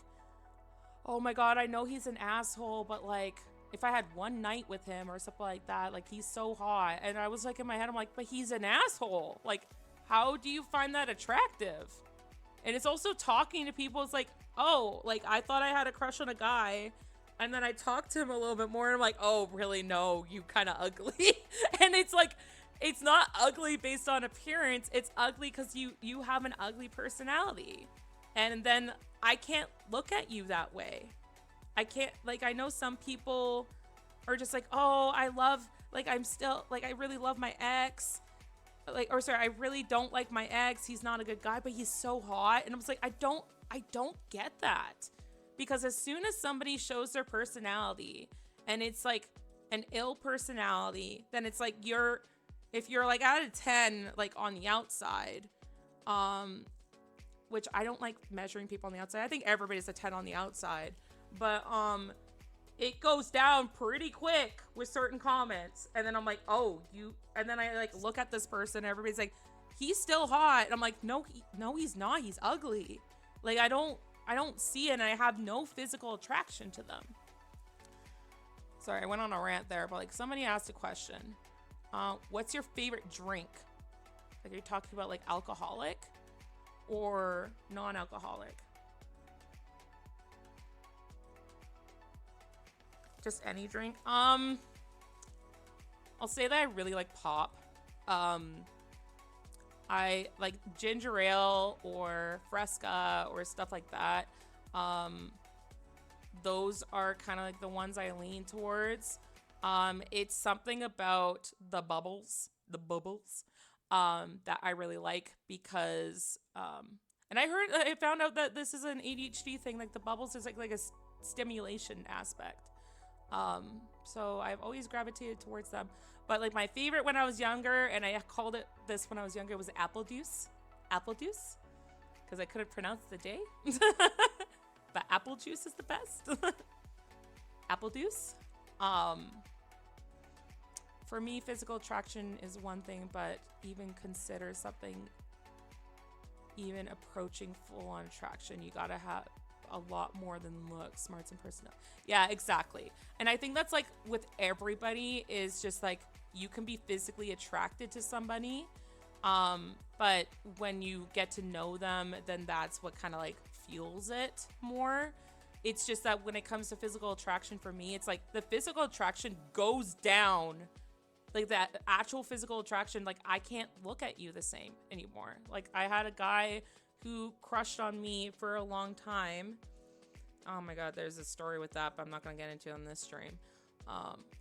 oh my God, I know he's an asshole, but, like, if I had one night with him or something like that, like, he's so hot. And I was like, in my head, I'm like, but he's an asshole. Like, how do you find that attractive? And it's also talking to people. It's like, oh, like, I thought I had a crush on a guy, and then I talked to him a little bit more, and I'm like, oh, really? No, you kind of ugly. And it's like, it's not ugly based on appearance. It's ugly because you have an ugly personality. And then I can't look at you that way. I can't, like, I know some people are just like, oh, I love, like, I'm still, like, I really love my ex. Like, or sorry, I really don't like my ex. He's not a good guy, but he's so hot. And I was like, I don't get that. Because as soon as somebody shows their personality, and it's like an ill personality, then it's like if you're like out of 10, like, on the outside, which I don't like measuring people on the outside. I think everybody's a 10 on the outside. But it goes down pretty quick with certain comments. And then I'm like, oh, you, and then I like look at this person, everybody's like, he's still hot. And I'm like, no, no, he's not. He's ugly. Like, I don't see it, and I have no physical attraction to them. Sorry, I went on a rant there, but like somebody asked a question. What's your favorite drink? Like, are you talking about like alcoholic or non-alcoholic? Just any drink. I'll say that I really like pop. I like ginger ale or Fresca or stuff like that. Those are kind of like the ones I lean towards. It's something about the bubbles, that I really like because, and I found out that this is an ADHD thing. Like the bubbles is like a stimulation aspect. So I've always gravitated towards them. But like my favorite when I was younger, and I called it this when I was younger, was apple juice. Apple juice. Because I couldn't pronounce the day. But apple juice is the best. Apple juice. For me, physical attraction is one thing, but even consider something even approaching full-on attraction, you gotta have a lot more than looks, smarts, and personality. Yeah, exactly. And I think that's like with everybody is just like you can be physically attracted to somebody, but when you get to know them, then that's what kind of like fuels it more. It's just that when it comes to physical attraction for me, it's like the physical attraction goes down. Like that actual physical attraction, like I can't look at you the same anymore. Like I had a guy who crushed on me for a long time. Oh my God, there's a story with that, but I'm not gonna get into it on this stream.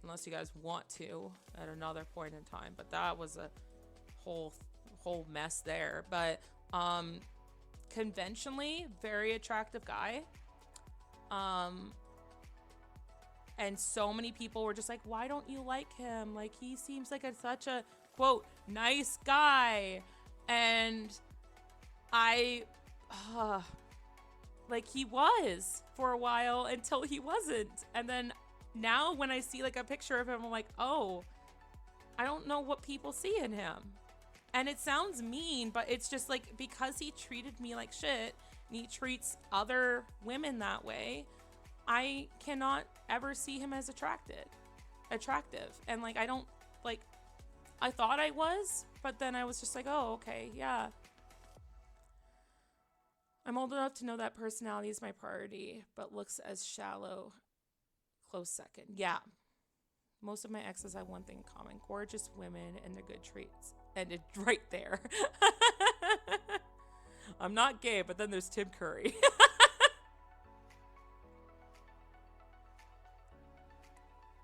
Unless you guys want to at another point in time. But that was a whole mess there. But conventionally, very attractive guy. And so many people were just like, why don't you like him? Like, he seems like such a, quote, nice guy. And I, like, he was for a while until he wasn't. And then now when I see, like, a picture of him, I'm like, oh, I don't know what people see in him. And it sounds mean, but it's just, like, because he treated me like shit, and he treats other women that way, I cannot ever see him as attractive. And like I don't like I thought I was, but then I was just like, oh, okay, yeah. I'm old enough to know that personality is my priority, but looks as shallow. Close second. Yeah. Most of my exes have one thing in common. Gorgeous women and their good traits. And it's right there. I'm not gay, but then there's Tim Curry.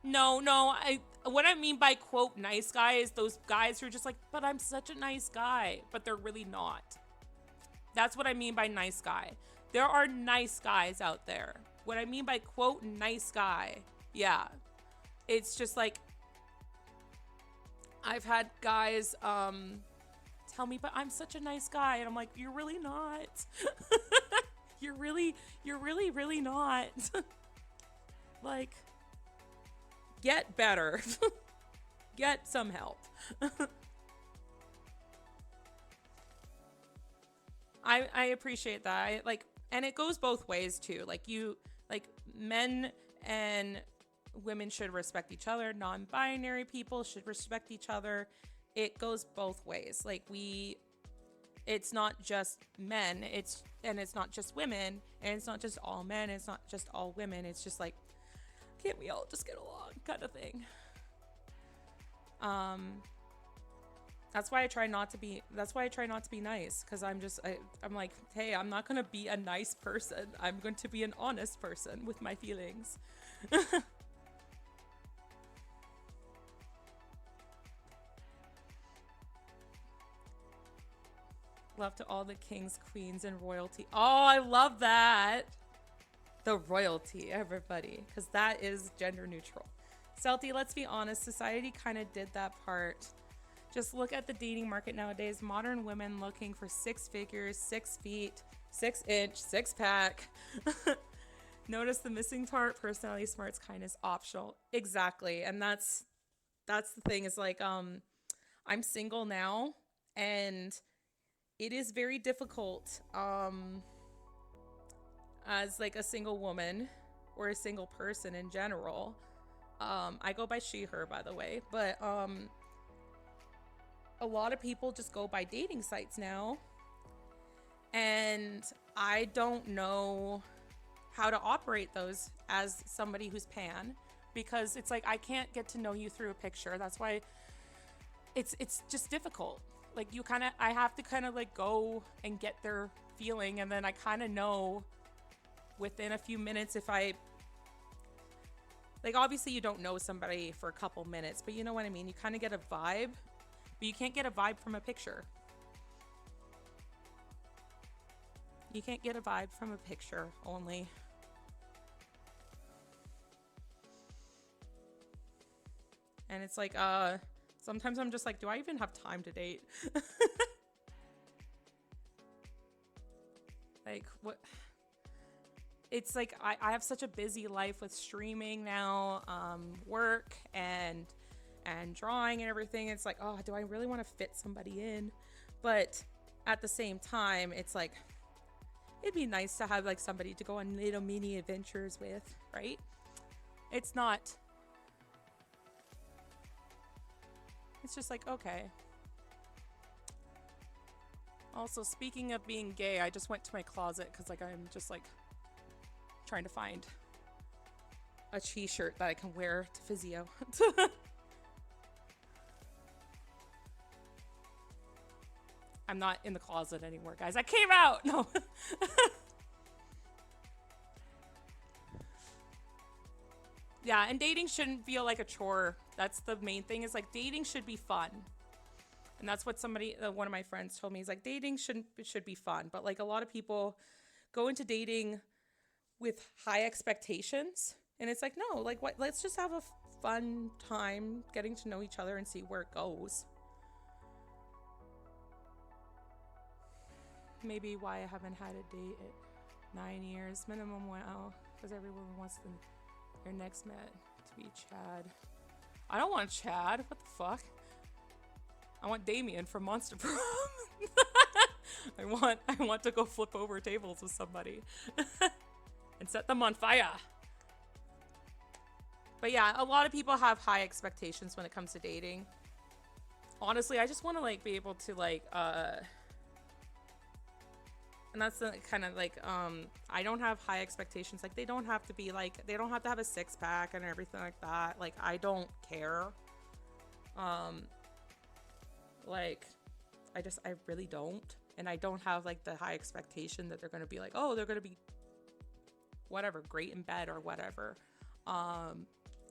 No, what I mean by quote nice guy is those guys who are just like, but I'm such a nice guy, but they're really not. That's what I mean by nice guy. There are nice guys out there. What I mean by quote nice guy, yeah. It's just like, I've had guys tell me, but I'm such a nice guy. And I'm like, you're really not. You're really not. Like, get better. Get some help. I appreciate that. And it goes both ways too. Like men and women should respect each other. Non-binary people should respect each other. It goes both ways. Like it's not just men, it's not just women, and it's not just all men, it's not just all women. It's just like, can't we all just get along kind of thing. That's why I try not to be nice, because I'm like, hey, I'm not gonna be a nice person. I'm going to be an honest person with my feelings. Love to all the kings, queens, and royalty. Oh, I love that. The royalty, everybody, because that is gender neutral. Celty, let's be honest, society kind of did that part. Just look at the dating market nowadays. Modern women looking for 6 figures, 6 feet, 6 inch, 6 pack. Notice the missing part: personality, smarts, kindness, optional. Exactly. And that's the thing, is like I'm single now, and it is very difficult as like a single woman or a single person in general. I go by she, her, by the way, but a lot of people just go by dating sites now, and I don't know how to operate those as somebody who's pan, because it's like I can't get to know you through a picture. That's why it's just difficult. Like I have to kind of like go and get their feeling, and then I kind of know within a few minutes if I like, obviously you don't know somebody for a couple minutes, but you know what I mean? You kind of get a vibe, but you can't get a vibe from a picture. You can't get a vibe from a picture only. And it's like, sometimes I'm just like, do I even have time to date? Like, what? It's like, I have such a busy life with streaming now, work and drawing and everything. It's like, oh, do I really want to fit somebody in? But at the same time, it's like, it'd be nice to have like somebody to go on little mini adventures with, right? It's not. It's just like, okay. Also, speaking of being gay, I just went to my closet because like I'm just like trying to find a t-shirt that I can wear to physio. I'm not in the closet anymore, guys. I came out. No. Yeah, and dating shouldn't feel like a chore. That's the main thing, is like dating should be fun. And that's what one of my friends told me. He's like, dating should be fun. But like a lot of people go into dating with high expectations. And it's like, no, like what? Let's just have a fun time getting to know each other and see where it goes. Maybe why I haven't had a date at 9 years minimum. Wow, because everyone wants their next met to be Chad. I don't want Chad. What the fuck? I want Damien from Monster Prom. I want to go flip over tables with somebody and set them on fire. But yeah, a lot of people have high expectations when it comes to dating. Honestly, I just want to like be able to like and that's the kind of like I don't have high expectations. Like they don't have to be like, they don't have to have a six-pack and everything like that. Like I don't care. Like I really don't. And I don't have like the high expectation that they're going to be like, oh, they're going to be whatever, great in bed or whatever.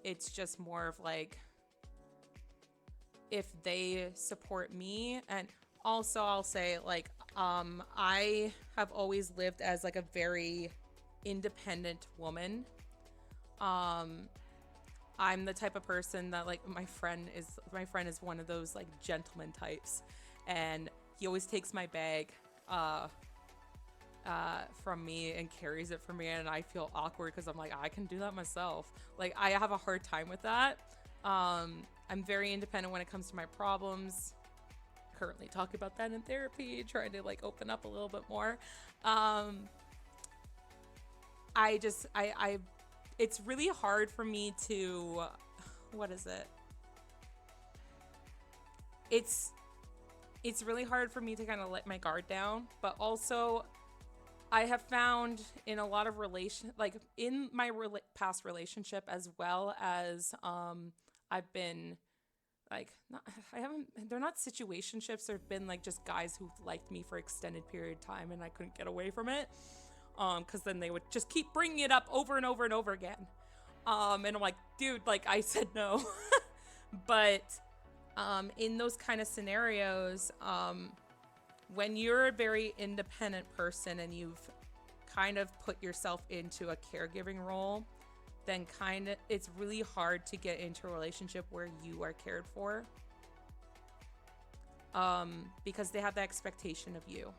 It's just more of like, if they support me. And also I'll say like, I have always lived as like a very independent woman. I'm the type of person that like my friend is one of those like gentleman types, and he always takes my bag from me and carries it for me, and I feel awkward because I'm like, I can do that myself. Like I have a hard time with that. I'm very independent when it comes to my problems. Currently talking about that in therapy, trying to like open up a little bit more. It's really hard for me to, what is it? It's really hard for me to kind of let my guard down, but also I have found in a lot of like in my past relationship, as well as I've been like, they're not situationships. There've been like just guys who liked me for extended period of time and I couldn't get away from it. Because then they would just keep bringing it up over and over and over again. And I'm like, dude, like I said no. But in those kind of scenarios, when you're a very independent person and you've kind of put yourself into a caregiving role, then it's really hard to get into a relationship where you are cared for. Because they have the expectation of you.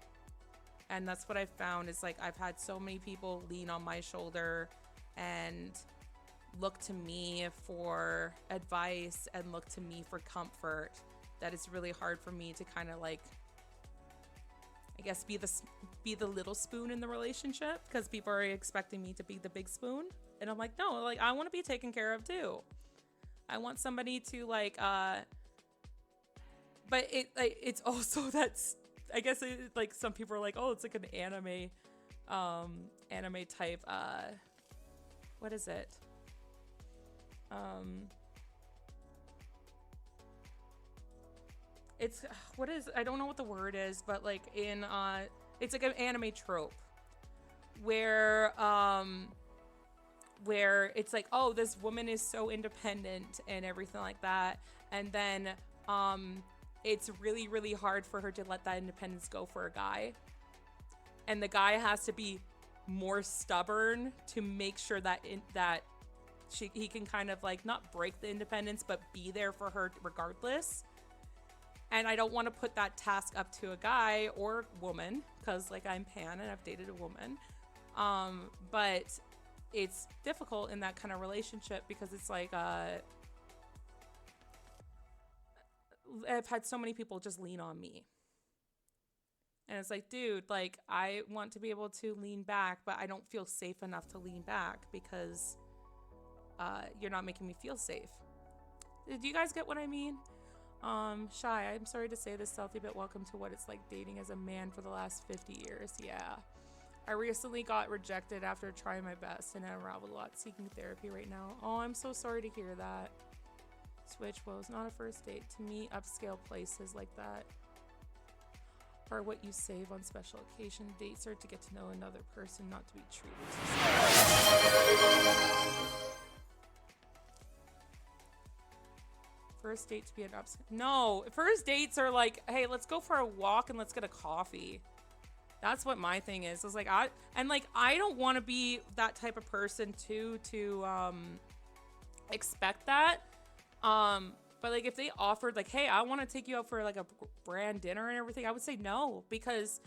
And that's what I've found is like, I've had so many people lean on my shoulder and look to me for advice and look to me for comfort, that it's really hard for me to kind of like, I guess, be the little spoon in the relationship, because people are expecting me to be the big spoon, and I'm like, no, like I want to be taken care of too. I want somebody to like but it's also that's, I guess it, like some people are like, oh, it's like an anime type what is it, it's what is, I don't know what the word is, but like in it's like an anime trope where it's like, oh, this woman is so independent and everything like that, and then it's really, really hard for her to let that independence go for a guy, and the guy has to be more stubborn to make sure that he can kind of like not break the independence but be there for her regardless. And I don't want to put that task up to a guy or woman, because like I'm pan and I've dated a woman, but it's difficult in that kind of relationship, because it's like I've had so many people just lean on me, and it's like, dude, like I want to be able to lean back, but I don't feel safe enough to lean back because you're not making me feel safe. Do you guys get what I mean? Shy, I'm sorry to say this, Stealthy, but welcome to what it's like dating as a man for the last 50 years. Yeah. I recently got rejected after trying my best, and I unraveled a lot, seeking therapy right now. Oh, I'm so sorry to hear that. Switch, well, it's not a first date. To me, upscale places like that are what you save on special occasion. Dates are to get to know another person, not to be treated. First date to be an upscale. No, first dates are like, hey, let's go for a walk and let's get a coffee. That's what my thing is. It's like I don't want to be that type of person to expect that. But like if they offered like, hey, I want to take you out for like a brand dinner and everything, I would say no, because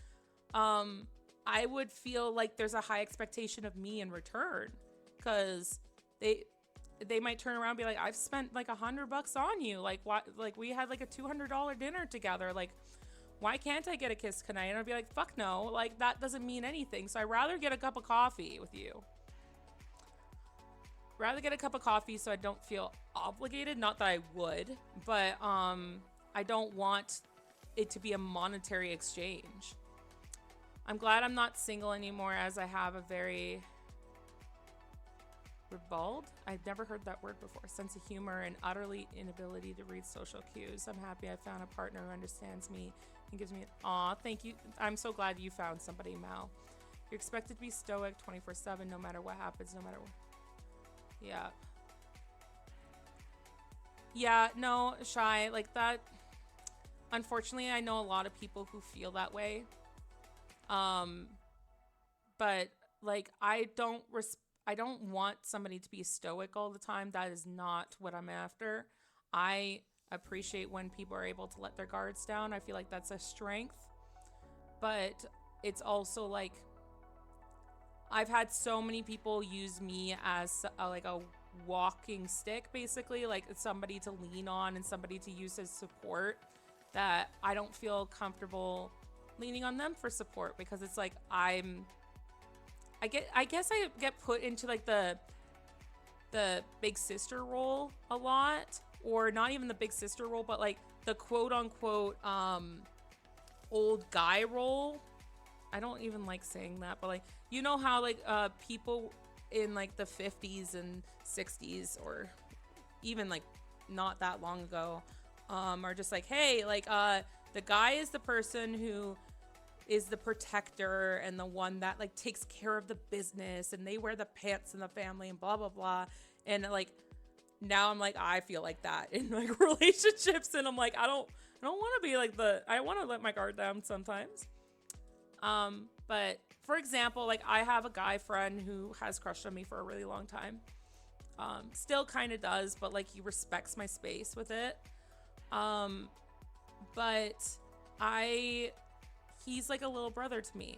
I would feel like there's a high expectation of me in return, because they might turn around and be like, I've spent like $100 on you. Like, why? Like, we had like a $200 dinner together. Like, why can't I get a kiss tonight? And I'd be like, fuck no. Like, that doesn't mean anything. So I'd rather get a cup of coffee with you. Rather get a cup of coffee so I don't feel obligated. Not that I would, but I don't want it to be a monetary exchange. I'm glad I'm not single anymore, as I have a very ribald, I've never heard that word before, sense of humor and utterly inability to read social cues. I'm happy I found a partner who understands me and gives me an aw, thank you. I'm so glad you found somebody, Mal. You're expected to be stoic 24/7 no matter what happens, no matter what. Yeah. Yeah, no, Shy, like that. Unfortunately, I know a lot of people who feel that way. But like I don't want somebody to be stoic all the time. That is not what I'm after. I appreciate when people are able to let their guards down. I feel like that's a strength. But it's also like I've had so many people use me as like a walking stick, basically, like somebody to lean on and somebody to use as support, that I don't feel comfortable leaning on them for support, because it's like I guess I get put into like the big sister role a lot, or not even the big sister role, but like the quote unquote old guy role. I don't even like saying that, but like, you know how like people in like the 50s and 60s, or even like not that long ago, are just like, hey, like the guy is the person who is the protector and the one that like takes care of the business, and they wear the pants in the family and blah blah blah. And like now I'm like, I feel like that in like relationships, and I'm like, I don't want to be like I want to let my guard down sometimes. But for example, like I have a guy friend who has crushed on me for a really long time. Still kind of does, but like he respects my space with it. But he's like a little brother to me.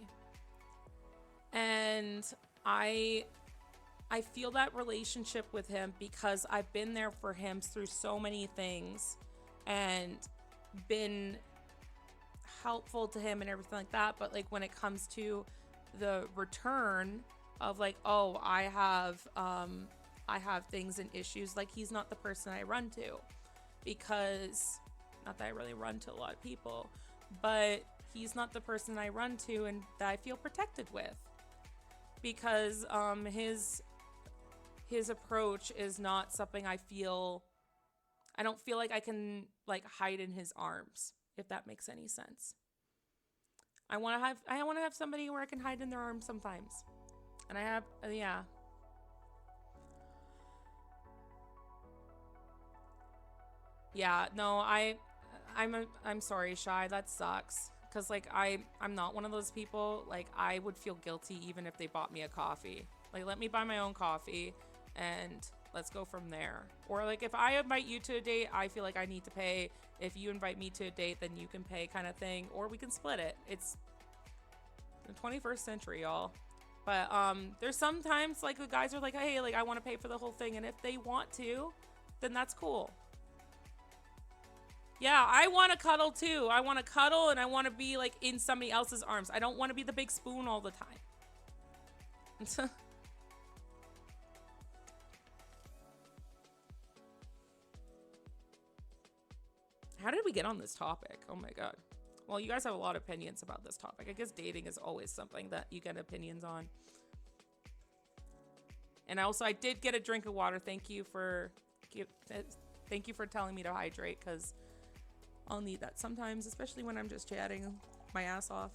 And I I feel that relationship with him because I've been there for him through so many things and been helpful to him and everything like that. But like when it comes to the return of like, oh, I have things and issues, like he's not the person I run to, because not that I really run to a lot of people, but he's not the person I run to and that I feel protected with, because his approach is not something I don't feel like I can like hide in his arms, if that makes any sense. I want to have somebody where I can hide in their arms sometimes. And I have yeah. Yeah, no, I'm sorry, Shy. That sucks. Cause like I'm not one of those people. Like I would feel guilty even if they bought me a coffee. Like let me buy my own coffee and let's go from there. Or like if I invite you to a date, I feel like I need to pay. If you invite me to a date, then you can pay, kind of thing. Or we can split it. It's the 21st century, y'all. But there's sometimes like the guys are like, hey, like I want to pay for the whole thing, and if they want to, then that's cool. Yeah, I want to cuddle too. I want to cuddle and I want to be like in somebody else's arms. I don't want to be the big spoon all the time. How did we get on this topic? Oh my god. Well, you guys have a lot of opinions about this topic. I guess dating is always something that you get opinions on. And I did get a drink of water. Thank you for telling me to hydrate, because I'll need that sometimes, especially when I'm just chatting my ass off.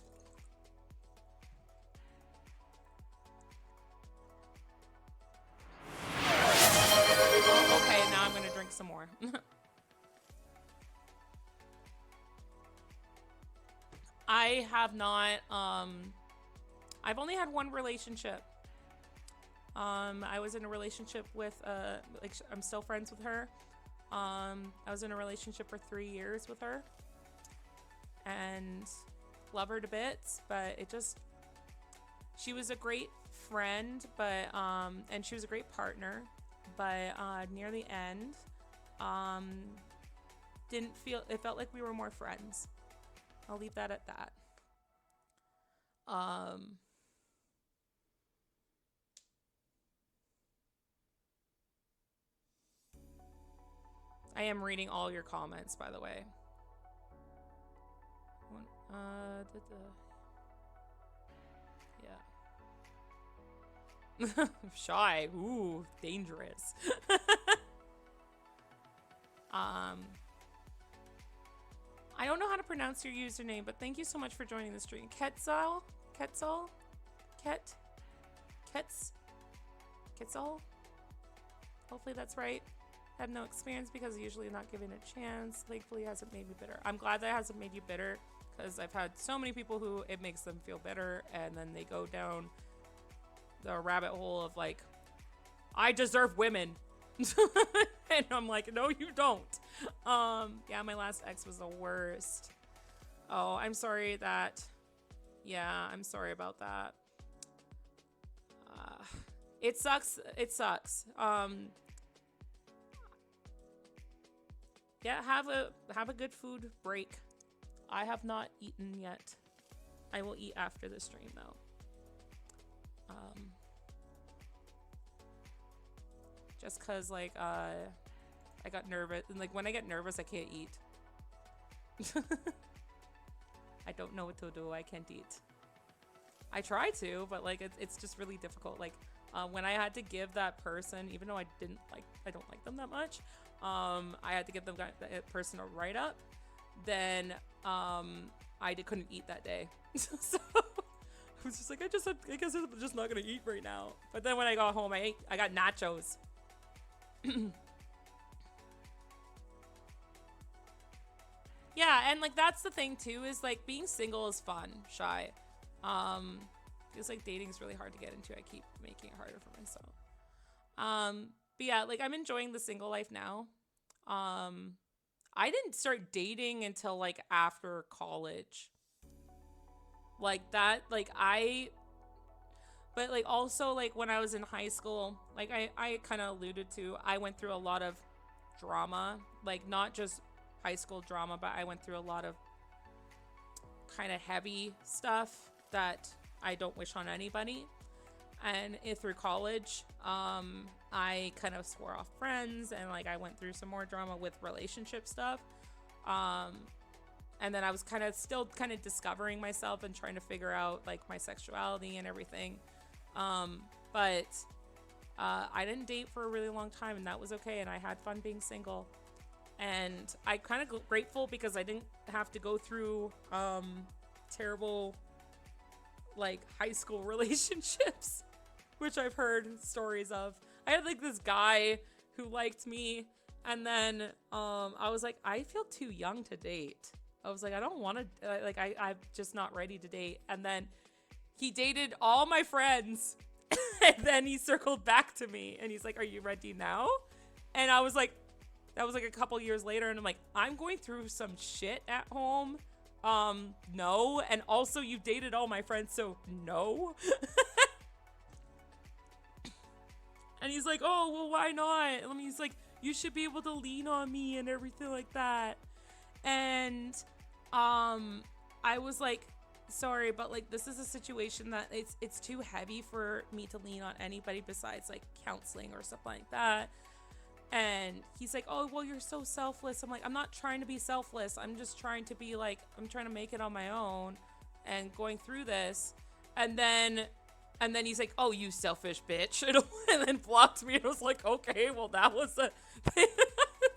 Oh, okay, now I'm gonna drink some more. I have not, I've only had one relationship. I was in a relationship with, like, I'm still friends with her. I was in a relationship for 3 years with her and love her to bits, but she was a great friend, but, and she was a great partner, but, near the end, it felt like we were more friends. I'll leave that at that. Um, I am reading all your comments, by the way. Yeah. Shy. Ooh, dangerous. um, I don't know how to pronounce your username, but thank you so much for joining the stream. Quetzal? Quetzal? Hopefully that's right. I have no experience because usually not given a chance. Thankfully, hasn't made me bitter. I'm glad that hasn't made you bitter, because I've had so many people who it makes them feel bitter, and then they go down the rabbit hole of like, I deserve women. And I'm like, no, you don't. Yeah, my last ex was the worst. Oh, I'm sorry that. Yeah, I'm sorry about that. It sucks. It sucks. Yeah, have a good food break. I have not eaten yet. I will eat after the stream though. Just cause like I got nervous, and like when I get nervous I can't eat. I don't know what to do. I can't eat. I try to, but like it's just really difficult. Like when I had to give that person, even though I don't like them that much, I had to give that person a write up. Then couldn't eat that day. So I was just like, I guess I'm just not gonna eat right now. But then when I got home, I got nachos. Yeah, and like that's the thing too, is like being single is fun, Shy. Feels like dating is really hard to get into. I keep making it harder for myself. But yeah, like I'm enjoying the single life now. I didn't start dating until like after college. Like that, like But like also like when I was in high school, like I kind of alluded to, I went through a lot of drama, like not just high school drama, but I went through a lot of kind of heavy stuff that I don't wish on anybody. And through college, I kind of swore off friends, and like I went through some more drama with relationship stuff. Um, and then I was kind of still kind of discovering myself and trying to figure out like my sexuality and everything. But I didn't date for a really long time, and that was okay. And I had fun being single. And I'm kind of grateful because I didn't have to go through terrible like high school relationships, which I've heard stories of. I had like this guy who liked me, and then I was like, I feel too young to date. I was like, I don't want to, like, I'm just not ready to date. And then he dated all my friends, and then he circled back to me, and he's like, are you ready now? And I was like, that was like a couple years later, and I'm like, I'm going through some shit at home. No. And also you dated all my friends, so no. And he's like, oh, well, why not? And he's like, you should be able to lean on me and everything like that. And I was like, sorry, but like this is a situation that it's too heavy for me to lean on anybody besides like counseling or stuff like that. And he's like, oh, well, you're so selfless. I'm like, I'm not trying to be selfless. I'm just trying to be like, I'm trying to make it on my own and going through this. And then he's like, oh, you selfish bitch. And then blocked me. And I was like, okay, well, that was a,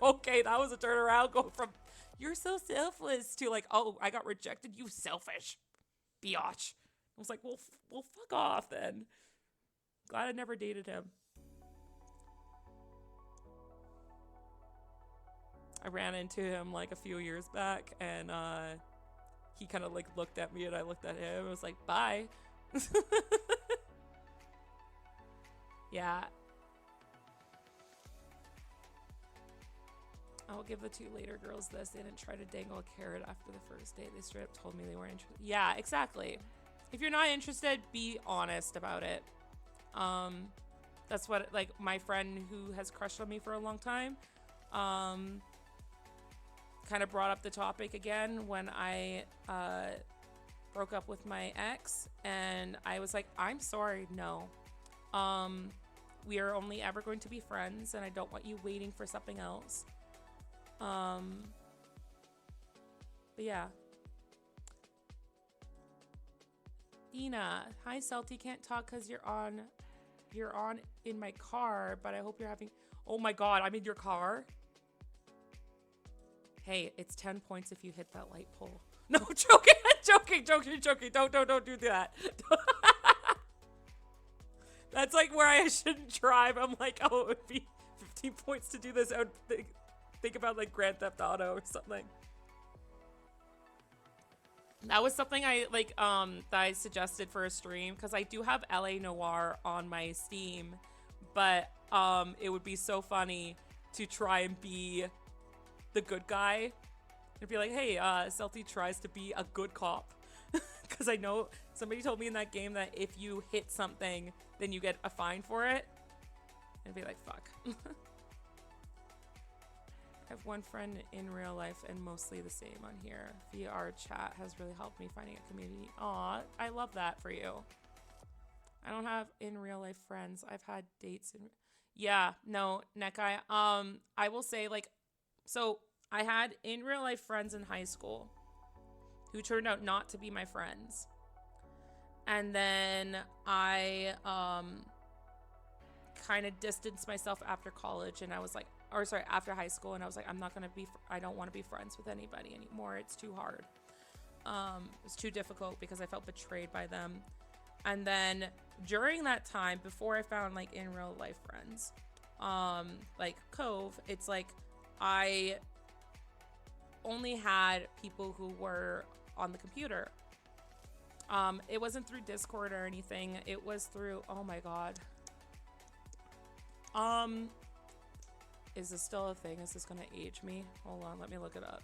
okay, that was a turnaround going from, you're so selfless to like, oh, I got rejected. You selfish biatch. I was like, well, fuck off then. Glad I never dated him. I ran into him like a few years back, and he kind of like looked at me and I looked at him. I was like, bye. Yeah. I'll give the two later girls this. They didn't try to dangle a carrot after the first date. They straight up told me they weren't interested. Yeah, exactly. If you're not interested, be honest about it. That's what, like, my friend who has crushed on me for a long time, kind of brought up the topic again when I broke up with my ex, and I was like, I'm sorry, no. We are only ever going to be friends, and I don't want you waiting for something else. But yeah. Dina, hi Salty, can't talk because you're on in my car, but I hope you're having, oh my god, I'm in your car? Hey, it's 10 points if you hit that light pole. No, joking. Don't do that. That's like where I shouldn't drive. I'm like, oh, it would be 15 points to do this. I would think about like Grand Theft Auto or something. That was something I like that I suggested for a stream, because I do have LA Noire on my Steam, but it would be so funny to try and be the good guy. It'd be like, hey, Celty tries to be a good cop. Because I know somebody told me in that game that if you hit something, then you get a fine for it. And be like, fuck. I have one friend in real life and mostly the same on here. VR chat has really helped me finding a community. Aw, I love that for you. I don't have in real life friends. I've had dates and yeah, no, Nekai. I will say, like, so I had in real life friends in high school who turned out not to be my friends. And then I kind of distanced myself after college, and I was like, or sorry, after high school, and I was like, I don't want to be friends with anybody anymore. It's too hard. It's too difficult because I felt betrayed by them. And then during that time, before I found like in real life friends, like Cove, it's like I only had people who were on the computer. It wasn't through Discord or anything. It was through, oh my god. Is this still a thing? Is this gonna age me? Hold on, let me look it up.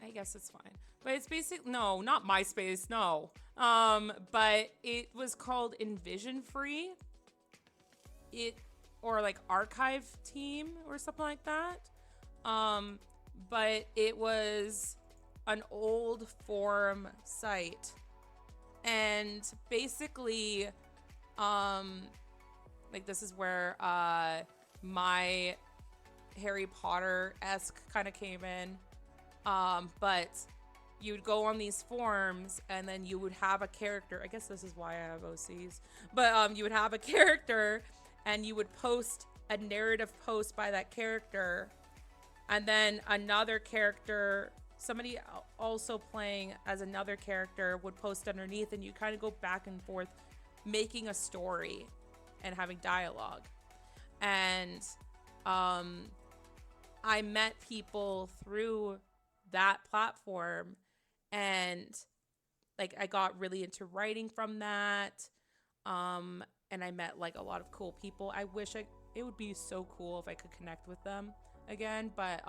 I guess it's fine. But it's basic. No, not MySpace. No. But it was called Envision Free. It or like Archive Team or something like that. But it was an old forum site, and basically, like this is where my Harry Potter-esque kind of came in. But you would go on these forums and then you would have a character. I guess this is why I have OCs. But you would have a character and you would post a narrative post by that character. And then another character, somebody also playing as another character, would post underneath, and you kind of go back and forth making a story and having dialogue. And I met people through that platform, and like I got really into writing from that. And I met like a lot of cool people. I wish it would be so cool if I could connect with them again, but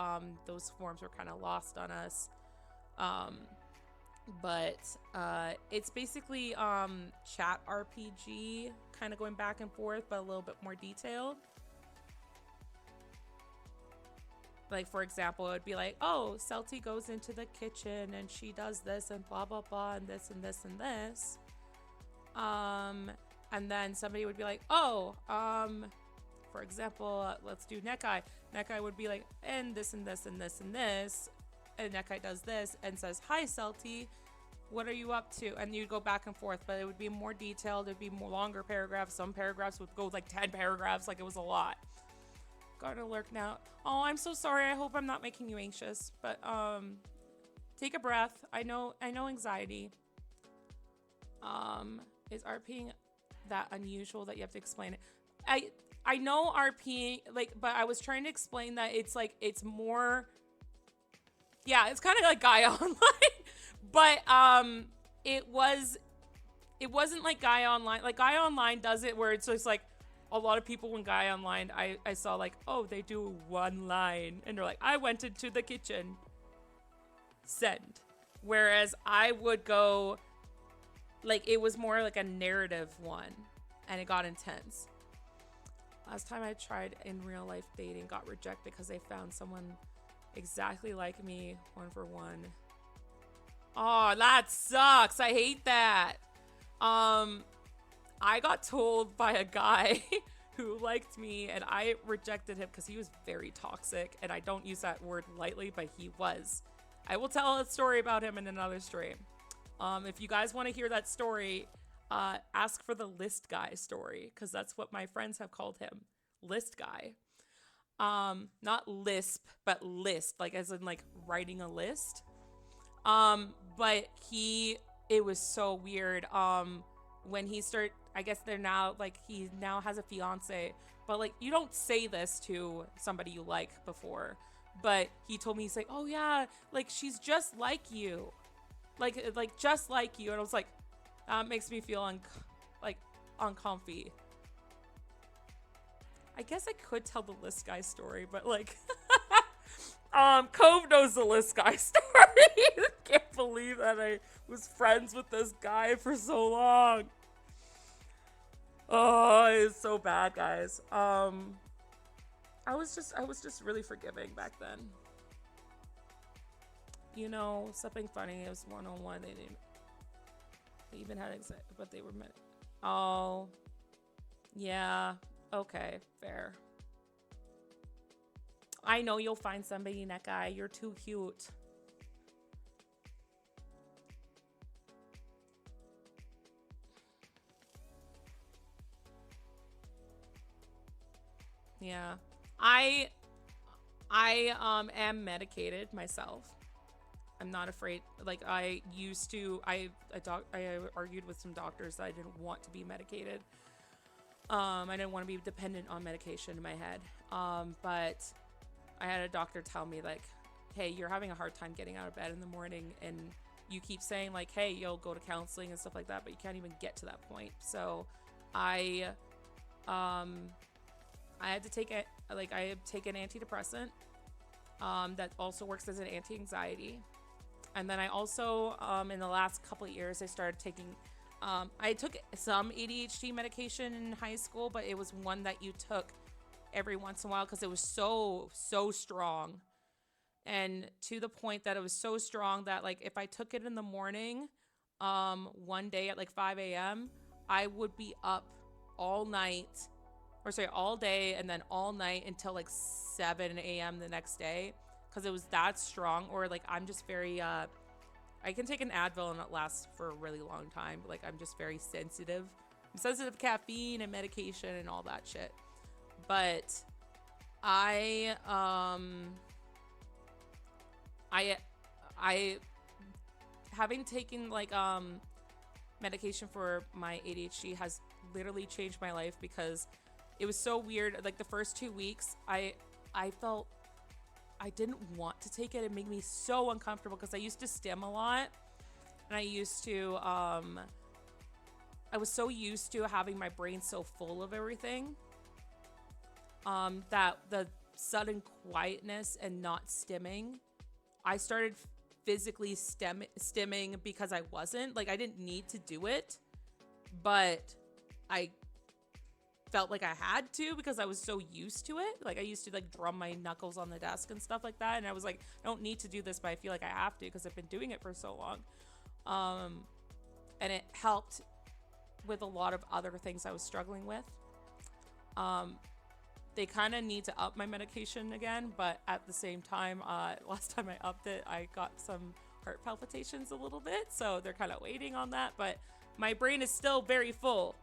those forums were kind of lost on us. But it's basically chat RPG, kind of going back and forth, but a little bit more detailed. Like, for example, it would be like, oh, Celty goes into the kitchen and she does this and blah, blah, blah, and this and this and this. And then somebody would be like, oh, for example, let's do Nekai. Nekai would be like, and this and this and this and this. And Nekai does this and says, hi, Celty, what are you up to? And you'd go back and forth, but it would be more detailed. It'd be more longer paragraphs. Some paragraphs would go like 10 paragraphs. Like, it was a lot. Got to lurk now. Oh, I'm so sorry. I hope I'm not making you anxious, but take a breath. I know anxiety. Is RPing that unusual that you have to explain it? I know RPing, like, but I was trying to explain that it's like, it's more, yeah, it's kind of like Gaia Online, but it wasn't like Gaia Online. Like, Gaia Online does it where it's just like, a lot of people in Gaia Online, I saw like, oh, they do one line and they're like, I went into the kitchen, send. Whereas I would go, like, it was more like a narrative one and it got intense. Last time I tried in real life dating, got rejected because they found someone exactly like me, 1-for-1. Oh, that sucks. I hate that. I got told by a guy who liked me, and I rejected him because he was very toxic, and I don't use that word lightly, but he was. I will tell a story about him in another stream. If you guys want to hear that story, ask for the list guy story, because that's what my friends have called him. List guy. Not lisp, but list, like as in like writing a list. But it was so weird. When he started, I guess they're now, like, he now has a fiance, but like, you don't say this to somebody you like before, but he told me, he's like, oh yeah, like, she's just like you, like just like you. And I was like, that makes me feel uncomfy. I guess I could tell the list guy story, but like, Cove knows the list guy story. Can't believe that I was friends with this guy for so long. Oh, it's so bad, guys. I was just really forgiving back then. You know, something funny. It was 101. They even had exit, but they were met. Oh, yeah. Okay, fair. I know you'll find somebody, Nekai. You're too cute. Yeah. I am medicated myself. I'm not afraid. Like, I used to, I argued with some doctors that I didn't want to be medicated. I didn't want to be dependent on medication in my head. But I had a doctor tell me, like, hey, you're having a hard time getting out of bed in the morning, and you keep saying, like, hey, you'll go to counseling and stuff like that, but you can't even get to that point. So I had to take it, like, I take an antidepressant that also works as an anti-anxiety. And then I also, in the last couple of years, I started taking, I took some ADHD medication in high school, but it was one that you took every once in a while because it was so strong. And to the point that it was so strong that like if I took it in the morning, one day at like 5 a.m., I would be up all night, or sorry, all day and then all night until like 7 a.m. the next day because it was that strong. Or like I'm just very, I can take an Advil and it lasts for a really long time. But, like I'm just very sensitive. I'm sensitive to caffeine and medication and all that shit. But I having taken like medication for my ADHD has literally changed my life because it was so weird. Like the first 2 weeks, I felt I didn't want to take it. It made me so uncomfortable because I used to stim a lot, and I used to I was so used to having my brain so full of everything that the sudden quietness and not stimming, I started physically stimming because I wasn't. Like, I didn't need to do it, but I felt like I had to because I was so used to it. Like, I used to, like, drum my knuckles on the desk and stuff like that, and I was like, I don't need to do this, but I feel like I have to because I've been doing it for so long. And it helped with a lot of other things I was struggling with. They kind of need to up my medication again, but at the same time, last time I upped it, I got some heart palpitations a little bit, so they're kind of waiting on that, but my brain is still very full.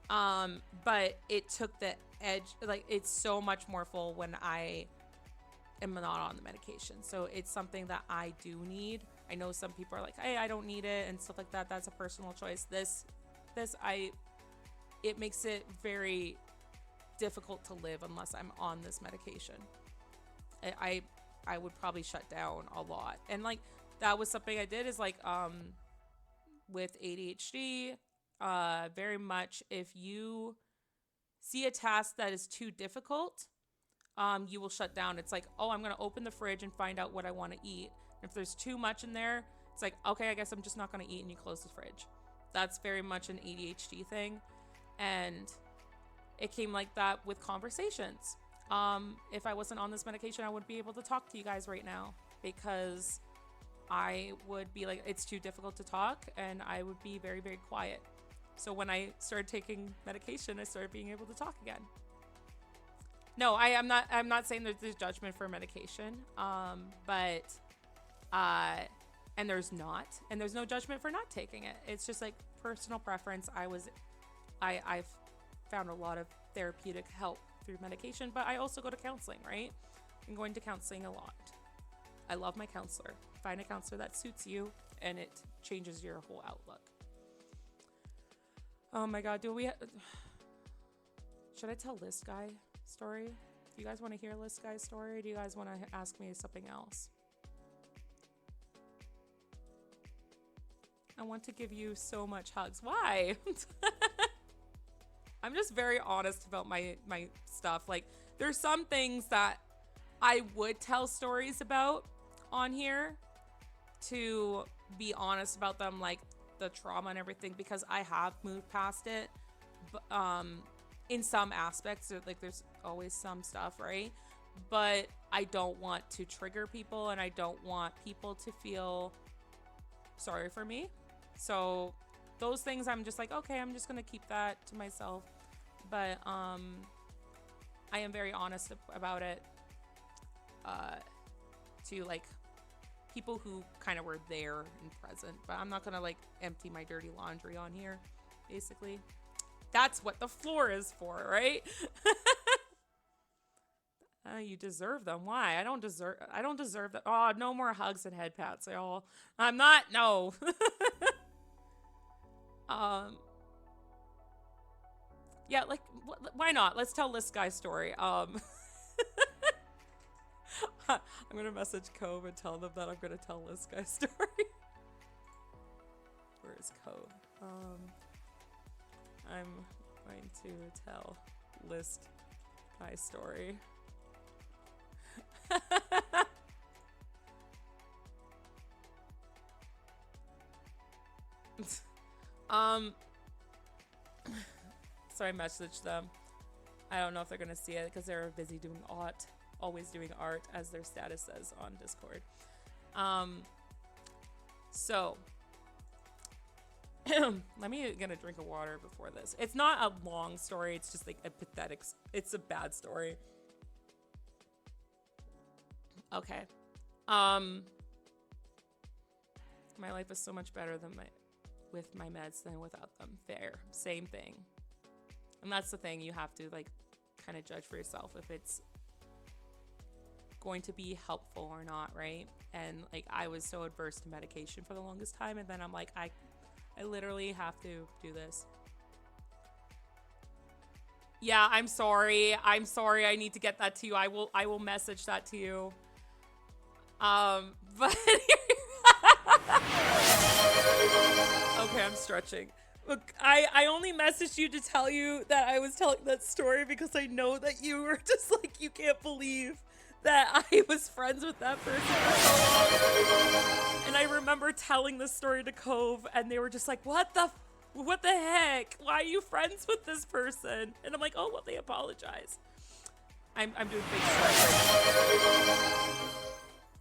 But it took the edge, like, it's so much more full when I am not on the medication, so it's something that I do need. I know some people are like, hey, I don't need it, and stuff like that. That's a personal choice. It makes it very difficult to live unless I'm on this medication. I would probably shut down a lot. And like that was something I did is like with ADHD, very much if you see a task that is too difficult, you will shut down. It's like, oh, I'm gonna open the fridge and find out what I want to eat. If there's too much in there, it's like, okay, I guess I'm just not gonna eat, and you close the fridge. That's very much an ADHD thing. And it came like that with conversations. If I wasn't on this medication, I wouldn't be able to talk to you guys right now because I would be like, it's too difficult to talk, and I would be very, very quiet. So when I started taking medication, I started being able to talk again. No, I'm not saying that there's judgment for medication, but and there's no judgment for not taking it. It's just like personal preference. I've found a lot of therapeutic help through medication, but I also go to counseling, right? I'm going to counseling a lot. I love my counselor. Find a counselor that suits you, and it changes your whole outlook. Oh my God, should I tell List Guy story? Do you guys want to hear List Guy's story, or do you guys want to ask me something else? I want to give you so much hugs. Why? I'm just very honest about my stuff. Like, there's some things that I would tell stories about on here to be honest about them, like the trauma and everything, because I have moved past it. But, in some aspects, like there's always some stuff, right? But I don't want to trigger people, and I don't want people to feel sorry for me. So those things I'm just like, okay, I'm just gonna keep that to myself. But I am very honest about it to like people who kind of were there and present, but I'm not gonna like empty my dirty laundry on here, basically. That's what the floor is for, right? You deserve them. Why? I don't deserve that. Oh, no more hugs and head pats. I'm not, no. Yeah, like, why not? Let's tell List Guy's story. I'm gonna message Cove and tell them that I'm gonna tell List Guy's story. Where is Cove? I'm going to tell List Guy's story. um, so I messaged them. I don't know if they're gonna see it because they're busy doing art, always doing art, as their status says on Discord. So let me get a drink of water before this. It's not a long story. It's just like a pathetic. It's a bad story. Okay. My life is so much better than with my meds than without them. Fair. Same thing. And that's the thing. You have to like kind of judge for yourself if it's going to be helpful or not, right? And like I was so adverse to medication for the longest time, and then I'm like, I literally have to do this. Yeah, I'm sorry. I'm sorry. I need to get that to you. I will message that to you. But okay, I'm stretching. Look, I only messaged you to tell you that I was telling that story because I know that you were just like, you can't believe that I was friends with that person for so long. And I remember telling this story to Cove, and they were just like, what the heck? Why are you friends with this person? And I'm like, oh, well, they apologize. I'm doing big stretch.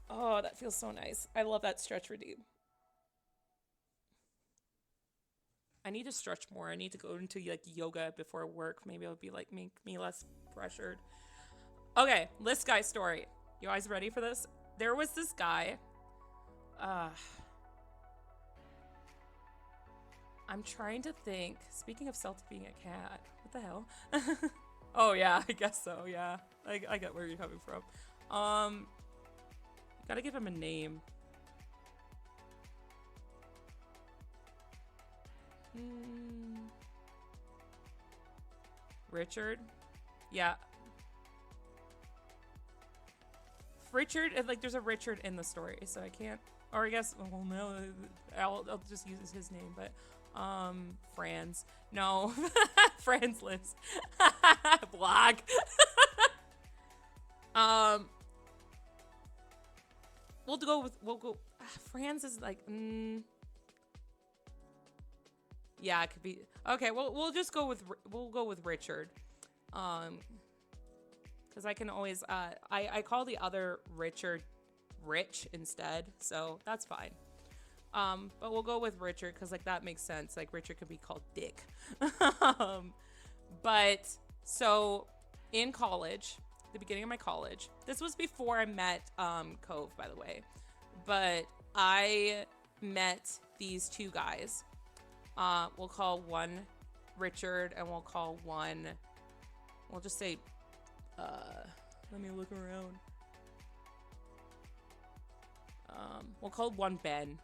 Oh, that feels so nice. I love that stretch redeem. I need to stretch more. I need to go into like yoga before work. Maybe it'll be like make me less pressured. Okay, this guy's story. You guys ready for this? There was this guy. I'm trying to think. Speaking of Celtic being a cat, what the hell? Oh yeah, I guess so. Yeah, I get where you're coming from. Gotta give him a name. Richard? Yeah. Richard, like there's a Richard in the story, so I can't, or I guess, well no, I'll just use his name, but, Franz. No. Franz lives. Black. We'll go, Franz is like, yeah, it could be, okay, we'll just go with, we'll go with Richard. Because I can always, I call the other Richard Rich instead, so that's fine. But we'll go with Richard because like that makes sense. Like Richard could be called Dick. But so in college, the beginning of my college, this was before I met Cove, by the way, but I met these two guys. We'll call one Richard and we'll call one, we'll just say, let me look around. We'll call one Ben.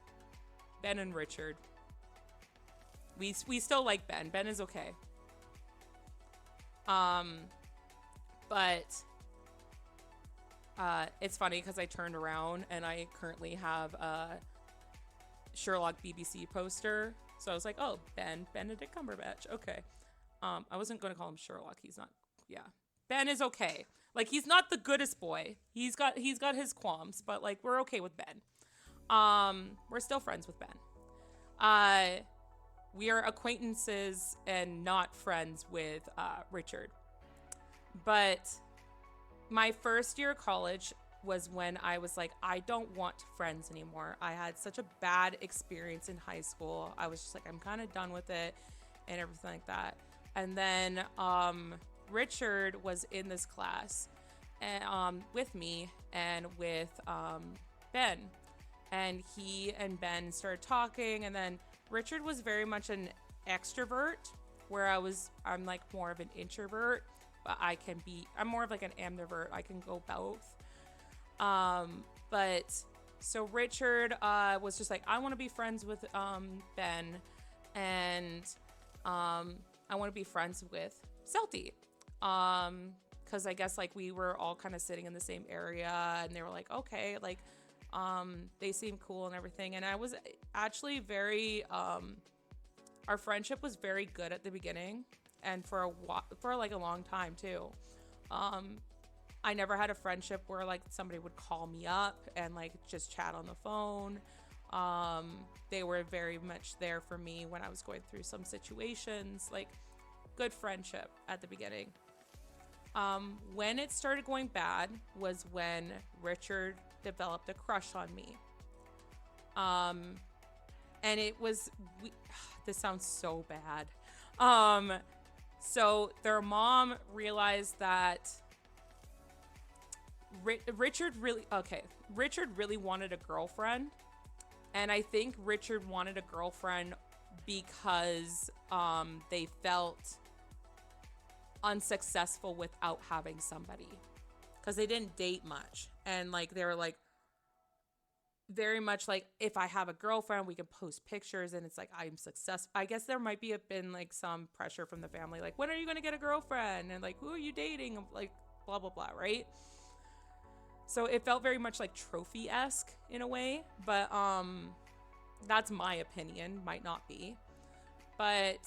Ben and Richard. We still like Ben. Ben is okay. But it's funny because I turned around and I currently have a Sherlock BBC poster. So I was like, oh, Benedict Cumberbatch. Okay. I wasn't going to call him Sherlock. He's not. Yeah. Ben is okay. Like he's not the goodest boy. He's got his qualms, but like we're okay with Ben. We're still friends with Ben. We are acquaintances and not friends with Richard. But my first year of college was when I was like, I don't want friends anymore. I had such a bad experience in high school. I was just like, I'm kind of done with it and everything like that. And then Richard was in this class and with me and with Ben. And he and Ben started talking, and then Richard was very much an extrovert, where I'm like more of an introvert, but I'm more of like an ambivert. I can go both. But so Richard was just like, I want to be friends with Ben, and I want to be friends with Celty. Because I guess like we were all kind of sitting in the same area, and they were like, okay, like they seem cool and everything. And I was actually very our friendship was very good at the beginning, and for like a long time too. I never had a friendship where like somebody would call me up and like just chat on the phone. They were very much there for me when I was going through some situations, like good friendship at the beginning. When it started going bad was when Richard developed a crush on me. Um, and it was, this sounds so bad. So their mom realized that Richard really wanted a girlfriend. And I think Richard wanted a girlfriend because they felt unsuccessful without having somebody. Because they didn't date much. And like they were like very much like, if I have a girlfriend, we can post pictures and it's like I'm successful. I guess there might be been like some pressure from the family, like, when are you going to get a girlfriend? And like, who are you dating? Like, blah, blah, blah, right? So it felt very much like trophy-esque in a way, but that's my opinion, might not be. But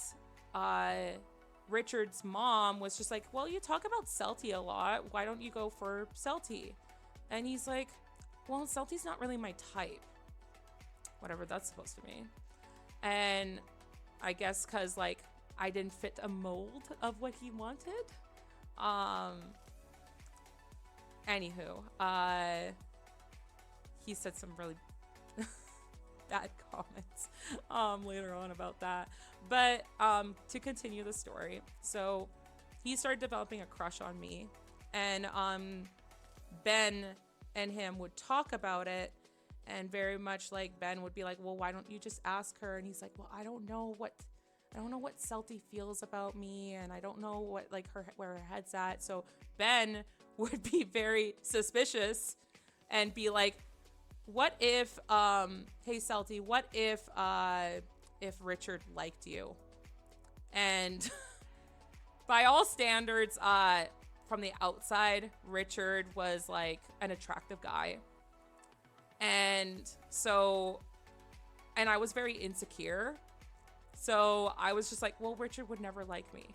Richard's mom was just like, well, you talk about Celty a lot. Why don't you go for Celty? And he's like, well, Celty's not really my type. Whatever that's supposed to mean. And I guess because, like, I didn't fit a mold of what he wanted. Anywho, he said some really bad comments later on about that. But to continue the story, so he started developing a crush on me, and Ben and him would talk about it, and very much like Ben would be like, well, why don't you just ask her? And he's like, well, I don't know what Celty feels about me, and I don't know what, like, where her head's at. So Ben would be very suspicious and be like, what if hey Celty, what if Richard liked you? And by all standards, from the outside, Richard was like an attractive guy. And I was very insecure. So I was just like, well, Richard would never like me.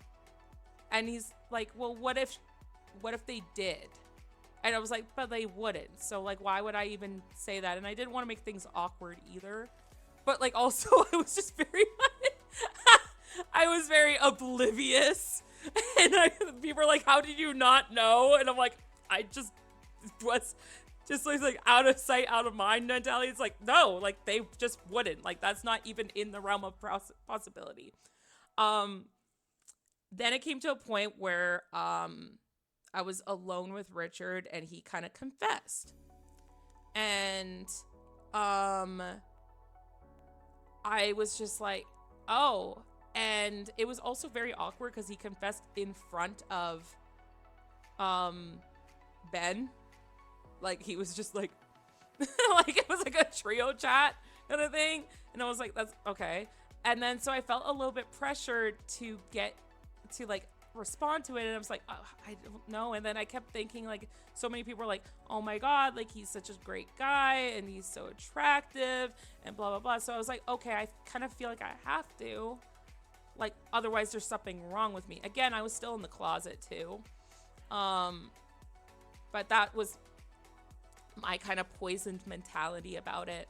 And he's like, well, what if they did? And I was like, but they wouldn't. So like, why would I even say that? And I didn't want to make things awkward either. But like, also, I was just very, I was very oblivious. And people were like, how did you not know? And I'm like, I just was just like out of sight, out of mind mentality. It's like, no, like they just wouldn't. Like, that's not even in the realm of possibility. Then it came to a point where I was alone with Richard and he kind of confessed. And I was just like, oh. And it was also very awkward because he confessed in front of Ben. Like, he was just like, like, it was like a trio chat kind of thing. And I was like, that's okay. And then so I felt a little bit pressured to like respond to it, and I was like, oh, I don't know. And then I kept thinking, like, so many people were like, oh my god, like, he's such a great guy and he's so attractive and blah blah blah. So I was like, okay, I kind of feel like I have to, like, otherwise there's something wrong with me. Again, I was still in the closet too, but that was my kind of poisoned mentality about it.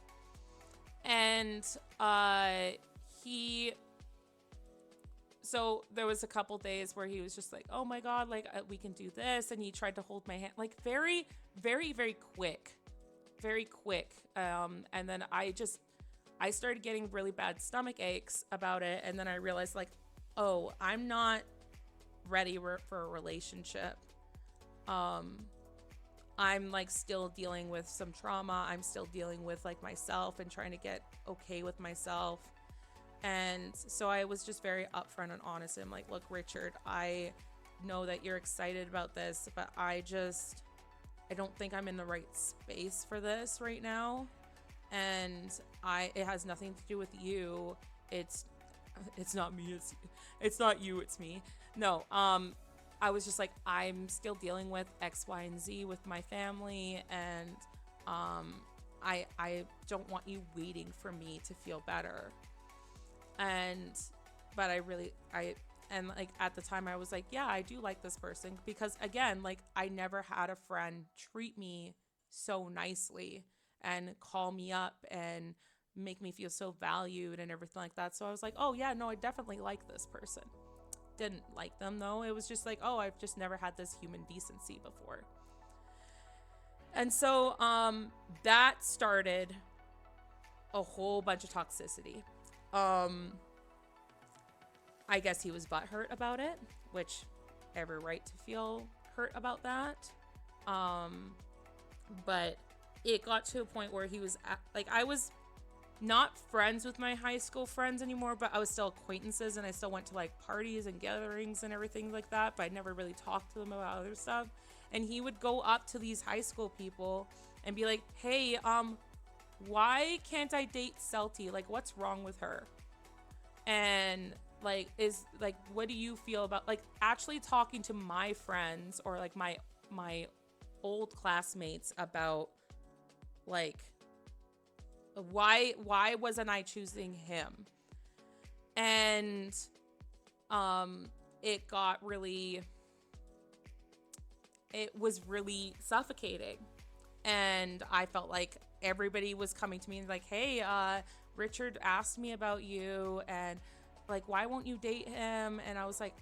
And so there was a couple days where he was just like, oh my god, like, we can do this, and he tried to hold my hand, like, very very very quick. And then I started getting really bad stomach aches about it, and then I realized, like, oh, I'm not ready for a relationship. I'm like still dealing with some trauma. I'm still dealing with like myself and trying to get okay with myself. And so I was just very upfront and honest. I'm like, look, Richard, I know that you're excited about this, but I don't think I'm in the right space for this right now. And it has nothing to do with you. It's not me. It's not you. It's me. No. I was just like, I'm still dealing with X, Y, and Z with my family, and I don't want you waiting for me to feel better. But like at the time I was like, yeah, I do like this person, because again, like, I never had a friend treat me so nicely and call me up and make me feel so valued and everything like that. So I was like, oh yeah, no, I definitely like this person. Didn't like them though. It was just like, oh, I've just never had this human decency before. And so that started a whole bunch of toxicity. I guess he was butthurt about it, which every right to feel hurt about that. But it got to a point where he was like, I was not friends with my high school friends anymore, but I was still acquaintances, and I still went to like parties and gatherings and everything like that, but I never really talked to them about other stuff. And he would go up to these high school people and be like, hey, why can't I date Celty? Like, what's wrong with her? And like, is like, what do you feel about like actually talking to my friends or like my old classmates about like, why wasn't I choosing him? And it was really suffocating, and I felt like everybody was coming to me and like, hey, Richard asked me about you, and like, why won't you date him? And I was like,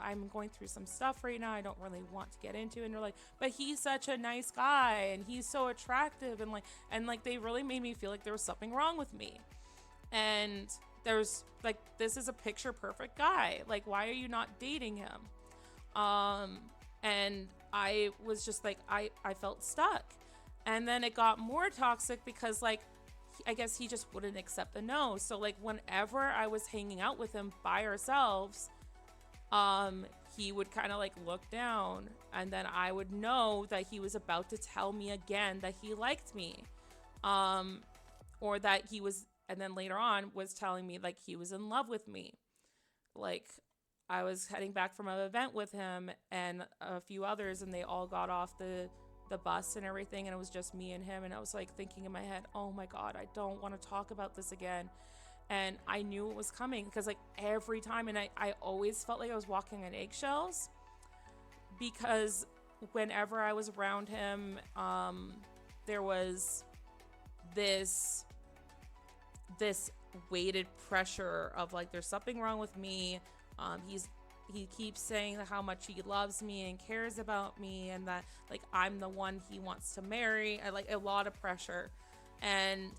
I'm going through some stuff right now. I don't really want to get into it. And they're like, but he's such a nice guy and he's so attractive. And like, they really made me feel like there was something wrong with me. And there's like, this is a picture perfect guy. Like, why are you not dating him? And I was just like, I felt stuck. And then it got more toxic because like, I guess he just wouldn't accept the no. So like whenever I was hanging out with him by ourselves, he would kind of like look down, and then I would know that he was about to tell me again that he liked me, or that he was, and then later on was telling me like he was in love with me. Like I was heading back from an event with him and a few others, and they all got off the bus and everything, and it was just me and him, and I was like thinking in my head, oh my god, I don't want to talk about this again. And I knew it was coming because like every time, and I always felt like I was walking on eggshells, because whenever I was around him, there was this weighted pressure of like, there's something wrong with me. He keeps saying how much he loves me and cares about me, and that like I'm the one he wants to marry. I like a lot of pressure. And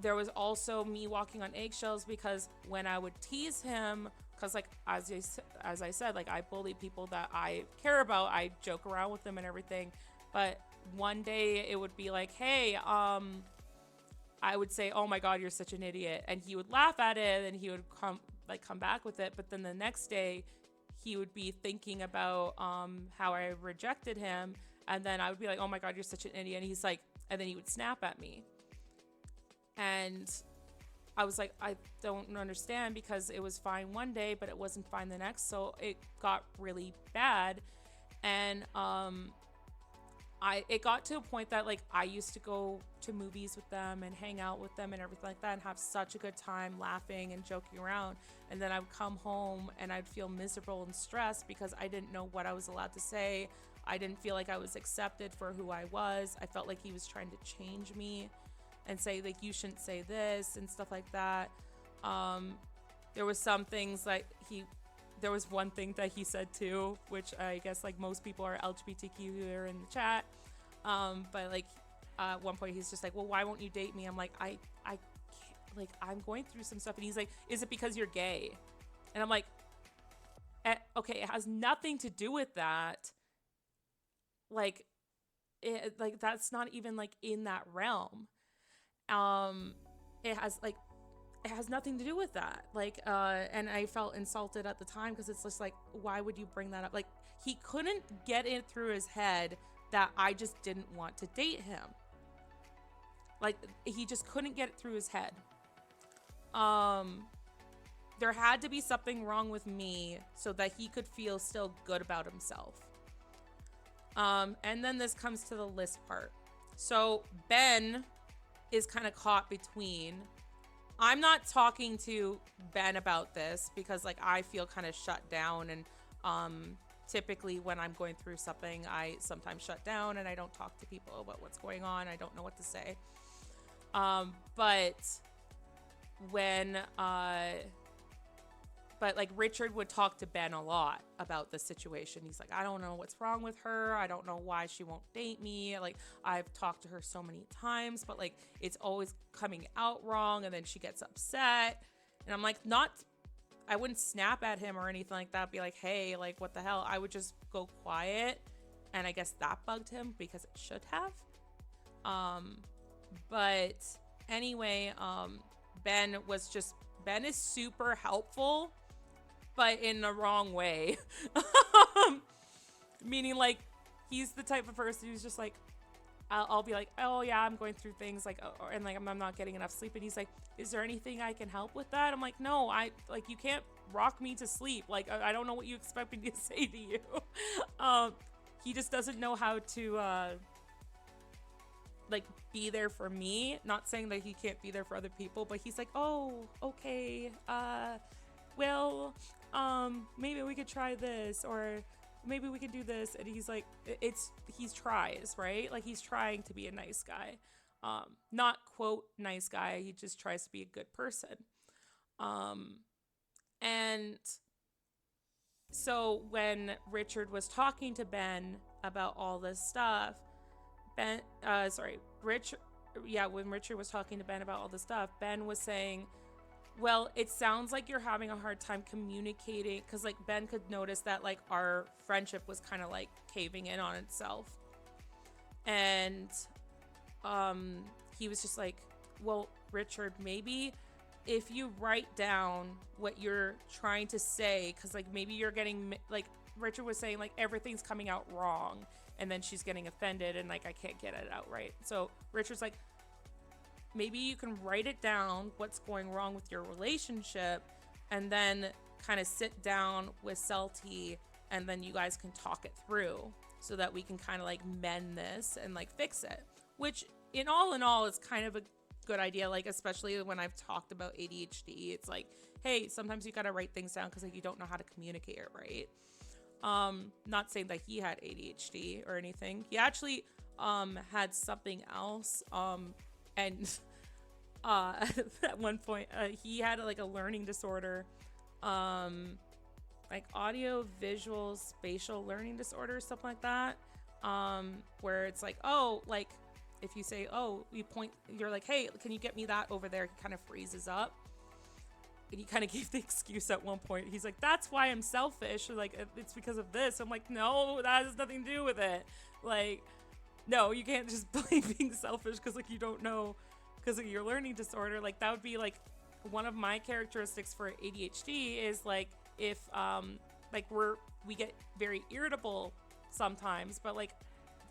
there was also me walking on eggshells because when I would tease him, because like as I said, like I bully people that I care about, I joke around with them and everything. But one day it would be like, hey, I would say, oh my god, you're such an idiot, and he would laugh at it, and he would come back with it. But then the next day he would be thinking about how I rejected him, and then I would be like, oh my god, you're such an idiot, and he's like, and then he would snap at me. And I was like, I don't understand, because it was fine one day but it wasn't fine the next. So it got really bad. And it got to a point that like I used to go to movies with them and hang out with them and everything like that, and have such a good time laughing and joking around. And then I would come home and I'd feel miserable and stressed because I didn't know what I was allowed to say. I didn't feel like I was accepted for who I was. I felt like he was trying to change me and say like, you shouldn't say this and stuff like that. There was some things like there was one thing that he said too, which I guess like most people are LGBTQ who are in the chat. But like at one point he's just like, well, why won't you date me? I'm like, I can't, like I'm going through some stuff. And he's like, is it because you're gay? And I'm like, okay, it has nothing to do with that. Like that's not even like in that realm. It has nothing to do with that. Like, and I felt insulted at the time because it's just like, why would you bring that up? Like, he couldn't get it through his head that I just didn't want to date him. Like, he just couldn't get it through his head. There had to be something wrong with me so that he could feel still good about himself. And then this comes to the list part. So Ben is kind of caught between. I'm not talking to Ben about this because like I feel kind of shut down, and typically when I'm going through something, I sometimes shut down and I don't talk to people about what's going on. I don't know what to say. But when but like Richard would talk to Ben a lot about the situation. He's like, I don't know what's wrong with her. I don't know why she won't date me. Like, I've talked to her so many times, but like it's always coming out wrong, and then she gets upset. And I'm like, I wouldn't snap at him or anything like that, be like, hey, like what the hell? I would just go quiet. And I guess that bugged him because it should have. But anyway, Ben is super helpful, but in the wrong way. Meaning like he's the type of person who's just like, I'll be like, oh yeah, I'm going through things like, and like I'm not getting enough sleep. And he's like, is there anything I can help with that? I'm like, no, you can't rock me to sleep. Like, I don't know what you expect me to say to you. He just doesn't know how to, like be there for me. Not saying that he can't be there for other people, but he's like, oh, okay. Well, maybe we could try this, or maybe we could do this. And he's like, he tries, right? Like he's trying to be a nice guy. Not quote nice guy. He just tries to be a good person. And so when Richard was talking to Ben about all this stuff, when Richard was talking to Ben about all this stuff, Ben was saying, well, it sounds like you're having a hard time communicating, because like Ben could notice that like our friendship was kind of like caving in on itself. And he was just like, well, Richard, maybe if you write down what you're trying to say, because like maybe you're getting, like Richard was saying, like everything's coming out wrong, and then she's getting offended and like I can't get it out right. So Richard's like, maybe you can write it down, what's going wrong with your relationship, and then kind of sit down with Celty, and then you guys can talk it through so that we can kind of like mend this and like fix it. Which in all is kind of a good idea, like especially when I've talked about ADHD. It's like, hey, sometimes you gotta write things down because like you don't know how to communicate it right. Not saying that he had ADHD or anything. He actually had something else. And at one point he had like a learning disorder, like audio visual spatial learning disorder, something like that, where it's like, oh, like if you say, oh, you're like, hey, can you get me that over there? He kind of freezes up. And he kind of gave the excuse at one point. He's like, that's why I'm selfish. Like, it's because of this. I'm like, no, that has nothing to do with it. Like, no, you can't just blame being selfish because like you don't know because of your learning disorder. Like that would be like one of my characteristics for ADHD is like if like we get very irritable sometimes, but like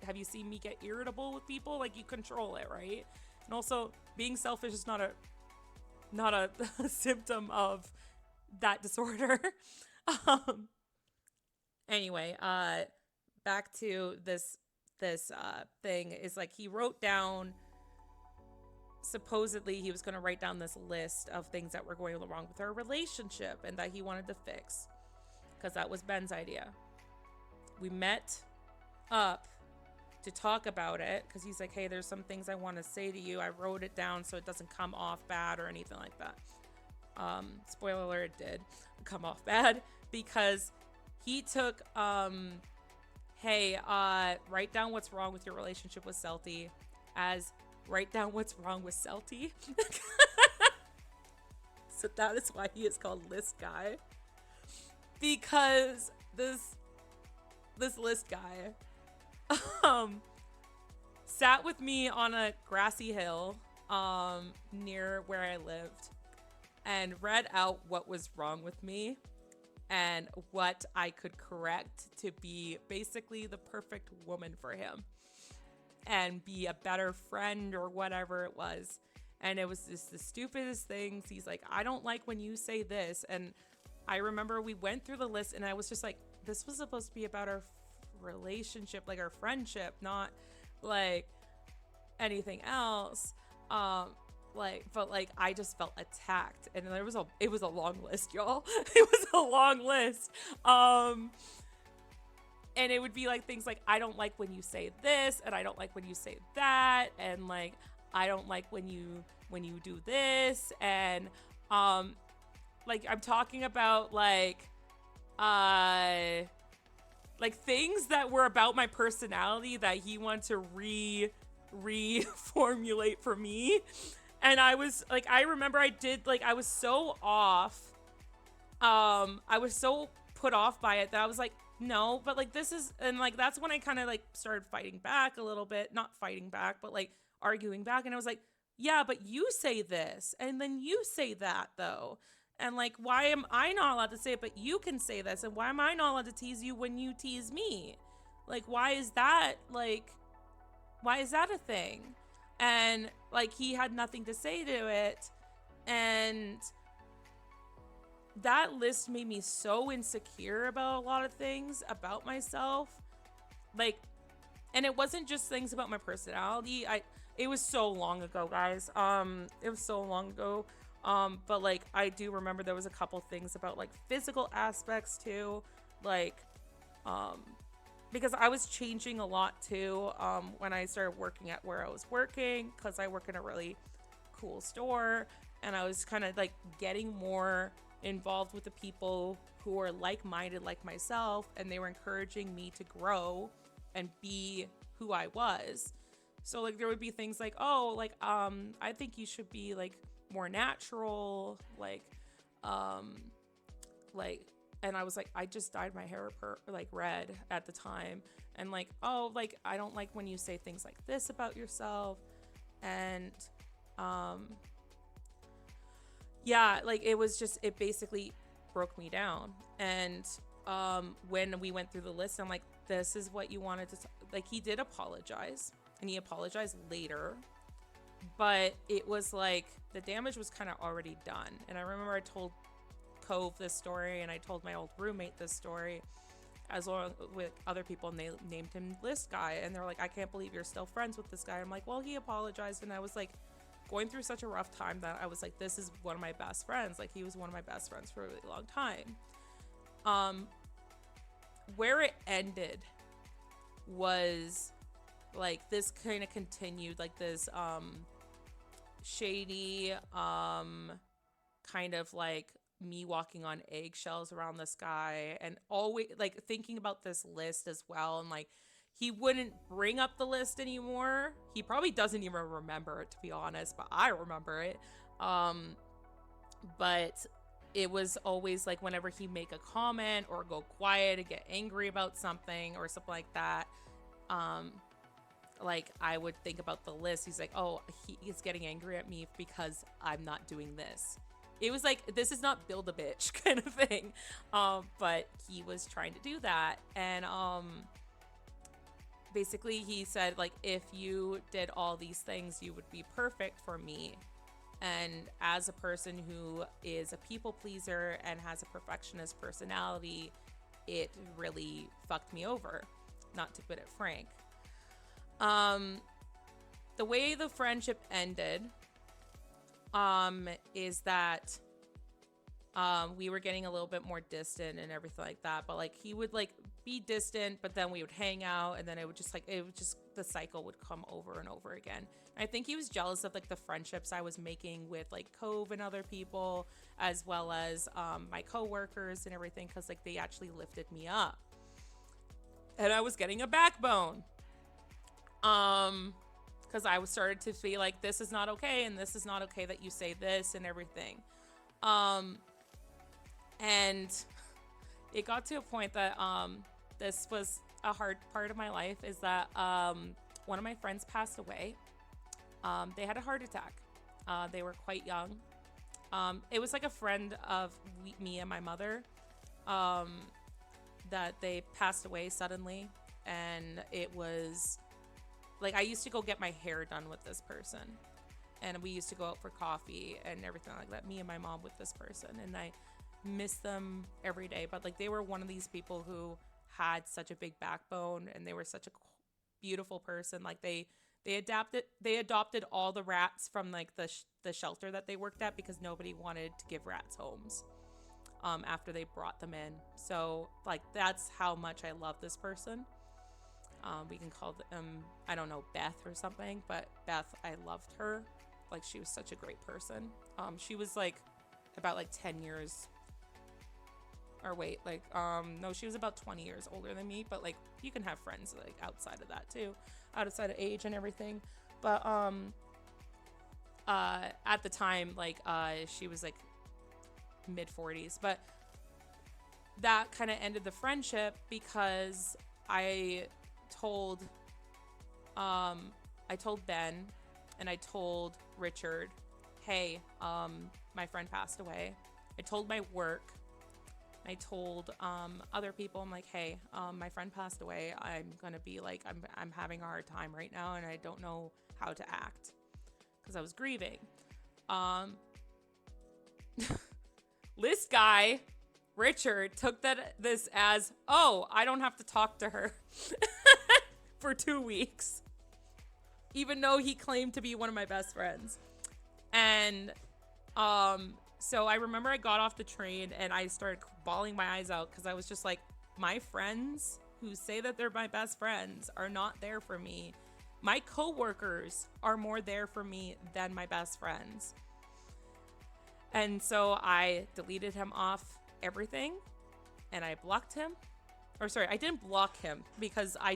have you seen me get irritable with people? Like you control it, right? And also being selfish is not a symptom of that disorder. Anyway, back to this thing is like he wrote down, supposedly he was going to write down this list of things that were going wrong with our relationship and that he wanted to fix, because that was Ben's idea. We met up to talk about it because he's like, hey, there's some things I want to say to you. I wrote it down so it doesn't come off bad or anything like that. Spoiler alert, it did come off bad because he took hey, write down what's wrong with your relationship with Celty as write down what's wrong with Celty. So that is why he is called List Guy, because this list guy sat with me on a grassy hill near where I lived and read out what was wrong with me and what I could correct to be basically the perfect woman for him and be a better friend or whatever it was. And it was just the stupidest things. He's like, I don't like when you say this. And I remember we went through the list and I was just like, this was supposed to be about our relationship, like our friendship, not like anything else. But I just felt attacked, and it was a long list, y'all. It was a long list. And it would be like things like, I don't like when you say this, and I don't like when you say that, and like I don't like when you do this, and like I'm talking about uh like things that were about my personality that he wanted to reformulate for me. And I was like, I remember I did, like, I was so off. I was so put off by it that I was like, no, but like this is, and like that's when I kind of like started fighting back a little bit, not fighting back, but like arguing back. And I was like, yeah, but you say this, and then you say that though. And like, why am I not allowed to say it, but you can say this? And why am I not allowed to tease you when you tease me? Like, why is that a thing? And like, he had nothing to say to it. And that list made me so insecure about a lot of things about myself. Like, and it wasn't just things about my personality. It was so long ago, guys. It was so long ago. But like I do remember there was a couple things about like physical aspects too. Like because I was changing a lot too when I started working at where I was working, because I work in a really cool store, and I was kind of like getting more involved with the people who are like-minded like myself, and they were encouraging me to grow and be who I was. So like there would be things like, oh, I think you should be like more natural, um like, and I was like, I just dyed my hair like red at the time, and like, oh, like I don't like when you say things like this about yourself. And yeah, like it was just, it basically broke me down. And when we went through the list, I'm like, this is what you wanted to like, he did apologize, and he apologized later, but it was like the damage was kind of already done. And I remember I told Cove this story, and I told my old roommate this story, as well with other people, and they named him List Guy, and they're like, I can't believe you're still friends with this guy. I'm like, well, he apologized. And I was like going through such a rough time that I was like, this is one of my best friends. Like, he was one of my best friends for a really long time. Where it ended was like, this kind of continued, like this shady kind of like me walking on eggshells around this guy, and always like thinking about this list as well. And like, he wouldn't bring up the list anymore. He probably doesn't even remember it, to be honest, but I remember it. But it was always like, whenever he make a comment or go quiet and get angry about something or something like that, like I would think about the list. He's like, oh, he's getting angry at me because I'm not doing this. It was like, this is not build a bitch kind of thing. But he was trying to do that. And basically he said, like, if you did all these things, you would be perfect for me. And as a person who is a people pleaser and has a perfectionist personality, it really fucked me over, not to put it frank. The way the friendship ended is that we were getting a little bit more distant and everything like that. But like, he would like be distant, but then we would hang out, and then it would just the cycle would come over and over again. I think he was jealous of like the friendships I was making with like Cove and other people, as well as my coworkers and everything, because like they actually lifted me up, and I was getting a backbone. Because I was started to feel like, this is not okay, and this is not okay that you say this and everything. And it got to a point that this was a hard part of my life, is that one of my friends passed away. They had a heart attack. They were quite young. It was like a friend of me and my mother, that they passed away suddenly. And it was like, I used to go get my hair done with this person, and we used to go out for coffee and everything like that, me and my mom with this person, and I miss them every day. But like, they were one of these people who had such a big backbone, and they were such a beautiful person. Like they adopted all the rats from like the shelter that they worked at, because nobody wanted to give rats homes after they brought them in. So like, that's how much I love this person. We can call them, I don't know, Beth or something, but Beth, I loved her. Like, she was such a great person. She was like about like 10 years, or wait, like, no, she was about 20 years older than me, but like, you can have friends like outside of that too, outside of age and everything. But, at the time, like, she was like mid 40s, but that kind of ended the friendship because I told Ben and I told Richard, hey, my friend passed away. I told my work. I told other people, I'm like, hey, my friend passed away. I'm gonna be like, I'm having a hard time right now, and I don't know how to act because I was grieving. This guy, Richard, took this as, oh, I don't have to talk to her for 2 weeks, even though he claimed to be one of my best friends. And so I remember I got off the train and I started bawling my eyes out because I was just like, my friends who say that they're my best friends are not there for me. My coworkers are more there for me than my best friends. And so I deleted him off everything and I blocked him. Or sorry, I didn't block him because I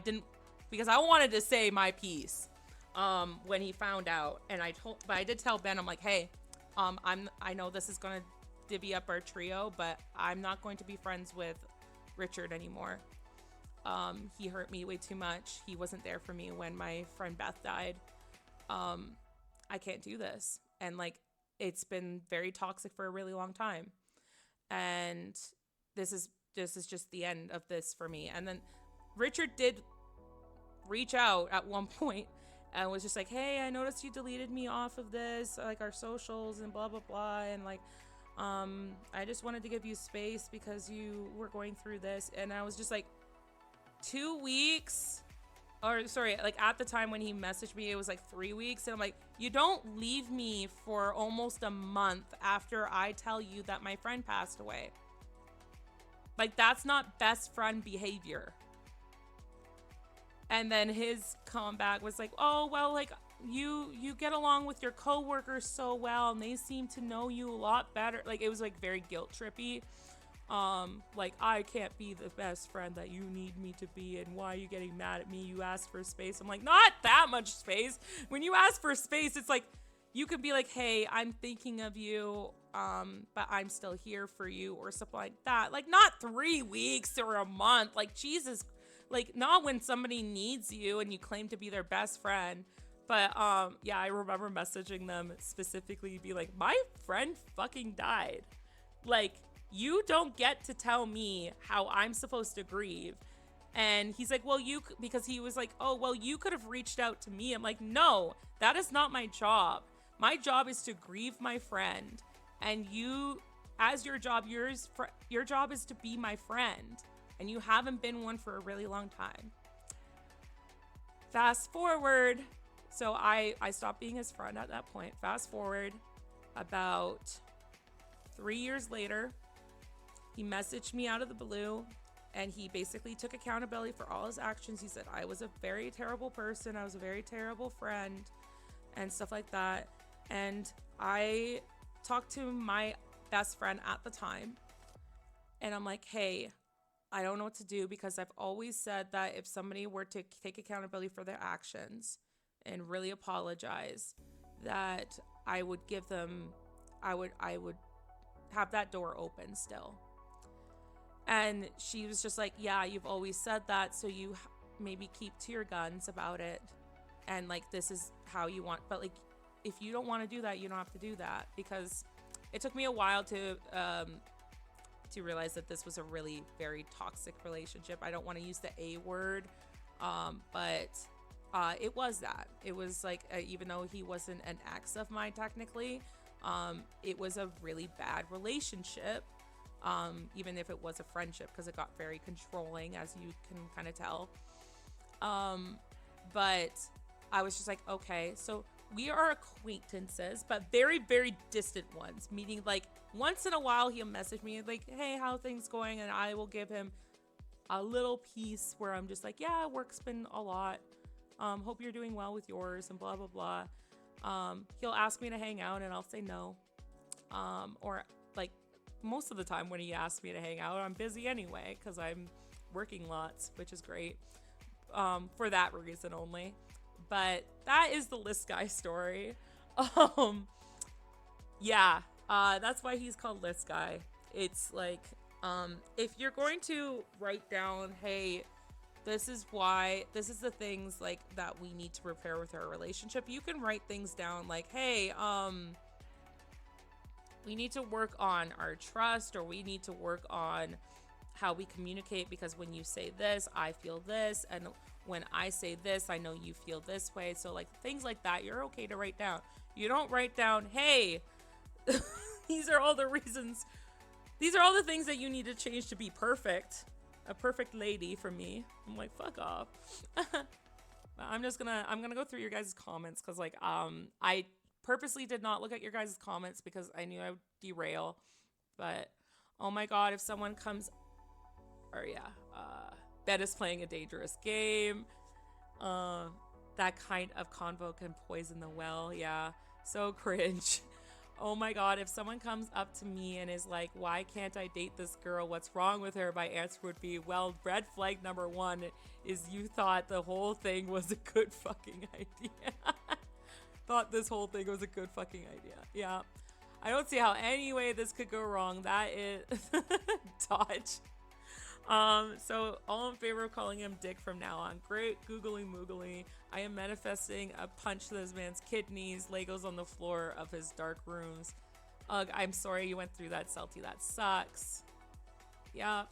wanted to say my piece when he found out. And but I did tell Ben, I'm like, hey, I know this is gonna divvy up our trio, but I'm not going to be friends with Richard anymore. He hurt me way too much. He wasn't there for me when my friend Beth died. I can't do this. And like, it's been very toxic for a really long time. And this is just the end of this for me. And then Richard did reach out at one point and was just like, hey, I noticed you deleted me off of this, like our socials and blah, blah, blah. And like, I just wanted to give you space because you were going through this. And I was just like, 2 weeks? Or sorry, like at the time when he messaged me, it was like 3 weeks. And I'm like, you don't leave me for almost a month after I tell you that my friend passed away. Like, that's not best friend behavior. And then his comeback was like, oh, well, like, you get along with your coworkers so well, and they seem to know you a lot better. Like, it was, like, very guilt trippy. Like, I can't be the best friend that you need me to be, and why are you getting mad at me? You asked for space. I'm like, not that much space. When you ask for space, it's like, you could be like, hey, I'm thinking of you, but I'm still here for you, or something like that. Like, not 3 weeks or a month. Like, Jesus, like, not when somebody needs you and you claim to be their best friend. But, yeah, I remember messaging them specifically, be like, my friend fucking died. Like, you don't get to tell me how I'm supposed to grieve. And he's like, well, because he was like, oh, well, you could have reached out to me. I'm like, no, that is not my job. My job is to grieve my friend. And you, as your job, your job is to be my friend. And you haven't been one for a really long time. Fast forward. So I stopped being his friend at that point. Fast forward about 3 years later. He messaged me out of the blue, and he basically took accountability for all his actions. He said, I was a very terrible person. I was a very terrible friend and stuff like that. And I talked to my best friend at the time, and I'm like, hey, I don't know what to do, because I've always said that if somebody were to take accountability for their actions and really apologize, that I would give them, I would have that door open still. And she was just like, yeah, you've always said that, so you maybe keep to your guns about it. And like, this is how you want, but like, if you don't want to do that, you don't have to do that. Because it took me a while to realize that this was a really very toxic relationship. I don't want to use the A word, but it was that. It was like, even though he wasn't an ex of mine technically, it was a really bad relationship. Even if it was a friendship, because it got very controlling, as you can kind of tell. But I was just like, okay, so we are acquaintances, but very, very distant ones. Meaning, like, once in a while he'll message me like, hey, how are things going? And I will give him a little piece where I'm just like, yeah, work's been a lot. Hope you're doing well with yours and blah, blah, blah. He'll ask me to hang out and I'll say no. Or like most of the time when he asks me to hang out, I'm busy anyway because I'm working lots, which is great. For that reason only. But that is the list guy story. Yeah, that's why he's called list guy. It's like, if you're going to write down, hey, this is the things like that we need to repair with our relationship, you can write things down like, hey, we need to work on our trust, or we need to work on how we communicate, because when you say this, I feel this, and when I say this, I know you feel this way. So like things like that, you're okay to write down. You don't write down, hey, these are all the reasons, these are all the things that you need to change to be perfect. A perfect lady for me. I'm like, fuck off. I'm gonna go through your guys' comments because like I purposely did not look at your guys' comments because I knew I would derail. But oh my god, if someone comes, or yeah, Bet is playing a dangerous game. That kind of convo can poison the well. Yeah, so cringe. Oh my god, if someone comes up to me and is like, why can't I date this girl? What's wrong with her? My answer would be, well, red flag number one is you thought the whole thing was a good fucking idea. Thought this whole thing was a good fucking idea. Yeah. I don't see how any way this could go wrong. That is dodge. So all in favor of calling him Dick from now on. Great googly moogly. I am manifesting a punch to this man's kidneys, Legos on the floor of his dark rooms. Ugh, I'm sorry you went through that, Celty. That sucks. Yep.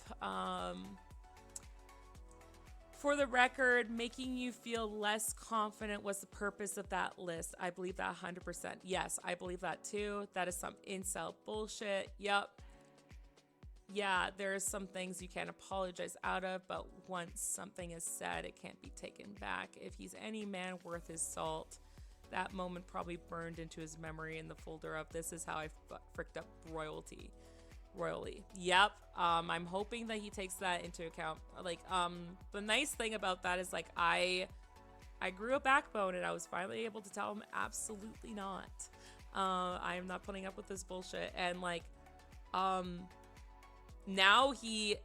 For the record, making you feel less confident was the purpose of that list. I believe that 100%. Yes, I believe that too. That is some incel bullshit. Yep. Yeah, there's some things you can't apologize out of, but once something is said, it can't be taken back. If he's any man worth his salt, that moment probably burned into his memory in the folder of this is how I fricked up royally. Yep. I'm hoping that he takes that into account. Like, the nice thing about that is like I grew a backbone and I was finally able to tell him absolutely not. I am not putting up with this bullshit. And like, now he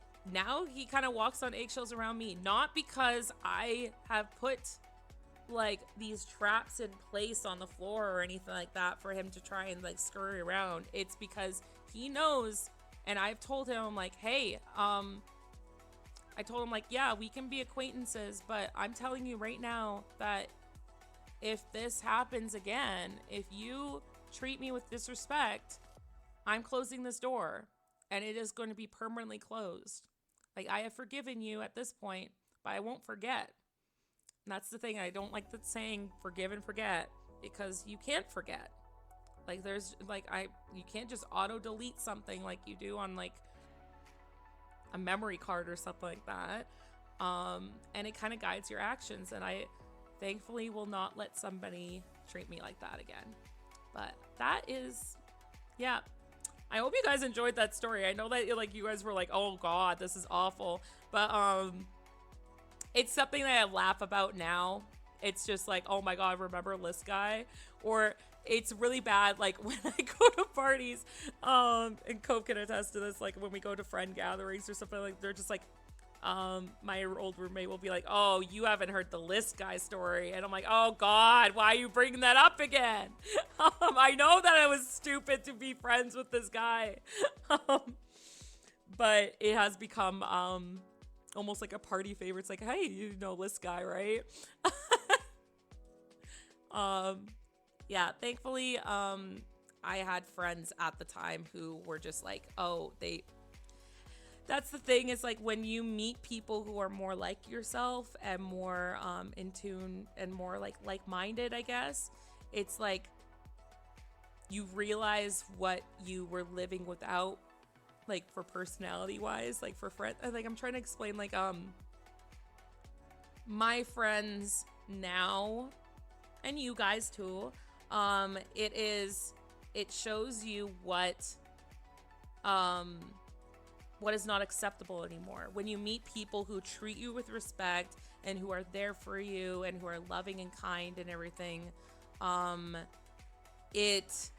kind of walks on eggshells around me, not because I have put like these traps in place on the floor or anything like that for him to try and like scurry around. It's because he knows, and I've told him like, hey, I told him like, yeah, we can be acquaintances, but I'm telling you right now that if this happens again, if you treat me with disrespect, I'm closing this door. And it is going to be permanently closed. Like, I have forgiven you at this point, but I won't forget. And that's the thing. I don't like the saying forgive and forget, because you can't forget. Like, there's, like, you can't just auto-delete something like you do on, like, a memory card or something like that. And it kind of guides your actions. And I, thankfully, will not let somebody treat me like that again. But that is, yeah. I hope you guys enjoyed that story. I know that like you guys were like, oh god, this is awful. But it's something that I laugh about now. It's just like, oh my god, remember list guy? Or it's really bad like when I go to parties, and Cope can attest to this, like when we go to friend gatherings or something, like they're just like, my old roommate will be like, oh, you haven't heard the list guy story. And I'm like, oh god, why are you bringing that up again? I know that I was stupid to be friends with this guy. But it has become almost like a party favorite. It's like, hey, you know list guy, right? Yeah, thankfully I had friends at the time who were just like, oh, that's the thing, is like when you meet people who are more like yourself and more in tune and more like-minded, I guess, it's like you realize what you were living without, like for personality wise, like for friends. Like I'm trying to explain, like my friends now, and you guys too, it shows you what what is not acceptable anymore. When you meet people who treat you with respect and who are there for you and who are loving and kind and everything, it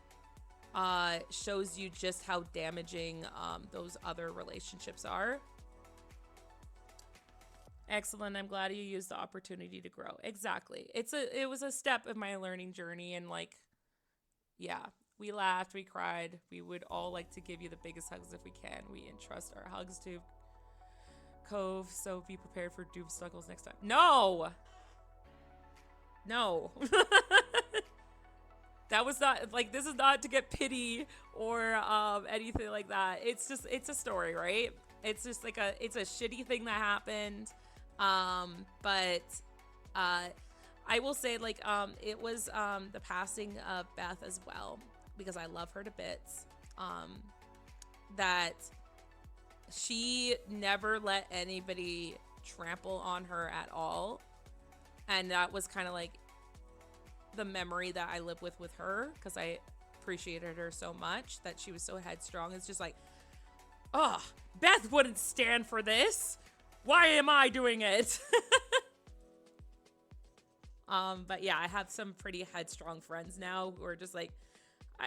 shows you just how damaging those other relationships are. Excellent. I'm glad you used the opportunity to grow. Exactly. It was a step of my learning journey, and like, yeah, we laughed, we cried. We would all like to give you the biggest hugs if we can. We entrust our hugs to Cove, so be prepared for doom snuggles next time. No! No. That was not, like, this is not to get pity or anything like that. It's just, it's a story, right? It's just like it's a shitty thing that happened. But I will say, like, it was the passing of Beth as well, because I love her to bits. That she never let anybody trample on her at all. And that was kind of like the memory that I live with her, because I appreciated her so much, that she was so headstrong. It's just like, oh, Beth wouldn't stand for this. Why am I doing it? But yeah, I have some pretty headstrong friends now who are just like,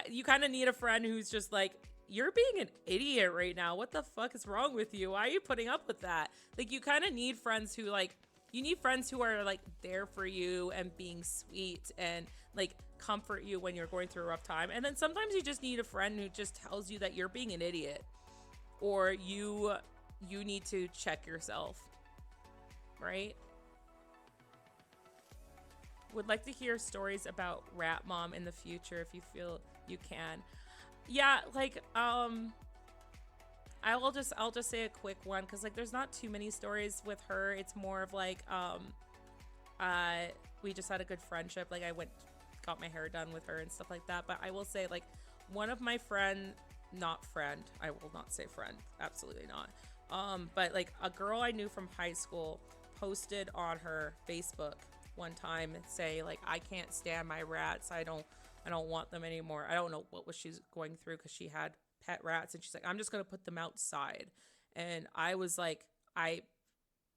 you kind of need a friend who's just like, you're being an idiot right now. What the fuck is wrong with you? Why are you putting up with that? Like, you kind of need friends who, like, you need friends who are like there for you and being sweet and like comfort you when you're going through a rough time. And then sometimes you just need a friend who just tells you that you're being an idiot, or you need to check yourself, right? Would like to hear stories about Rat Mom in the future if you feel you can. Yeah, like, I'll just say a quick one, because like there's not too many stories with her. It's more of like we just had a good friendship. Like, I got my hair done with her and stuff like that. But I will say, like, one of my I will not say friend, absolutely not. But like a girl I knew from high school posted on her Facebook one time and say, like, I can't stand my rats. I don't want them anymore. I don't know what was she's going through, because she had pet rats, and she's like, I'm just gonna put them outside. And I was like, I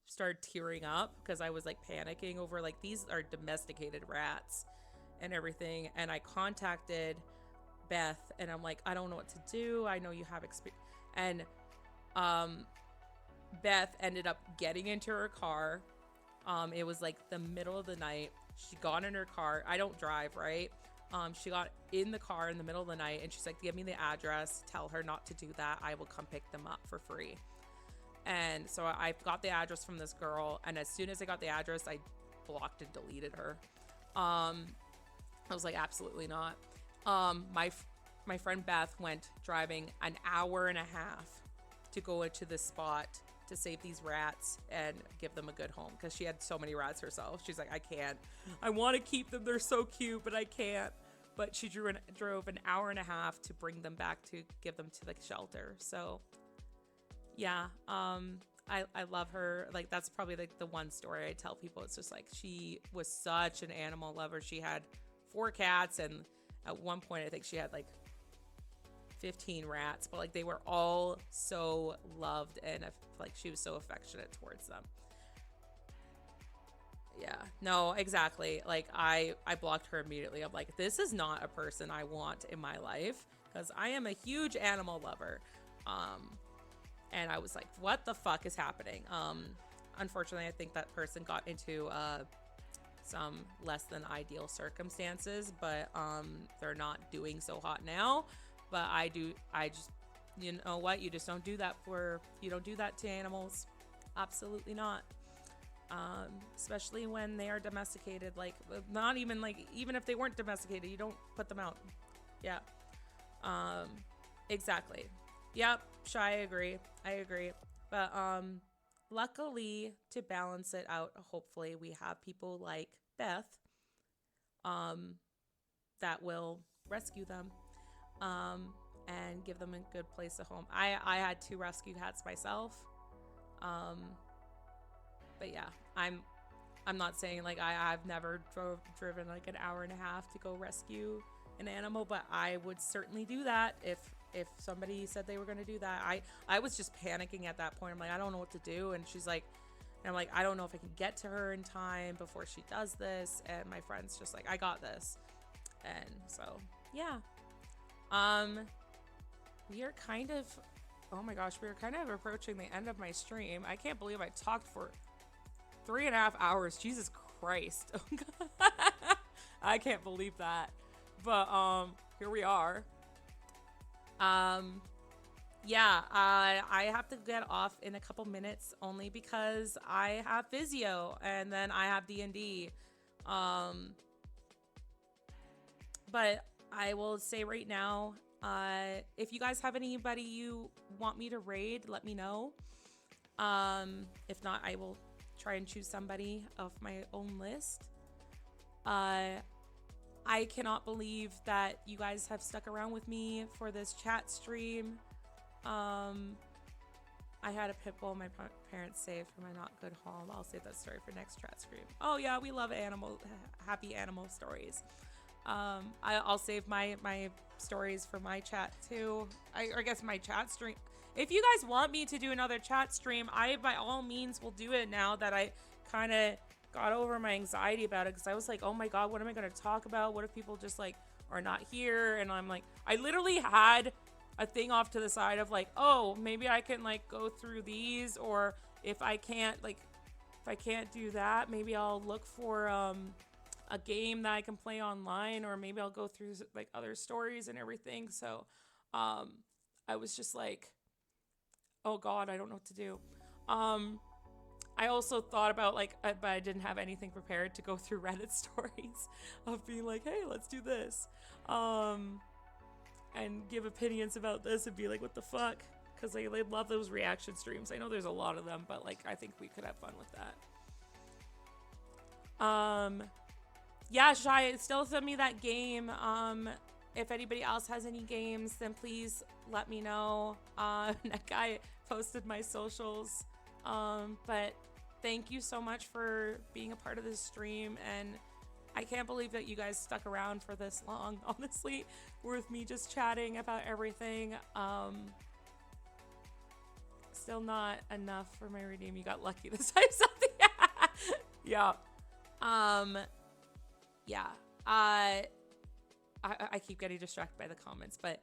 started tearing up, because I was like panicking over, like, these are domesticated rats and everything. And I contacted Beth, and I'm like, I don't know what to do. I know you have experience. And Beth ended up getting into her car. It was like the middle of the night. She got in her car. I don't drive, right? She got in the car in the middle of the night, and she's like, give me the address, tell her not to do that, I will come pick them up for free. And so I got the address from this girl, and as soon as I got the address, I blocked and deleted her. I was like, absolutely not. My friend Beth went driving an hour and a half to go into this spot to save these rats and give them a good home, because she had so many rats herself. She's like, I can't. I want to keep them. They're so cute, but I can't. But she drove an hour and a half to bring them back to give them to the shelter. So yeah, I love her. Like, that's probably like the one story I tell people. It's just like, she was such an animal lover. She had 4 cats, and at one point I think she had like 15 rats, but like they were all so loved, and like she was so affectionate towards them. Yeah, no, exactly. Like, I blocked her immediately. I'm like, this is not a person I want in my life, because I am a huge animal lover. And I was like, what the fuck is happening? Unfortunately, I think that person got into some less than ideal circumstances, but they're not doing so hot now. But I just, you know what? You just don't do that to animals. Absolutely not. Especially when they are domesticated. Like, not even like, even if they weren't domesticated, you don't put them out. Yeah. Exactly. Yep. I agree. But, luckily, to balance it out, hopefully we have people like Beth, that will rescue them. And give them a good place to home. I had 2 rescue cats myself. But yeah, I'm not saying like I've never driven like an hour and a half to go rescue an animal, but I would certainly do that if if somebody said they were going to do that. I was just panicking at that point. I'm like, I don't know what to do. And she's like, and I'm like, I don't know if I can get to her in time before she does this. And my friend's just like, I got this. And so, yeah. We are kind of, oh my gosh, we are kind of approaching the end of my stream. I can't believe I talked for 3.5 hours. Jesus Christ. I can't believe that. But, here we are. Yeah, I have to get off in a couple minutes only because I have physio and then I have D&D. But I will say right now, if you guys have anybody you want me to raid, let me know. If not, I will try and choose somebody off my own list. I cannot believe that you guys have stuck around with me for this chat stream. I had a pit bull my parents saved from my not good home. I'll save that story for next chat stream. Oh yeah, we love happy animal stories. I'll save my stories for my chat too. I guess my chat stream. If you guys want me to do another chat stream, I by all means will do it now that I kind of got over my anxiety about it, because I was like, oh my god, what am I going to talk about? What if people just like are not here? And I'm like, I literally had a thing off to the side of like, oh, maybe I can like go through these, or if I can't do that, maybe I'll look for a game that I can play online, or maybe I'll go through like other stories and everything. So I was just like, oh god, I don't know what to do. I also thought about like, but I didn't have anything prepared to go through Reddit stories of being like, hey, let's do this. And give opinions about this and be like, what the fuck? Because they love those reaction streams. I know there's a lot of them, but like, I think we could have fun with that. Yeah, Shai, still send me that game. If anybody else has any games, then please let me know. That guy posted my socials. But thank you so much for being a part of this stream, and I can't believe that you guys stuck around for this long, honestly, with me just chatting about everything. Still not enough for my redeem. You got lucky this time, something. Yeah. Yeah. I keep getting distracted by the comments, but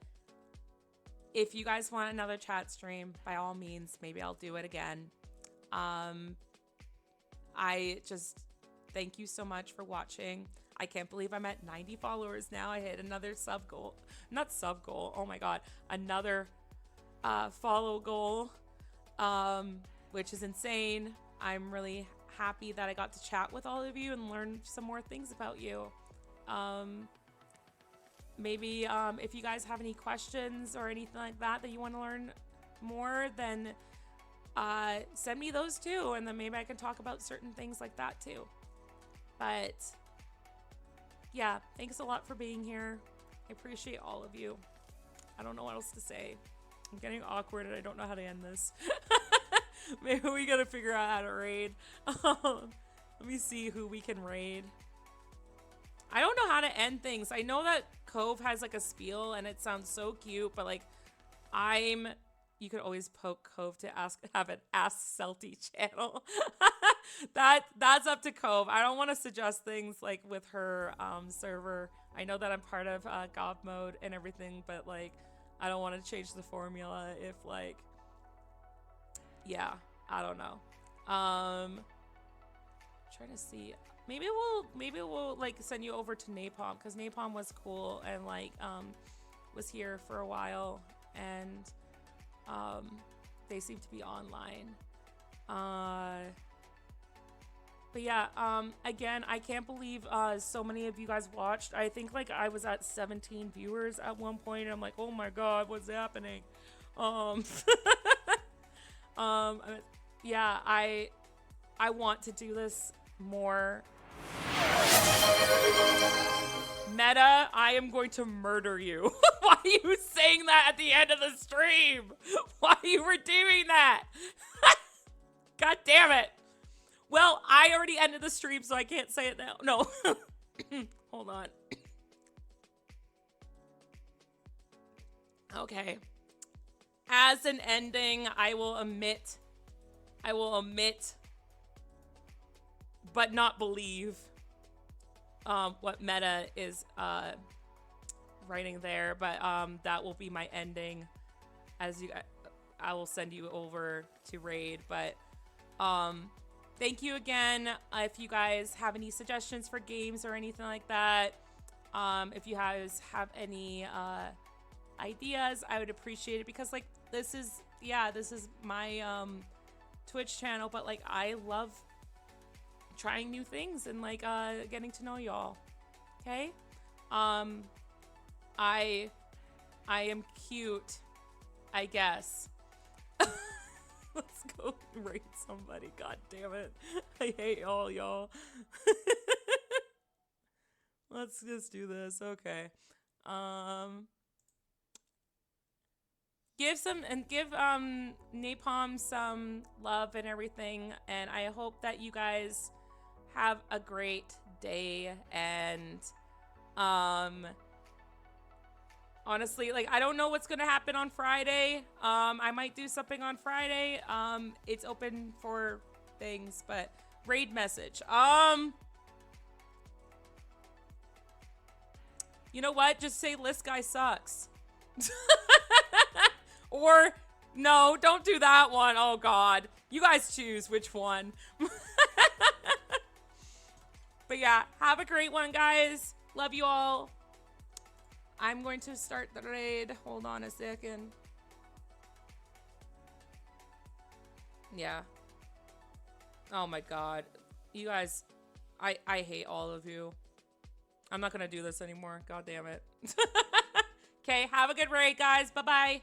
if you guys want another chat stream, by all means, maybe I'll do it again. I just thank you so much for watching. I can't believe I'm at 90 followers now. I hit another sub goal. Not sub goal. Oh my god. Another follow goal, which is insane. I'm really happy that I got to chat with all of you and learn some more things about you. Maybe if you guys have any questions or anything like that that you want to learn more, then send me those too, and then maybe I can talk about certain things like that too. But yeah, thanks a lot for being here. I appreciate all of you. I don't know what else to say. I'm getting awkward and I don't know how to end this. Maybe we gotta figure out how to raid. Let me see who we can raid. I don't know how to end things. I know that Cove has like a spiel and it sounds so cute, but like you could always poke Cove to have an Ask Celty channel. That's up to Cove. I don't want to suggest things like with her server. I know that I'm part of God mode and everything, but like I don't want to change the formula if like, yeah, I don't know. Trying to see. Maybe we'll like send you over to Napalm, because Napalm was cool and like was here for a while, and they seem to be online. But yeah, again, I can't believe so many of you guys watched. I think like I was at 17 viewers at one point, and I'm like, oh my god, what's happening? Yeah, I want to do this more. Meta, I am going to murder you. Why are you saying that at the end of the stream? Why are you redeeming that? God damn it. Well, I already ended the stream, so I can't say it now. No. Hold on. Okay. As an ending, I will omit, but not believe what Meta is writing there, but that will be my ending. As you, I will send you over to Raid, but thank you again. If you guys have any suggestions for games or anything like that, if you guys have any ideas, I would appreciate it, because like this is my Twitch channel, but like I love trying new things and like getting to know y'all. Okay? I am cute, I guess. Let's go raid somebody. God damn it. I hate all y'all. Let's just do this. Okay. Give Napalm some love and everything, and I hope that you guys have a great day. And honestly, like, I don't know what's gonna happen on Friday. I might do something on Friday. It's open for things, but raid message. You know what? Just say List Guy sucks. Or no, don't do that one. Oh God. You guys choose which one. But yeah, have a great one, guys. Love you all. I'm going to start the raid. Hold on a second. Yeah. Oh my God. You guys, I hate all of you. I'm not gonna do this anymore. God damn it. Okay, have a good raid, guys. Bye-bye.